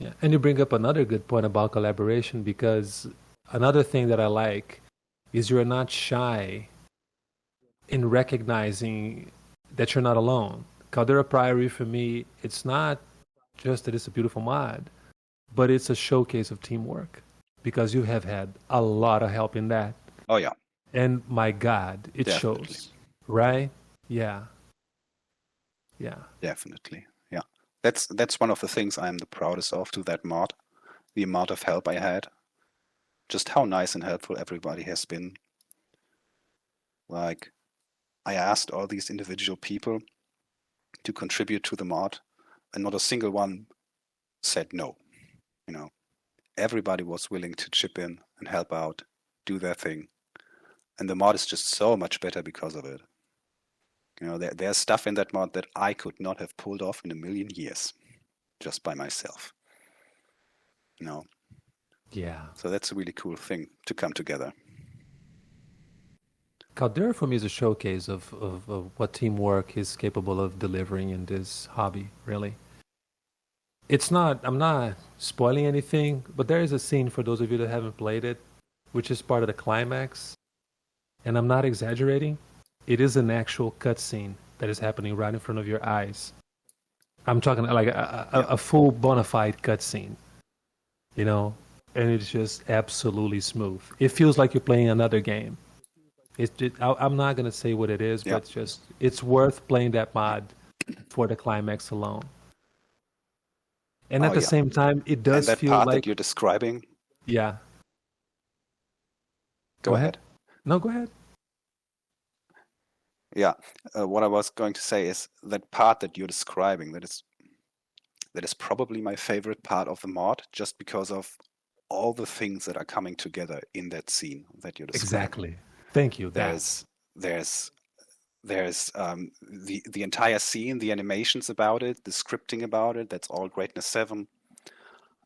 Yeah, and you bring up another good point about collaboration, because another thing that I like is you're not shy in recognizing that you're not alone. Caldera Priory, for me, it's not just that it's a beautiful mod, but it's a showcase of teamwork, because you have had a lot of help in that. Oh, yeah. And my God, it Definitely. shows, right? Yeah. Yeah. Definitely. Yeah. That's one of the things I'm the proudest of to that mod. The amount of help I had. Just how nice and helpful everybody has been. Like, I asked all these individual people to contribute to the mod, and not a single one said no. You know, everybody was willing to chip in and help out, do their thing. And the mod is just so much better because of it. You know, there's stuff in that mod that I could not have pulled off in a million years, just by myself. You know? Yeah. So that's a really cool thing to come together. Caldera for me is a showcase of what teamwork is capable of delivering in this hobby, really. I'm not spoiling anything, but there is a scene, for those of you that haven't played it, which is part of the climax. And I'm not exaggerating. It is an actual cutscene that is happening right in front of your eyes. I'm talking like a full bona fide cutscene, you know, and it's just absolutely smooth. It feels like you're playing another game. I'm not going to say what it is, but it's worth playing that mod for the climax alone. And at the same time, it does and that feel part like that you're describing. Yeah. Go ahead. No, go ahead. Yeah, what I was going to say is that part that you're describing, that is probably my favorite part of the mod, just because of all the things that are coming together in that scene that you're describing. Exactly. Thank you. There's the entire scene, the animations about it, the scripting about it. That's all Greatness 7.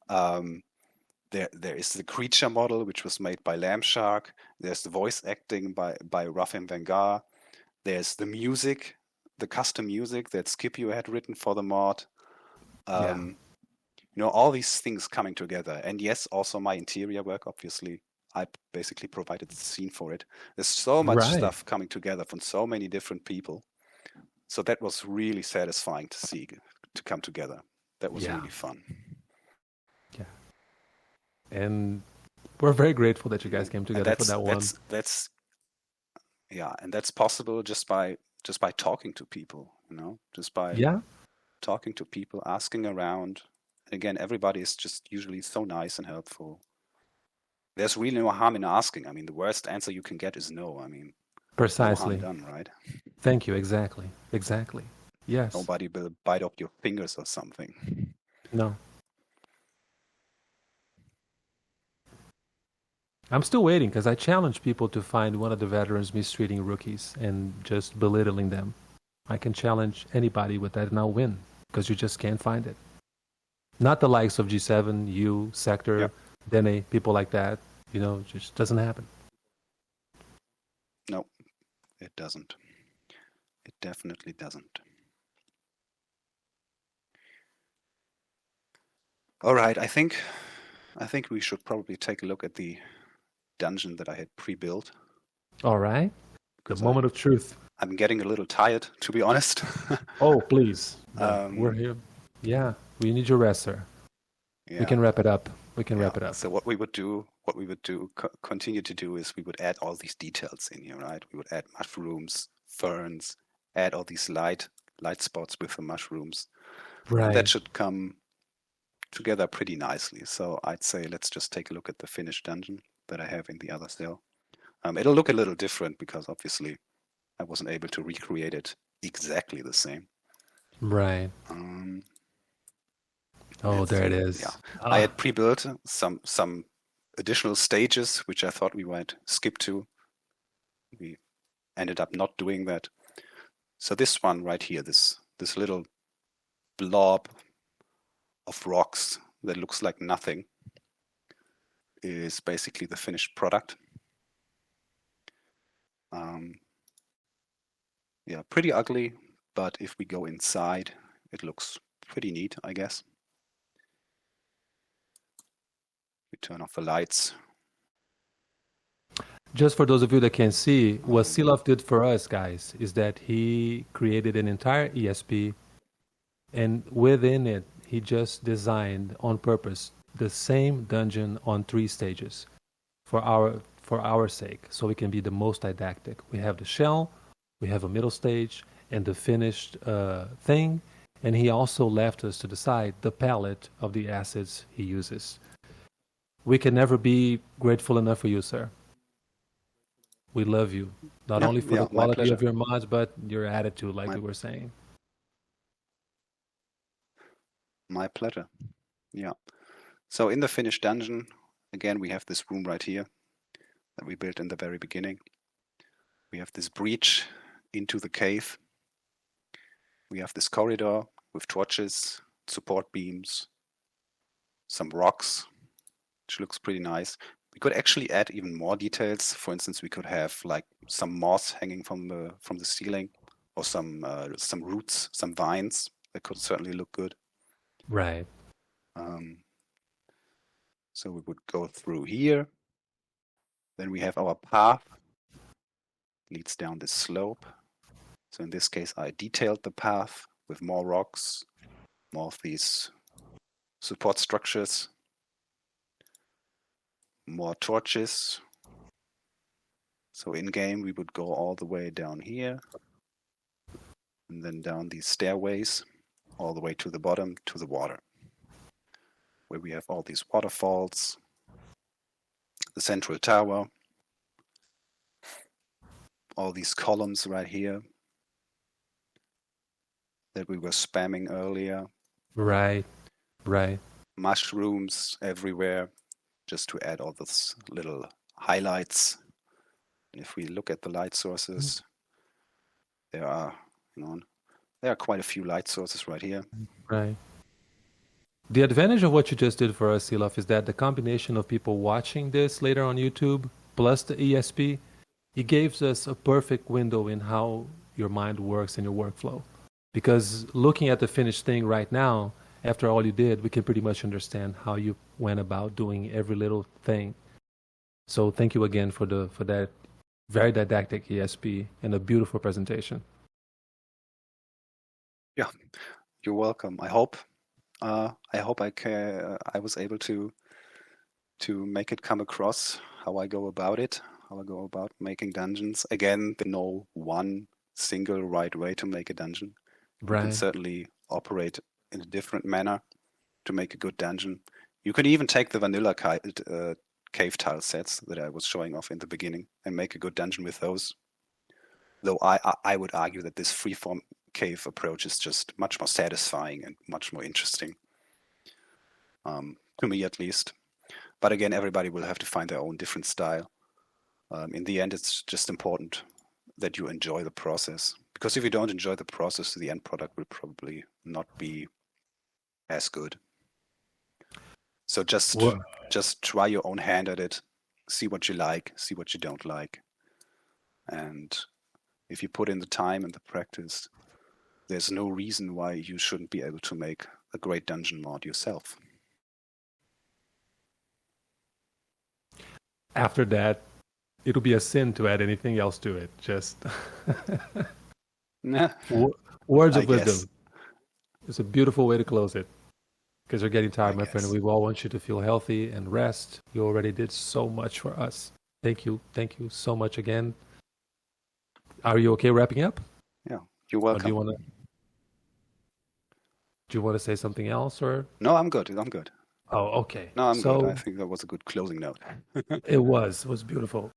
There is the creature model, which was made by Lambshark. There's the voice acting by Rafim Vengar. There's the music, the custom music that Scipio had written for the mod. You know, all these things coming together. And yes, also my interior work, obviously. I basically provided the scene for it. There's so much stuff coming together from so many different people. So that was really satisfying to see, to come together. That was really fun. Yeah. And we're very grateful that you guys came together for that one. And that's possible just by talking to people, you know, just by talking to people, asking around. And again, everybody is just usually so nice and helpful. There's really no harm in asking. I mean, the worst answer you can get is no. I mean, precisely. No harm done, right? Thank you. Exactly. Yes. Nobody will bite off your fingers or something. No. I'm still waiting, because I challenge people to find one of the veterans mistreating rookies and just belittling them. I can challenge anybody with that and I'll win because you just can't find it. Not the likes of G7, you, Sector, Yep. Dene, people like that. You know, it just doesn't happen. No, it doesn't. It definitely doesn't. All right, I think we should probably take a look at the dungeon that I had pre-built. All right. The because moment of truth. I'm getting a little tired, to be honest. Oh, please. We're here. Yeah, we need your rest, sir. Yeah. We can wrap it up. We can Yeah. wrap it up. So what we would do, continue to do is we would add all these details in here, right? We would add mushrooms, ferns, add all these light spots with the mushrooms. And Right. that should come together pretty nicely. So I'd say let's just take a look at the finished dungeon that I have in the other cell. It'll look a little different because obviously I wasn't able to recreate it exactly the same. Right. Oh, there it is. Yeah. I had pre-built some additional stages, which I thought we might skip to. We ended up not doing that. So this one right here, this little blob of rocks that looks like nothing, is basically the finished product. Yeah, pretty ugly, but if we go inside, it looks pretty neat, I guess. We turn off the lights. Just for those of you that can't see, what Seelof did for us, guys, is that he created an entire ESP, and within it, he just designed on purpose the same dungeon on 3 stages for our sake, so we can be the most didactic. We have the shell, we have a middle stage, and the finished thing, and he also left us to decide the palette of the assets he uses. We can never be grateful enough for you, sir. We love you, not only for the quality of your mods, but your attitude, like we were saying. My pleasure. Yeah. So in the finished dungeon, again, we have this room right here that we built in the very beginning. We have this breach into the cave. We have this corridor with torches, support beams, some rocks, which looks pretty nice. We could actually add even more details. For instance, we could have like some moss hanging from the ceiling, or some roots, some vines. That could certainly look good. Right. So we would go through here. Then we have our path. Leads down this slope. So in this case, I detailed the path with more rocks, more of these support structures, more torches. So in game, we would go all the way down here, and then down these stairways, all the way to the bottom, to the water, where we have all these waterfalls, the central tower, all these columns right here that we were spamming earlier. Right. Mushrooms everywhere, just to add all those little highlights. And if we look at the light sources, there are quite a few light sources right here. Right. The advantage of what you just did for us, Seelof, is that the combination of people watching this later on YouTube plus the ESP, it gives us a perfect window in how your mind works and your workflow. Because looking at the finished thing right now, after all you did, we can pretty much understand how you went about doing every little thing. So thank you again for that very didactic ESP and a beautiful presentation. Yeah, you're welcome. I hope I was able to make it come across how I go about it, how I go about making dungeons. Again, there's no one single right way to make a dungeon. Right. You can certainly operate in a different manner to make a good dungeon. You can even take the vanilla cave tile sets that I was showing off in the beginning and make a good dungeon with those. Though I would argue that this freeform cave approach is just much more satisfying and much more interesting, to me at least. But again, everybody will have to find their own different style. In the end, it's just important that you enjoy the process, Because if you don't enjoy the process, the end product will probably not be as good. So just try your own hand at it, see what you like, see what you don't like. And if you put in the time and the practice, there's no reason why you shouldn't be able to make a great dungeon mod yourself. After that, it'll be a sin to add anything else to it. Just words of wisdom. It's a beautiful way to close it. Because you're getting tired, my friend. We all want you to feel healthy and rest. You already did so much for us. Thank you. Thank you so much again. Are you okay wrapping up? Yeah, you're welcome. Do you want to say something else, or? No, I'm good. I'm good. Oh, okay. No, I'm good. I think that was a good closing note. It was beautiful.